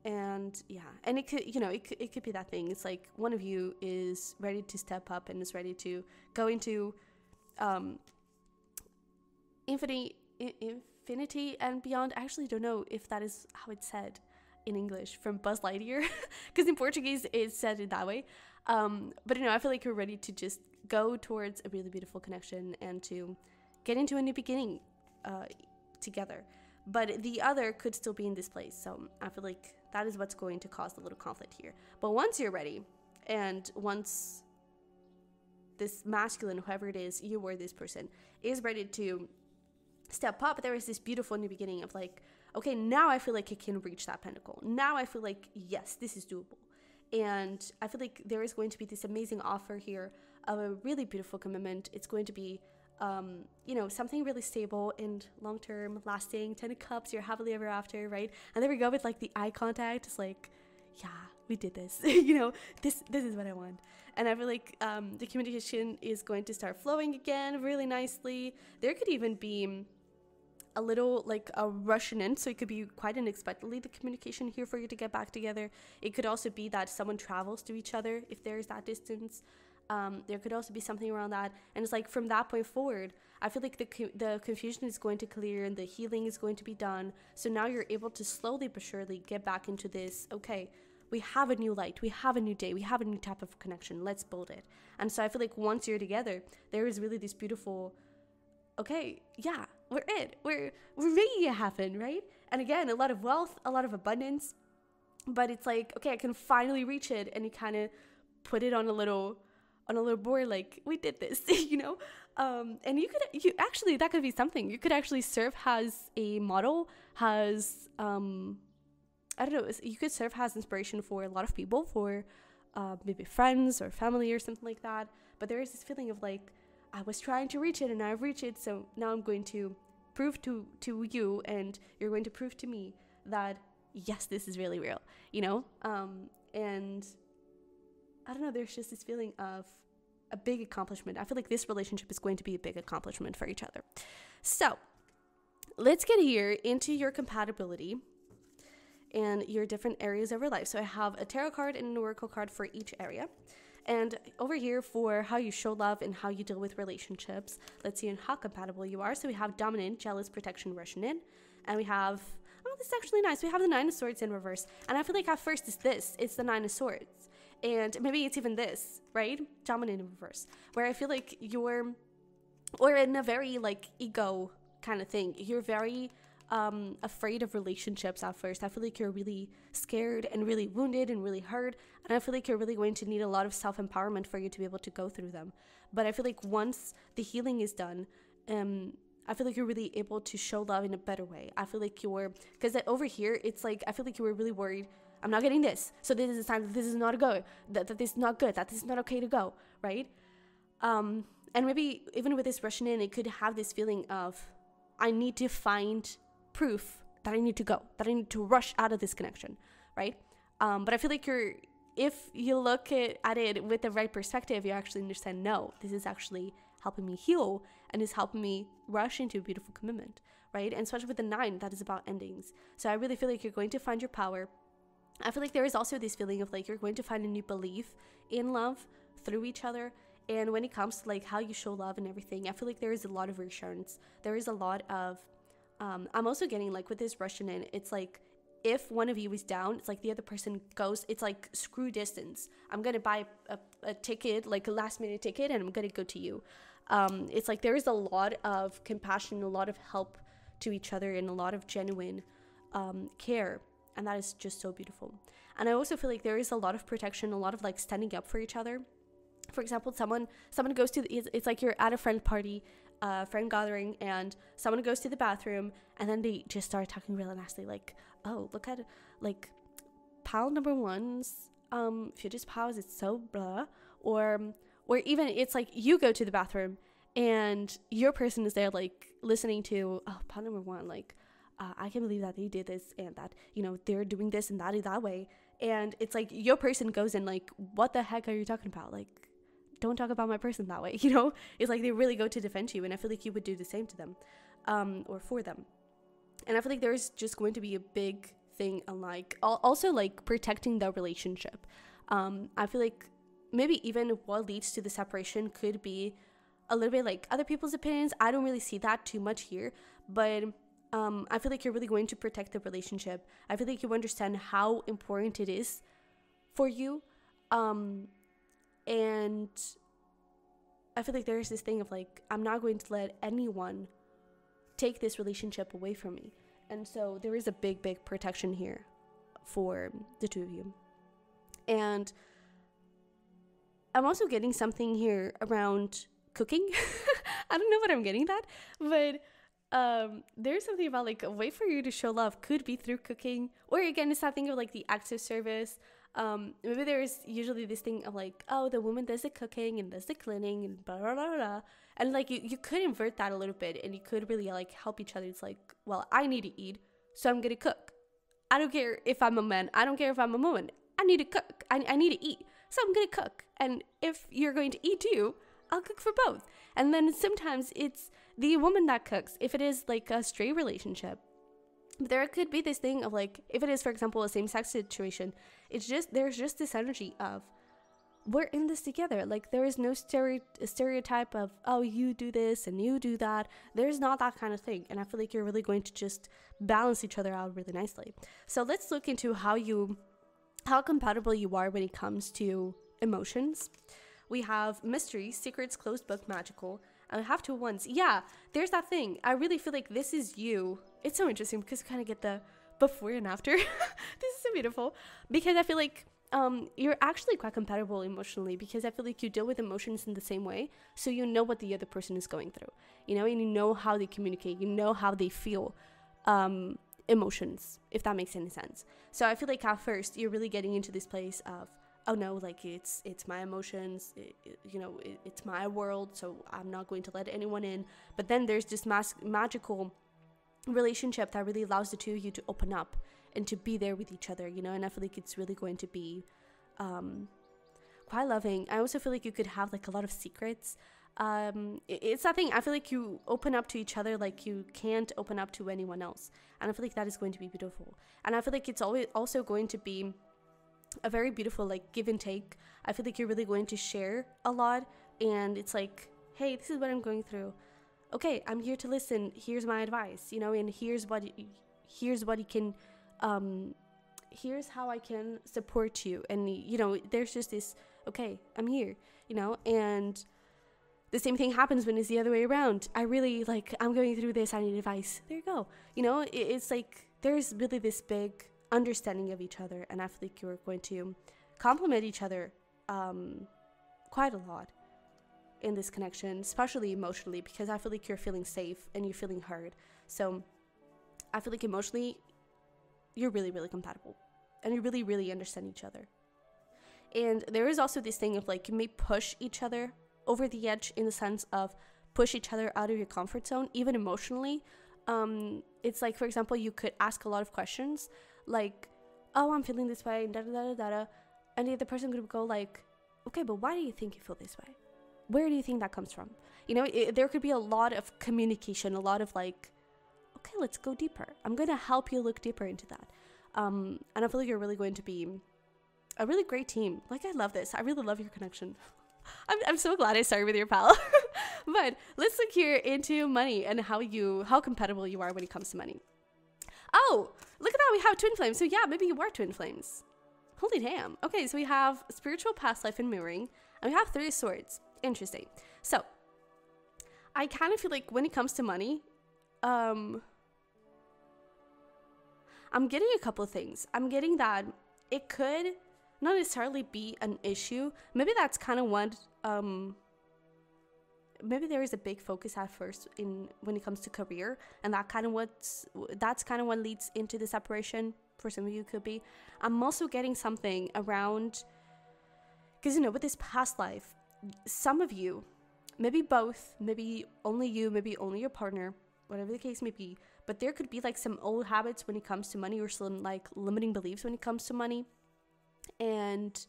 And yeah, and it could, you know, it could be that thing. It's like one of you is ready to step up and is ready to go into infinity and beyond. I actually don't know if that is how it's said in English from Buzz Lightyear, because in Portuguese it's said it that way. But you know, I feel like you're ready to just go towards a really beautiful connection and to get into a new beginning together. But the other could still be in this place. So I feel like that is what's going to cause a little conflict here. But once you're ready, and once this masculine, whoever it is, you or this person, is ready to step up, there is this beautiful new beginning of like, okay, now I feel like I can reach that pinnacle. Now I feel like, yes, this is doable. And I feel like there is going to be this amazing offer here of a really beautiful commitment. It's going to be you know, something really stable and long-term, lasting. 10 of Cups, you're happily ever after, right? And there we go with like the eye contact. It's like, yeah, we did this. You know, this is what I want. And I feel like the communication is going to start flowing again really nicely. There could even be a little like a rushing in, so it could be quite unexpectedly the communication here for you to get back together. It could also be that someone travels to each other if there is that distance. There could also be something around that. And it's like from that point forward, I feel like the confusion is going to clear and the healing is going to be done. So now you're able to slowly but surely get back into this, okay, we have a new light, we have a new day, we have a new type of connection, let's build it. And so I feel like once you're together, there is really this beautiful, okay, yeah, we're it. We're making it happen, right? And again, a lot of wealth, a lot of abundance, but it's like, okay, I can finally reach it, and you kind of put it on a little board, like, we did this, you know? And you actually, that could be something. You could actually serve as a model, as, I don't know, you could serve as inspiration for a lot of people, for maybe friends or family or something like that. But there is this feeling of like, I was trying to reach it and I've reached it, so now I'm going to prove to you, and you're going to prove to me that yes, this is really real, you know? And I don't know, there's just this feeling of a big accomplishment. I feel like this relationship is going to be a big accomplishment for each other. So let's get here into your compatibility and your different areas of your life. So I have a tarot card and an oracle card for each area. And over here for how you show love and how you deal with relationships, let's see how compatible you are. So we have dominant, jealous, protection, Russian in. And we have, oh, this is actually nice. We have the 9 of Swords in reverse. And I feel like at first it's the 9 of Swords. And maybe it's even this, right? Dominant in reverse. Where I feel like or in a very like ego kind of thing, you're very afraid of relationships at first. I feel like you're really scared and really wounded and really hurt, and I feel like you're really going to need a lot of self-empowerment for you to be able to go through them. But I feel like once the healing is done, I feel like you're really able to show love in a better way. I feel like because over here it's like, I feel like you were really worried, I'm not getting this, so this is a sign that this is not a go, that this is not good, that this is not okay to go, right? And maybe even with this Russian in, it could have this feeling of, I need to find proof that I need to go, that I need to rush out of this connection, right? But I feel like if you look at it with the right perspective, you actually understand, no, this is actually helping me heal and is helping me rush into a beautiful commitment, right? And especially with the 9, that is about endings. So I really feel like you're going to find your power. I feel like there is also this feeling of like, you're going to find a new belief in love through each other. And when it comes to like how you show love and everything, I feel like there is a lot of reassurance. There is a lot of, I'm also getting like with this Russian in, it's like, if one of you is down, it's like the other person goes, it's like screw distance. I'm going to buy a ticket, like a last minute ticket, and I'm going to go to you. It's like there is a lot of compassion, a lot of help to each other, and a lot of genuine care. And that is just so beautiful. And I also feel like there is a lot of protection, a lot of like standing up for each other. For example, someone goes to, it's like you're at a friend party, friend gathering, and someone goes to the bathroom, and then they just start talking really nasty, like, oh, look at like pile number 1's Fuchsite piles, it's so blah. Or even it's like you go to the bathroom and your person is there like listening to, oh, pile number 1, like I can't believe that they did this and that, you know, they're doing this and that way. And it's like your person goes in like, what the heck are you talking about? Like, don't talk about my person that way, you know? It's like they really go to defend you, and I feel like you would do the same to them, or for them. And I feel like there's just going to be a big thing on like, also like protecting the relationship. I feel like maybe even what leads to the separation could be a little bit like other people's opinions. I don't really see that too much here, but I feel like you're really going to protect the relationship. I feel like you understand how important it is for you. And I feel like there's this thing of like, I'm not going to let anyone take this relationship away from me. And so there is a big protection here for the two of you. And I'm also getting something here around cooking. I don't know what I'm getting that, but there's something about like a way for you to show love could be through cooking, or again, it's that thing of like the acts of service. Maybe there's usually this thing of like, oh, the woman does the cooking and does the cleaning and blah blah blah blah, and like you could invert that a little bit, and you could really like help each other. It's like, well, I need to eat, so I'm gonna cook. I don't care if I'm a man, I don't care if I'm a woman, I need to cook, I need to eat, so I'm gonna cook. And if you're going to eat too, I'll cook for both. And then sometimes it's the woman that cooks if it is like a straight relationship. There could be this thing of like, if it is, for example, a same-sex situation, it's just, there's just this energy of, we're in this together. Like, there is no stereotype of, oh, you do this and you do that. There's not that kind of thing. And I feel like you're really going to just balance each other out really nicely. So let's look into how compatible you are when it comes to emotions. We have mystery, secrets, closed book, magical, and we have 2 ones. Yeah, there's that thing. I really feel like this is you. It's so interesting because you kind of get the before and after. This is so beautiful because I feel like you're actually quite compatible emotionally, because I feel like you deal with emotions in the same way. So you know what the other person is going through, you know, and you know how they communicate, you know how they feel emotions, if that makes any sense. So I feel like at first you're really getting into this place of, oh no, like it's my emotions, it's my world, so I'm not going to let anyone in. But then there's this magical relationship that really allows the two of you to open up and to be there with each other, you know. And I feel like it's really going to be quite loving. I also feel like you could have like a lot of secrets. It's that thing, I feel like you open up to each other like you can't open up to anyone else, and I feel like that is going to be beautiful. And I feel like it's always also going to be a very beautiful like give and take. I feel like you're really going to share a lot, and it's like, hey, this is what I'm going through, okay, I'm here to listen, here's my advice, you know, and here's what you can here's how I can support you. And you know, there's just this, okay, I'm here, you know. And the same thing happens when it's the other way around. I really like, I'm going through this, I need advice, there you go, you know. It's like there's really this big understanding of each other, and I feel like you're going to complement each other quite a lot in this connection, especially emotionally, because I feel like you're feeling safe and you're feeling heard. So I feel like emotionally you're really, really compatible, and you really, really understand each other. And there is also this thing of like, you may push each other over the edge, in the sense of push each other out of your comfort zone, even emotionally. It's like, for example, you could ask a lot of questions like, oh, I'm feeling this way, da da da da da, and the other person could go like, okay, but why do you think you feel this way? Where do you think that comes from? You know, there could be a lot of communication, a lot of like, okay, let's go deeper. I'm going to help you look deeper into that. And I feel like you're really going to be a really great team. Like, I love this. I really love your connection. I'm so glad I started with your pal. But let's look here into money and how compatible you are when it comes to money. Oh, look at that. We have twin flames. So yeah, maybe you are twin flames. Holy damn. Okay, so we have spiritual, past life, and mirroring. And we have 3 swords. Interesting. So I kind of feel like when it comes to money, I'm getting a couple of things. I'm getting that it could not necessarily be an issue. Maybe that's kind of what, maybe there is a big focus at first when it comes to career, and that's kind of what leads into the separation. For some of you, could be. I'm also getting something around, because, you know, with this past life, some of you, maybe both, maybe only you, maybe only your partner, whatever the case may be, but there could be like some old habits when it comes to money, or some like limiting beliefs when it comes to money. And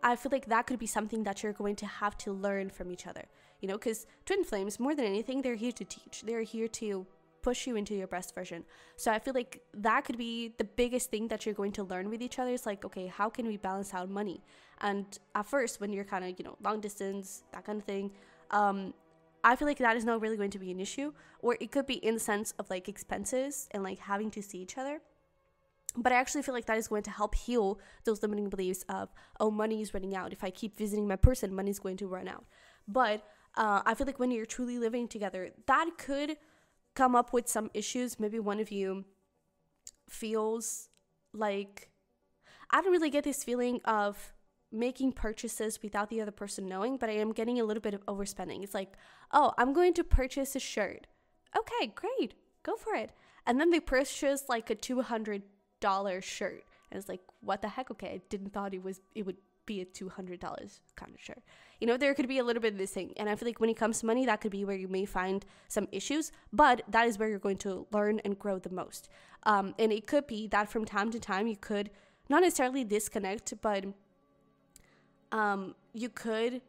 I feel like that could be something that you're going to have to learn from each other, you know, because twin flames, more than anything, they're here to teach. They're here to push you into your best version. So I feel like that could be the biggest thing that you're going to learn with each other. Is like, okay, how can we balance out money? And at first, when you're kind of, you know, long distance, that kind of thing, I feel like that is not really going to be an issue. Or it could be in the sense of like expenses and like having to see each other. But I actually feel like that is going to help heal those limiting beliefs of, oh, money is running out. If I keep visiting my person, money is going to run out. But I feel like when you're truly living together, that could come up with some issues. Maybe one of you feels like, I don't really get this feeling of making purchases without the other person knowing, but I am getting a little bit of overspending. It's like, oh, I'm going to purchase a shirt. Okay, great, go for it. And then they purchase like a $200 shirt, and it's like, what the heck? Okay, I didn't thought it would be a $200 kind of shirt. You know, there could be a little bit of this thing. And I feel like when it comes to money, that could be where you may find some issues, but that is where you're going to learn and grow the most. And it could be that from time to time, you could not necessarily disconnect, but you could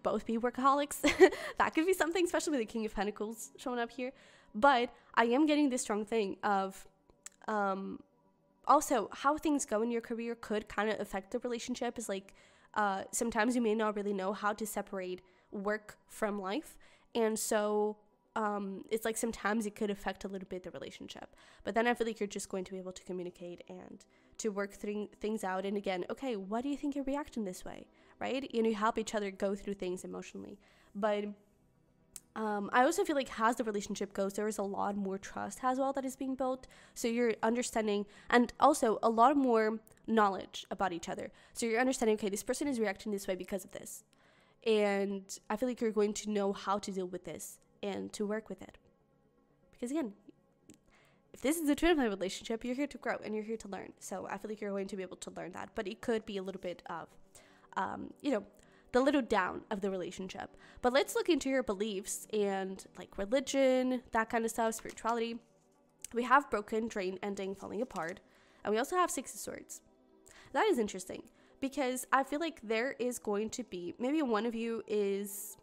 both be workaholics. That could be something, especially with the King of Pentacles showing up here. But I am getting this strong thing of, also how things go in your career could kind of affect the relationship. Is like, sometimes you may not really know how to separate work from life. And so it's like sometimes it could affect a little bit the relationship. But then I feel like you're just going to be able to communicate and to work things out. And again, okay, why do you think you're reacting this way, right? You help each other go through things emotionally. But I also feel like as the relationship goes, there is a lot more trust as well that is being built. So you're understanding, and also a lot more knowledge about each other. So you're understanding, okay, this person is reacting this way because of this. And I feel like you're going to know how to deal with this and to work with it. Because again, if this is a twin flame relationship, you're here to grow and you're here to learn. So I feel like you're going to be able to learn that. But it could be a little bit of, the little down of the relationship. But let's look into your beliefs and like religion, that kind of stuff, spirituality. We have broken, drain, ending, falling apart. And we also have Six of Swords. That is interesting because I feel like there is going to be, maybe one of you is,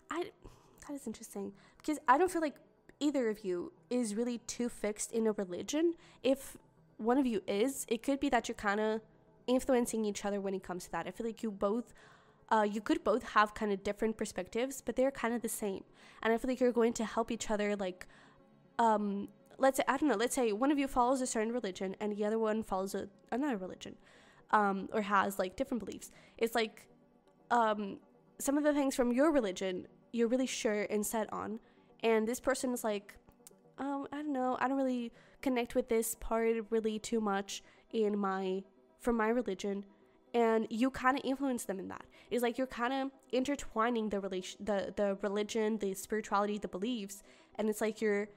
that is interesting because I don't feel like either of you is really too fixed in a religion. If one of you is, it could be that you're kind of influencing each other when it comes to that. I feel like you could both have kind of different perspectives, but they're kind of the same. And I feel like you're going to help each other, like, let's say one of you follows a certain religion and the other one follows another religion, or has like different beliefs. It's like, some of the things from your religion, you're really sure and set on. And this person is like, I don't know, I don't really connect with this part really too much from my religion, and you kind of influence them in that. It's like you're kind of intertwining the religion, the spirituality, the beliefs, and it's like you're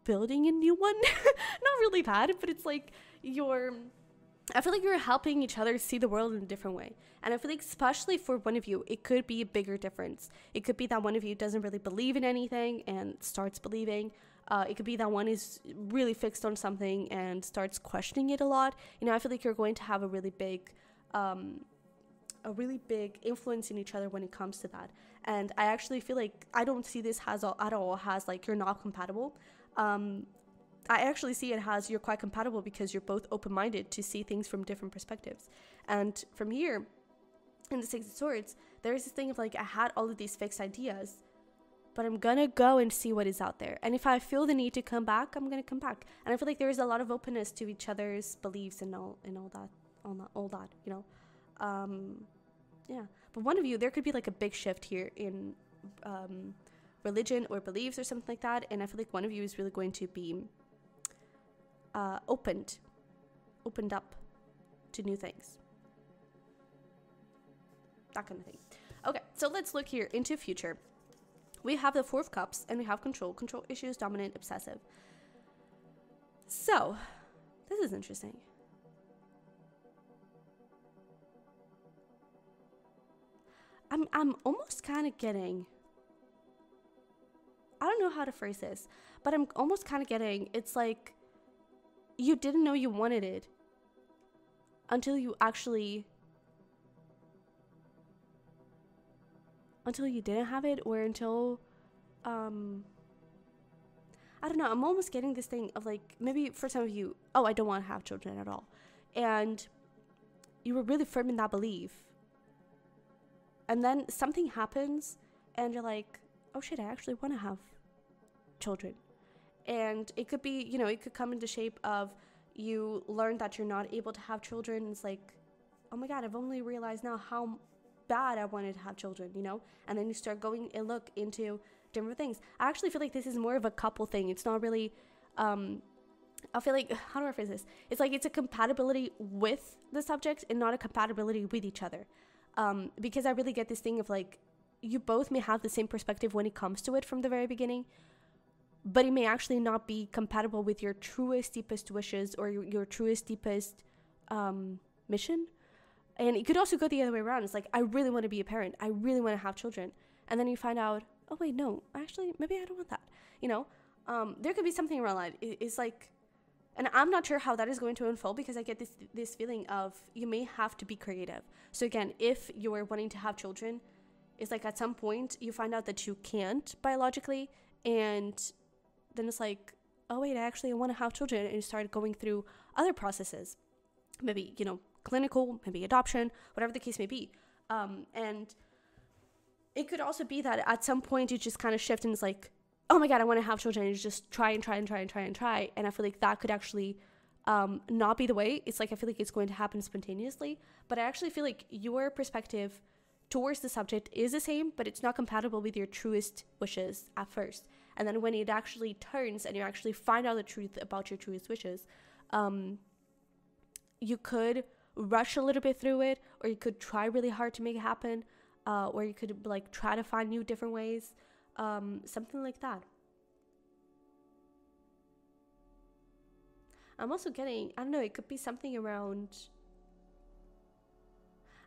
building a new one. Not really bad, but it's like I feel like you're helping each other see the world in a different way. And I feel like especially for one of you, it could be a bigger difference. It could be that one of you doesn't really believe in anything and starts believing. It could be that one is really fixed on something and starts questioning it a lot. I feel like you're going to have a really big influence in each other when it comes to that. And I actually feel like I don't see this at all as like you're not compatible. I actually see it as you're quite compatible because you're both open-minded to see things from different perspectives. And from here, in the Six of Swords, there is this thing of like, I had all of these fixed ideas, but I'm gonna go and see what is out there. And if I feel the need to come back, I'm gonna come back. And I feel like there is a lot of openness to each other's beliefs and all that. Yeah. But one of you, there could be like a big shift here in religion or beliefs or something like that. And I feel like one of you is really going to be opened up to new things. That kind of thing. Okay, so let's look here into future. We have the Four of Cups and we have control issues, dominant, obsessive. So, this is interesting. I'm almost kind of getting, I don't know how to phrase this, but I'm almost kind of getting, it's like you didn't know you wanted it until you didn't have it, or until I don't know, I'm almost getting this thing of like, maybe for some of you, I don't want to have children at all, and you were really firm in that belief, and then something happens and you're like, oh shit, I actually want to have children. And it could be, it could come in the shape of you learn that you're not able to have children. It's like, oh my God, I've only realized now how bad I wanted to have children, And then you start going and look into different things. I actually feel like this is more of a couple thing. It's not really, I feel like, how do I phrase this? It's like it's a compatibility with the subject and not a compatibility with each other. Because I really get this thing of like, you both may have the same perspective when it comes to it from the very beginning, but it may actually not be compatible with your truest, deepest wishes or your truest, deepest mission. And it could also go the other way around. It's like, I really want to be a parent. I really want to have children. And then you find out, oh, wait, no, actually, maybe I don't want that. There could be something around that. It's like, and I'm not sure how that is going to unfold because I get this feeling of you may have to be creative. So again, if you're wanting to have children, it's like at some point you find out that you can't biologically, and then it's like, oh wait, I want to have children, and you start going through other processes. maybe, you know, clinical, maybe adoption, whatever the case may be. And it could also be that at some point you just kind of shift and it's like, oh my God, I want to have children. And you just try and try and try and try and try. And I feel like that could actually not be the way. It's like, I feel like it's going to happen spontaneously, but I actually feel like your perspective towards the subject is the same, but it's not compatible with your truest wishes at first. And then when it actually turns and you actually find out the truth about your truest wishes, you could rush a little bit through it, or you could try really hard to make it happen, or you could like try to find new different ways, something like that. I'm also getting, I don't know, it could be something around,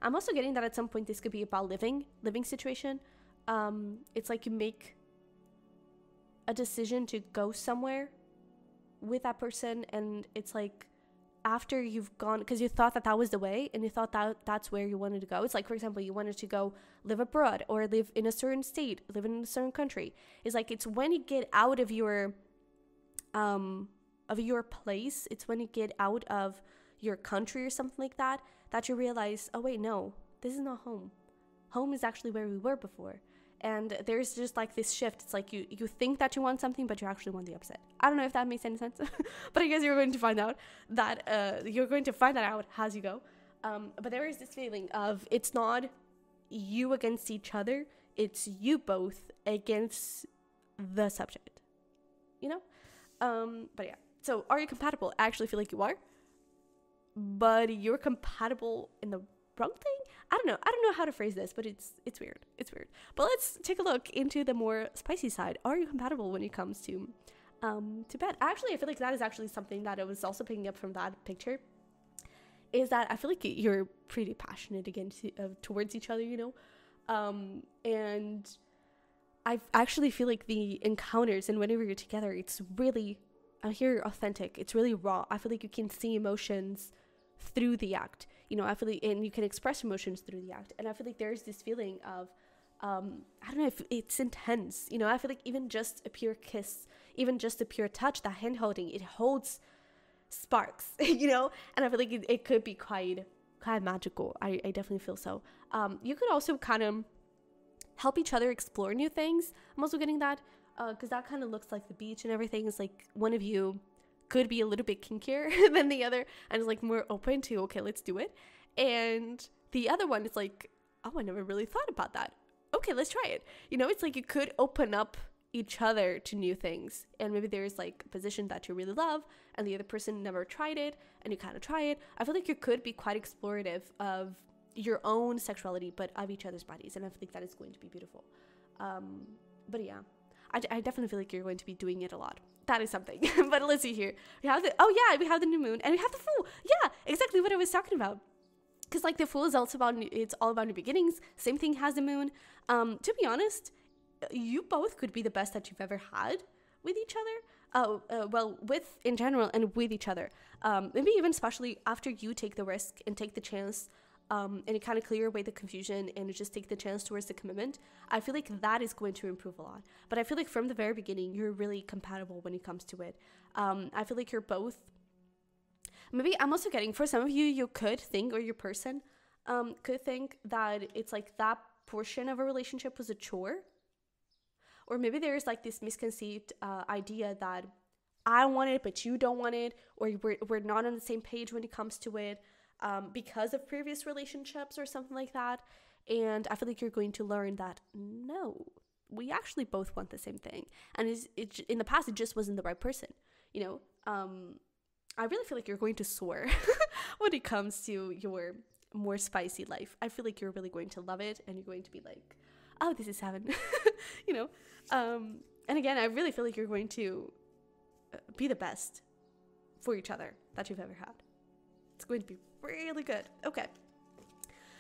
I'm also getting that at some point this could be about living situation. It's like you make a decision to go somewhere with that person, and it's like after you've gone, because you thought that that was the way and you thought that that's where you wanted to go. It's like, for example, you wanted to go live abroad or live in a certain state, live in a certain country. It's like, it's when you get out of your place, it's when you get out of your country or something like that, that you realize, oh wait, no, this is not home. Home is actually where we were before. And there's just like this shift. It's like you think that you want something, but you actually want the opposite. I don't know if that makes any sense, but I guess you're going to find out that you're going to find that out as you go. But there is this feeling of, it's not you against each other, it's you both against the subject, you know? But yeah, so are you compatible? I actually feel like you are, but you're compatible in the wrong thing. I don't know how to phrase this, but it's weird. But let's take a look into the more spicy side. Are you compatible when it comes to bed? Actually, I feel like that is actually something that I was also picking up from that picture, is that I feel like you're pretty passionate towards each other, you know? And I actually feel like the encounters and whenever you're together, it's really, I hear authentic. It's really raw. I feel like you can see emotions through the act. You know, I feel like, and you can express emotions through the act. And I feel like there's this feeling of, I don't know if it's intense. You know, I feel like even just a pure kiss, even just a pure touch, that hand holding, it holds sparks, you know? And I feel like it could be quite magical. I definitely feel so. You could also kind of help each other explore new things. I'm also getting that, because that kind of looks like the beach and everything. It's like one of you could be a little bit kinkier than the other and is like more open to, okay, let's do it. And the other one is like, oh, I never really thought about that. Okay, let's try it. You know, it's like you could open up each other to new things. And maybe there's like a position that you really love and the other person never tried it and you kind of try it. I feel like you could be quite explorative of your own sexuality, but of each other's bodies. And I think that is going to be beautiful. But yeah, I definitely feel like you're going to be doing it a lot. That is something. But let's see here. We have we have the new moon and we have the Fool. Yeah, exactly what I was talking about. Because like the Fool is also it's all about new beginnings. Same thing has the moon. To be honest, you both could be the best that you've ever had with each other. Well, with in general and with each other. Maybe even especially after you take the risk and take the chance, and you kind of clear away the confusion and you just take the chance towards the commitment. I feel like that is going to improve a lot. But I feel like from the very beginning, you're really compatible when it comes to it. I feel like you're both. Maybe I'm also getting, for some of you, you could think, or your person could think that it's like that portion of a relationship was a chore. Or maybe there's like this misconceived idea that I want it, but you don't want it, or we're not on the same page when it comes to it. Because of previous relationships or something like that. And I feel like you're going to learn that, no, we actually both want the same thing. And in the past, it just wasn't the right person, you know? I really feel like you're going to soar when it comes to your more spicy life. I feel like you're really going to love it and you're going to be like, oh, this is heaven, you know? And again, I really feel like you're going to be the best for each other that you've ever had. It's going to be really good. Okay.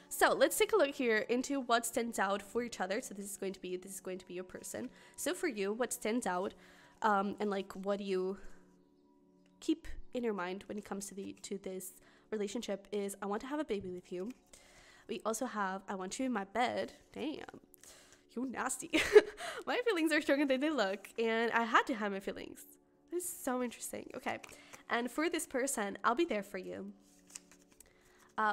So let's take a look here into what stands out for each other. So this is going to be your person. So for you, what stands out, and like what do you keep in your mind when it comes to this relationship is, I want to have a baby with you. We also have, I want you in my bed. Damn, you nasty. My feelings are stronger than they look, and I had to have my feelings. This is so interesting. Okay. And for this person, I'll be there for you.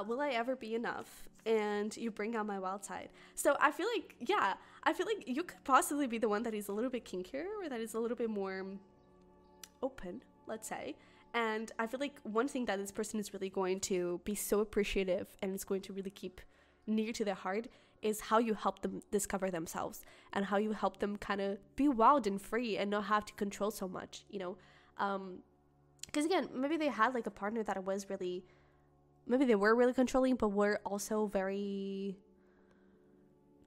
will I ever be enough? And you bring out my wild side. So I feel like, yeah, I feel like you could possibly be the one that is a little bit kinkier, or that is a little bit more open, let's say. And I feel like one thing that this person is really going to be so appreciative and is going to really keep near to their heart is how you help them discover themselves, and how you help them kind of be wild and free and not have to control so much, you know? Because again, maybe they had like a partner that was really, maybe they were really controlling, but were also very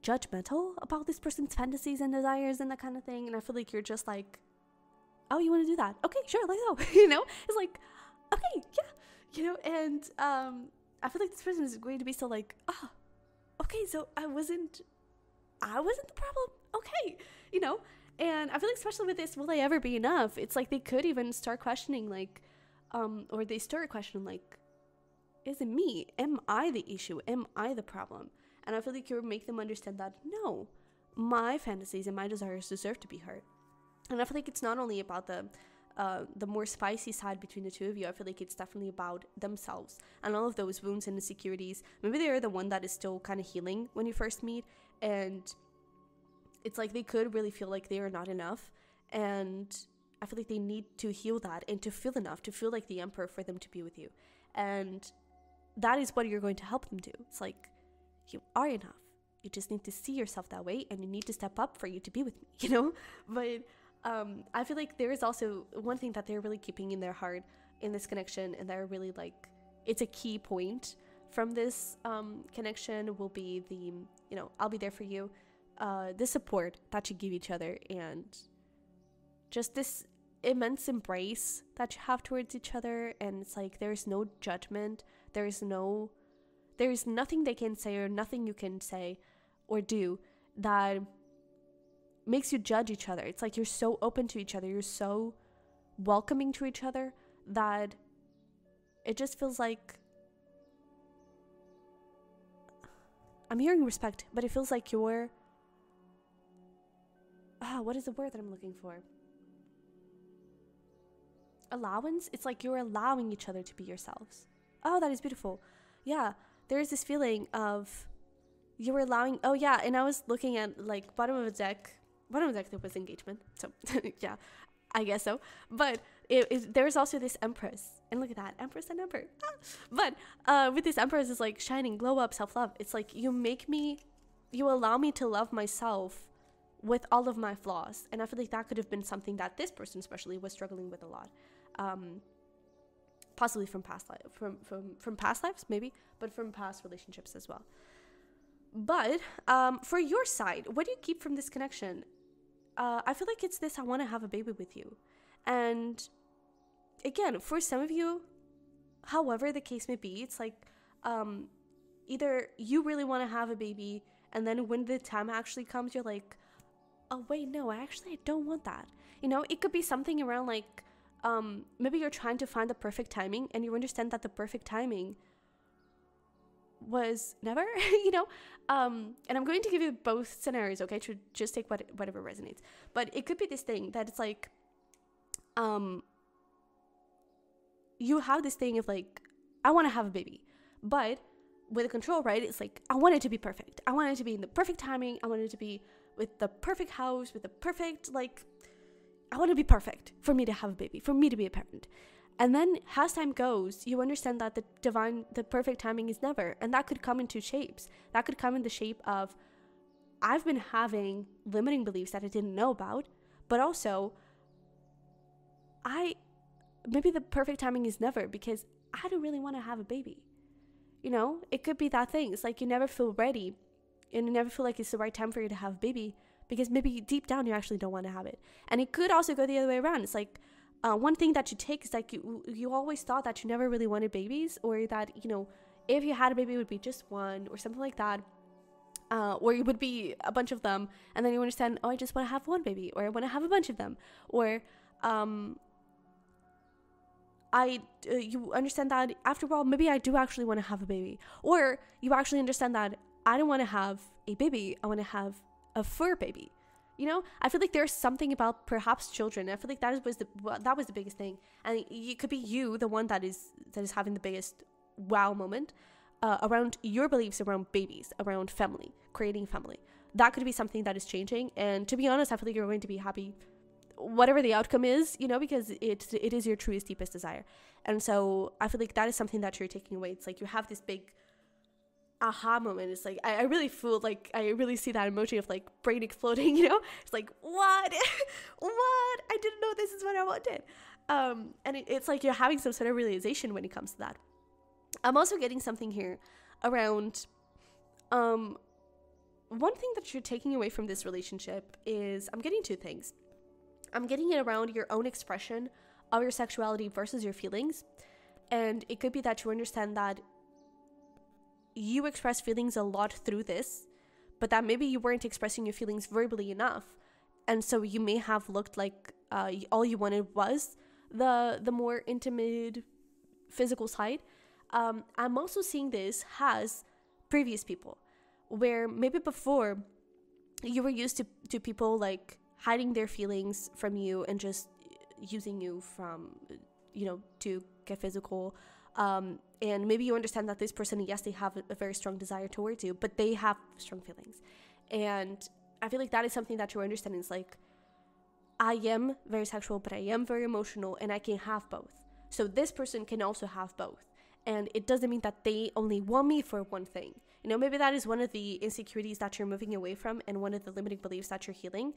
judgmental about this person's fantasies and desires and that kind of thing. And I feel like you're just like, oh, you want to do that? Okay, sure, let's go. You know, it's like, okay, yeah, you know. And I feel like this person is going to be so like, oh, okay, so I wasn't the problem. Okay, you know. And I feel like especially with this, will I ever be enough? It's like they could even start questioning, like, or they start questioning, like, is it me? Am I the issue? Am I the problem? And I feel like you make them understand that no, my fantasies and my desires deserve to be heard. And I feel like it's not only about the more spicy side between the two of you. I feel like it's definitely about themselves and all of those wounds and insecurities. Maybe they're the one that is still kind of healing when you first meet, and it's like they could really feel like they are not enough. And I feel like they need to heal that and to feel enough, to feel like the emperor for them to be with you. And that is what you're going to help them do. It's like, you are enough. You just need to see yourself that way, and you need to step up for you to be with me, you know? But I feel like there is also one thing that they're really keeping in their heart in this connection, and they're really like, it's a key point from this connection will be the, you know, I'll be there for you, the support that you give each other, and just this immense embrace that you have towards each other. And it's like, there's no judgment, there's nothing they can say or nothing you can say or do that makes you judge each other. It's like you're so open to each other, you're so welcoming to each other, that it just feels like, I'm hearing respect, but it feels like you're, what is the word that I'm looking for? Allowance? It's like you're allowing each other to be yourselves. Oh, that is beautiful. Yeah, there is this feeling of you're allowing, oh yeah, and I was looking at like bottom of the deck there was engagement, so yeah, I guess so. But there's also this Empress, and look at that, Empress and Emperor. But with this Empress is like shining, glow up, self-love. It's like you allow me to love myself with all of my flaws. And I feel like that could have been something that this person especially was struggling with a lot, possibly from past life, from past lives maybe, but from past relationships as well. But for your side, what do you keep from this connection? I feel like it's this, I want to have a baby with you. And again, for some of you, however the case may be, it's like either you really want to have a baby, and then when the time actually comes, you're like, oh wait, no, I don't want that. You know, it could be something around like maybe you're trying to find the perfect timing, and you understand that the perfect timing was never, you know, and I'm going to give you both scenarios, okay, to just take whatever resonates. But it could be this thing that it's like you have this thing of like, I want to have a baby, but with a control, right, it's like, I want it to be perfect, I want it to be in the perfect timing, I want it to be with the perfect house, with the perfect, like, I want to be perfect for me to have a baby, for me to be a parent. And then as time goes, you understand that the perfect timing is never. And that could come in two shapes. That could come in the shape of, I've been having limiting beliefs that I didn't know about, but also maybe the perfect timing is never, because I don't really want to have a baby. You know, it could be that thing. It's like you never feel ready, and you never feel like it's the right time for you to have a baby, because maybe deep down you actually don't want to have it. And it could also go the other way around. It's like, one thing that you take is like you always thought that you never really wanted babies, or that, you know, if you had a baby it would be just one or something like that, or it would be a bunch of them, and then you understand, oh, I just want to have one baby, or I want to have a bunch of them, or you understand that after all, maybe I do actually want to have a baby, or you actually understand that I don't want to have a baby, I want to have a fur baby. You know, I feel like there's something about perhaps children. I feel like that was the biggest thing, and it could be you, the one that is having the biggest wow moment. around your beliefs around babies, around family, creating family. That could be something that is changing. And to be honest, I feel like you're going to be happy whatever the outcome is, you know, because it is your truest, deepest desire. And so I feel like that is something that you're taking away. It's like you have this big aha moment. It's like I really feel like I really see that emoji of like brain exploding, you know. It's like, what what, I didn't know this is what I wanted. And it's like you're having some sort of realization when it comes to that. I'm also getting something here around one thing that you're taking away from this relationship is, I'm getting two things. I'm getting it around your own expression of your sexuality versus your feelings. And it could be that you understand that you express feelings a lot through this, but that maybe you weren't expressing your feelings verbally enough. And so you may have looked like all you wanted was the more intimate physical side. I'm also seeing this as previous people, where maybe before you were used to people like hiding their feelings from you and just using you from, you know, to get physical. And maybe you understand that this person, yes, they have a very strong desire towards you, but they have strong feelings. And I feel like that is something that you're understanding. Is like, I am very sexual, but I am very emotional, and I can have both. So this person can also have both. And it doesn't mean that they only want me for one thing. You know, maybe that is one of the insecurities that you're moving away from, and one of the limiting beliefs that you're healing,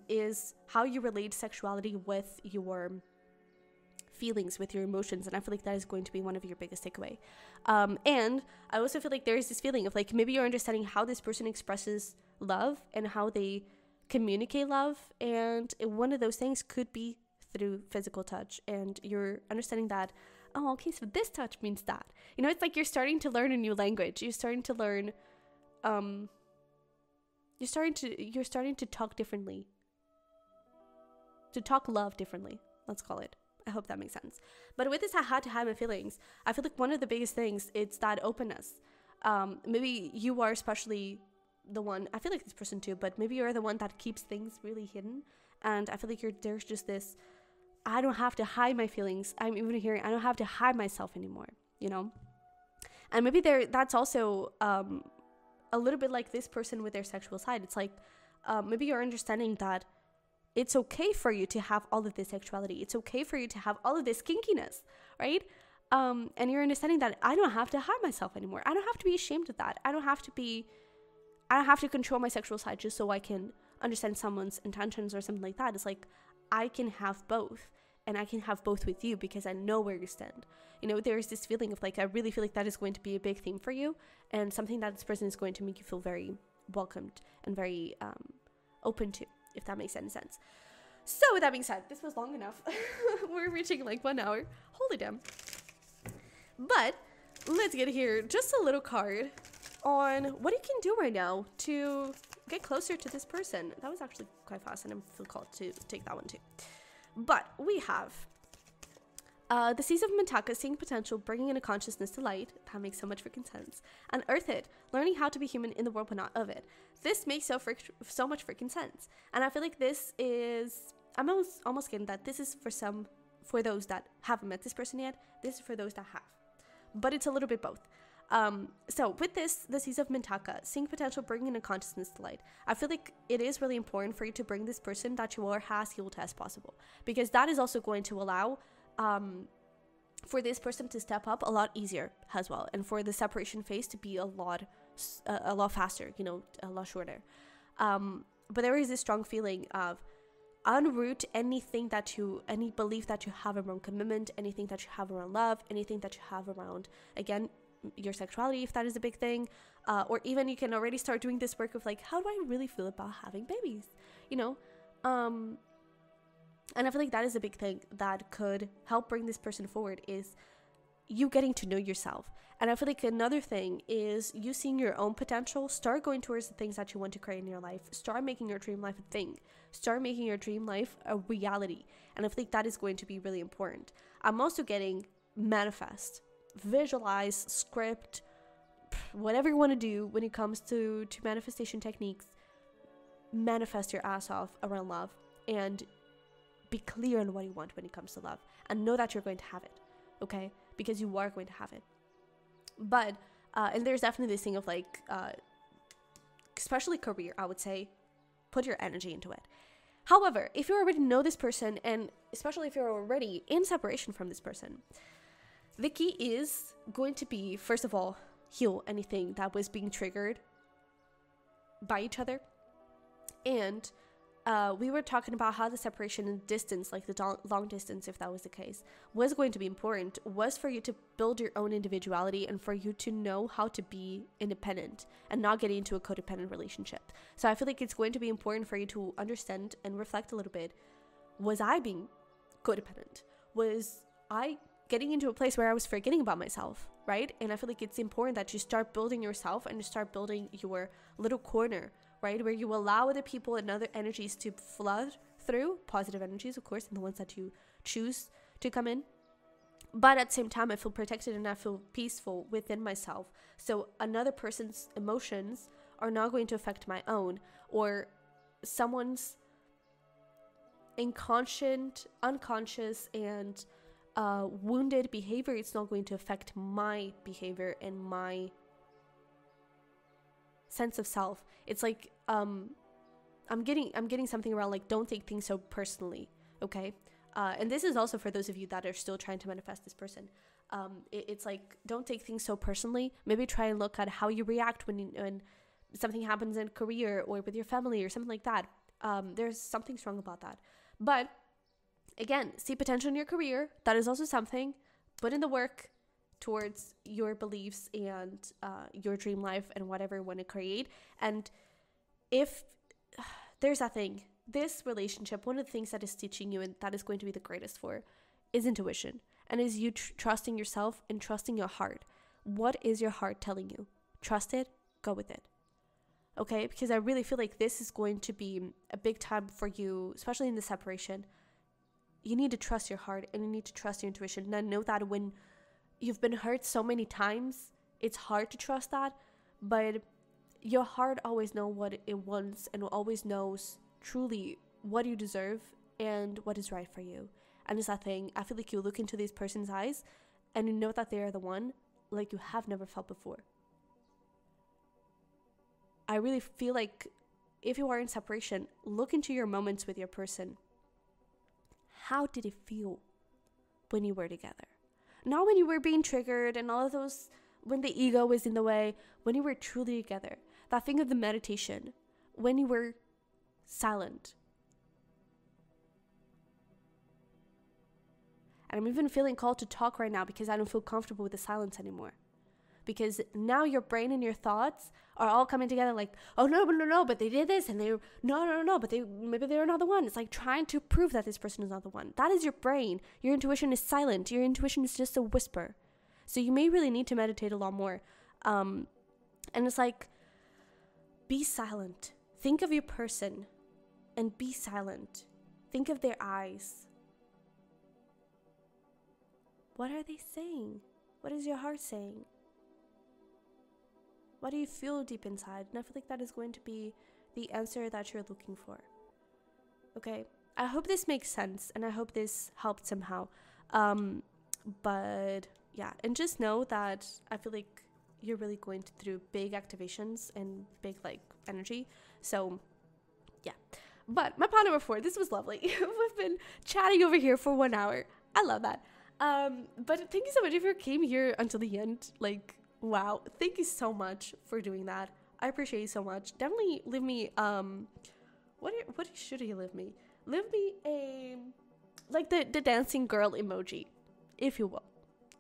is how you relate sexuality with your feelings, with your emotions. And I feel like that is going to be one of your biggest takeaway. And I also feel like there is this feeling of like, maybe you're understanding how this person expresses love and how they communicate love. And one of those things could be through physical touch. And you're understanding that, oh, okay, so this touch means that. You know, it's like you're starting to learn a new language. You're starting to learn, you're starting to talk differently. To talk love differently, let's call it. I hope that makes sense. But with this, I had to hide my feelings. I feel like one of the biggest things, it's that openness. Maybe you are especially the one, I feel like this person too, but maybe you're the one that keeps things really hidden. And I feel like there's just this, I don't have to hide my feelings. I'm even hearing, I don't have to hide myself anymore, you know? And maybe that's also a little bit like this person with their sexual side. It's like, maybe you're understanding that it's okay for you to have all of this sexuality. It's okay for you to have all of this kinkiness, right? And you're understanding that I don't have to hide myself anymore. I don't have to be ashamed of that. I don't have to control my sexual side just so I can understand someone's intentions or something like that. It's like, I can have both, and I can have both with you because I know where you stand. You know, there's this feeling of like, I really feel like that is going to be a big theme for you, and something that this person is going to make you feel very welcomed and very open to, if that makes any sense. So with that being said, this was long enough. We're reaching like 1 hour. Holy damn. But let's get here just a little card on what you can do right now to get closer to this person. That was actually quite fast, and I feel called to take that one too. But we have the Seas of Mintaka, seeing potential, bringing in a consciousness to light. That makes so much freaking sense. And Earth It, learning how to be human in the world but not of it. This makes so much freaking sense. And I feel like this is, I'm almost getting that this is for those that haven't met this person yet. This is for those that have. But it's a little bit both. So with this, the Seas of Mintaka, seeing potential, bringing in a consciousness to light. I feel like it is really important for you to bring this person that you are as healed as possible, because that is also going to allow for this person to step up a lot easier as well, and for the separation phase to be a lot faster, you know, a lot shorter. But there is this strong feeling of unroot any belief that you have around commitment, anything that you have around love, anything that you have around, again, your sexuality, if that is a big thing, or even you can already start doing this work of like, how do I really feel about having babies, you know? And I feel like that is a big thing that could help bring this person forward, is you getting to know yourself. And I feel like another thing is you seeing your own potential, start going towards the things that you want to create in your life, start making your dream life a thing, start making your dream life a reality. And I feel like that is going to be really important. I'm also getting manifest, visualize, script, whatever you want to do when it comes to manifestation techniques. Manifest your ass off around love, and be clear on what you want when it comes to love, and know that you're going to have it, okay? Because you are going to have it. But and there's definitely this thing of like especially career, I would say, put your energy into it. However, if you already know this person, and especially if you're already in separation from this person, the key is going to be, first of all, heal anything that was being triggered by each other. And we were talking about how the separation and distance, like the long distance, if that was the case, was going to be important, was for you to build your own individuality and for you to know how to be independent and not get into a codependent relationship. So I feel like it's going to be important for you to understand and reflect a little bit. Was I being codependent? Was I getting into a place where I was forgetting about myself, right? And I feel like it's important that you start building yourself and you start building your little corner, right, where you allow other people and other energies to flood through, positive energies, of course, and the ones that you choose to come in. But at the same time, I feel protected and I feel peaceful within myself. So another person's emotions are not going to affect my own, or someone's unconscious and wounded behavior. It's not going to affect my behavior and my sense of self. It's like I'm getting something around like, don't take things so personally, okay? And this is also for those of you that are still trying to manifest this person. It's like, don't take things so personally. Maybe try and look at how you react when something happens in career or with your family or something like that. There's something strong about that. But again, see potential in your career. That is also something. Put in the work towards your beliefs and your dream life and whatever you want to create. And if there's that thing, this relationship, one of the things that is teaching you and that is going to be the greatest for is intuition, and is you trusting yourself and trusting your heart. What is your heart telling you? Trust it, go with it. Okay, because I really feel like this is going to be a big time for you, especially in the separation. You need to trust your heart and you need to trust your intuition. And I know that when you've been hurt so many times, it's hard to trust that, but your heart always knows what it wants and always knows truly what you deserve and what is right for you. And it's that thing, I feel like you look into this person's eyes and you know that they are the one like you have never felt before. I really feel like if you are in separation, look into your moments with your person. How did it feel when you were together? Not when you were being triggered and all of those, when the ego was in the way, when you were truly together. That thing of the meditation, when you were silent. And I'm even feeling called to talk right now because I don't feel comfortable with the silence anymore. Because now your brain and your thoughts are all coming together like, oh no, but they did this and no, but maybe they're not the one. It's like trying to prove that this person is not the one. That is your brain. Your intuition is silent. Your intuition is just a whisper. So you may really need to meditate a lot more. And it's like, be silent. Think of your person and be silent. Think of their eyes. What are they saying? What is your heart saying? What do you feel deep inside? And I feel like that is going to be the answer that you're looking for. Okay? I hope this makes sense and I hope this helped somehow. But yeah, and just know that I feel like you're really going through big activations and big like energy. So yeah. But my point number 4, this was lovely. We've been chatting over here for 1 hour. I love that. But thank you so much if you came here until the end. Like, wow, thank you so much for doing that. I appreciate you so much. Definitely leave me what should you leave me? Leave me a like the dancing girl emoji, if you will.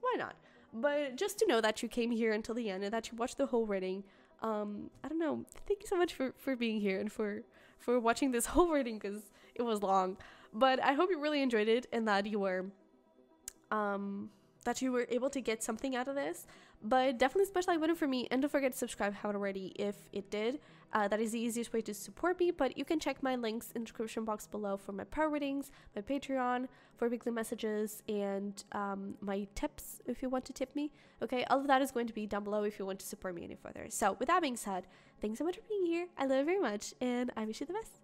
Why not? But just to know that you came here until the end and that you watched the whole reading. I don't know. Thank you so much for being here and for watching this whole reading because it was long. But I hope you really enjoyed it and that you were able to get something out of this. But definitely special like button for me, and don't forget to subscribe if you haven't already if it did. That is the easiest way to support me, but you can check my links in the description box below for my power readings, my Patreon, for weekly messages, and my tips if you want to tip me. Okay, all of that is going to be down below if you want to support me any further. So with that being said, thanks so much for being here. I love you very much, and I wish you the best.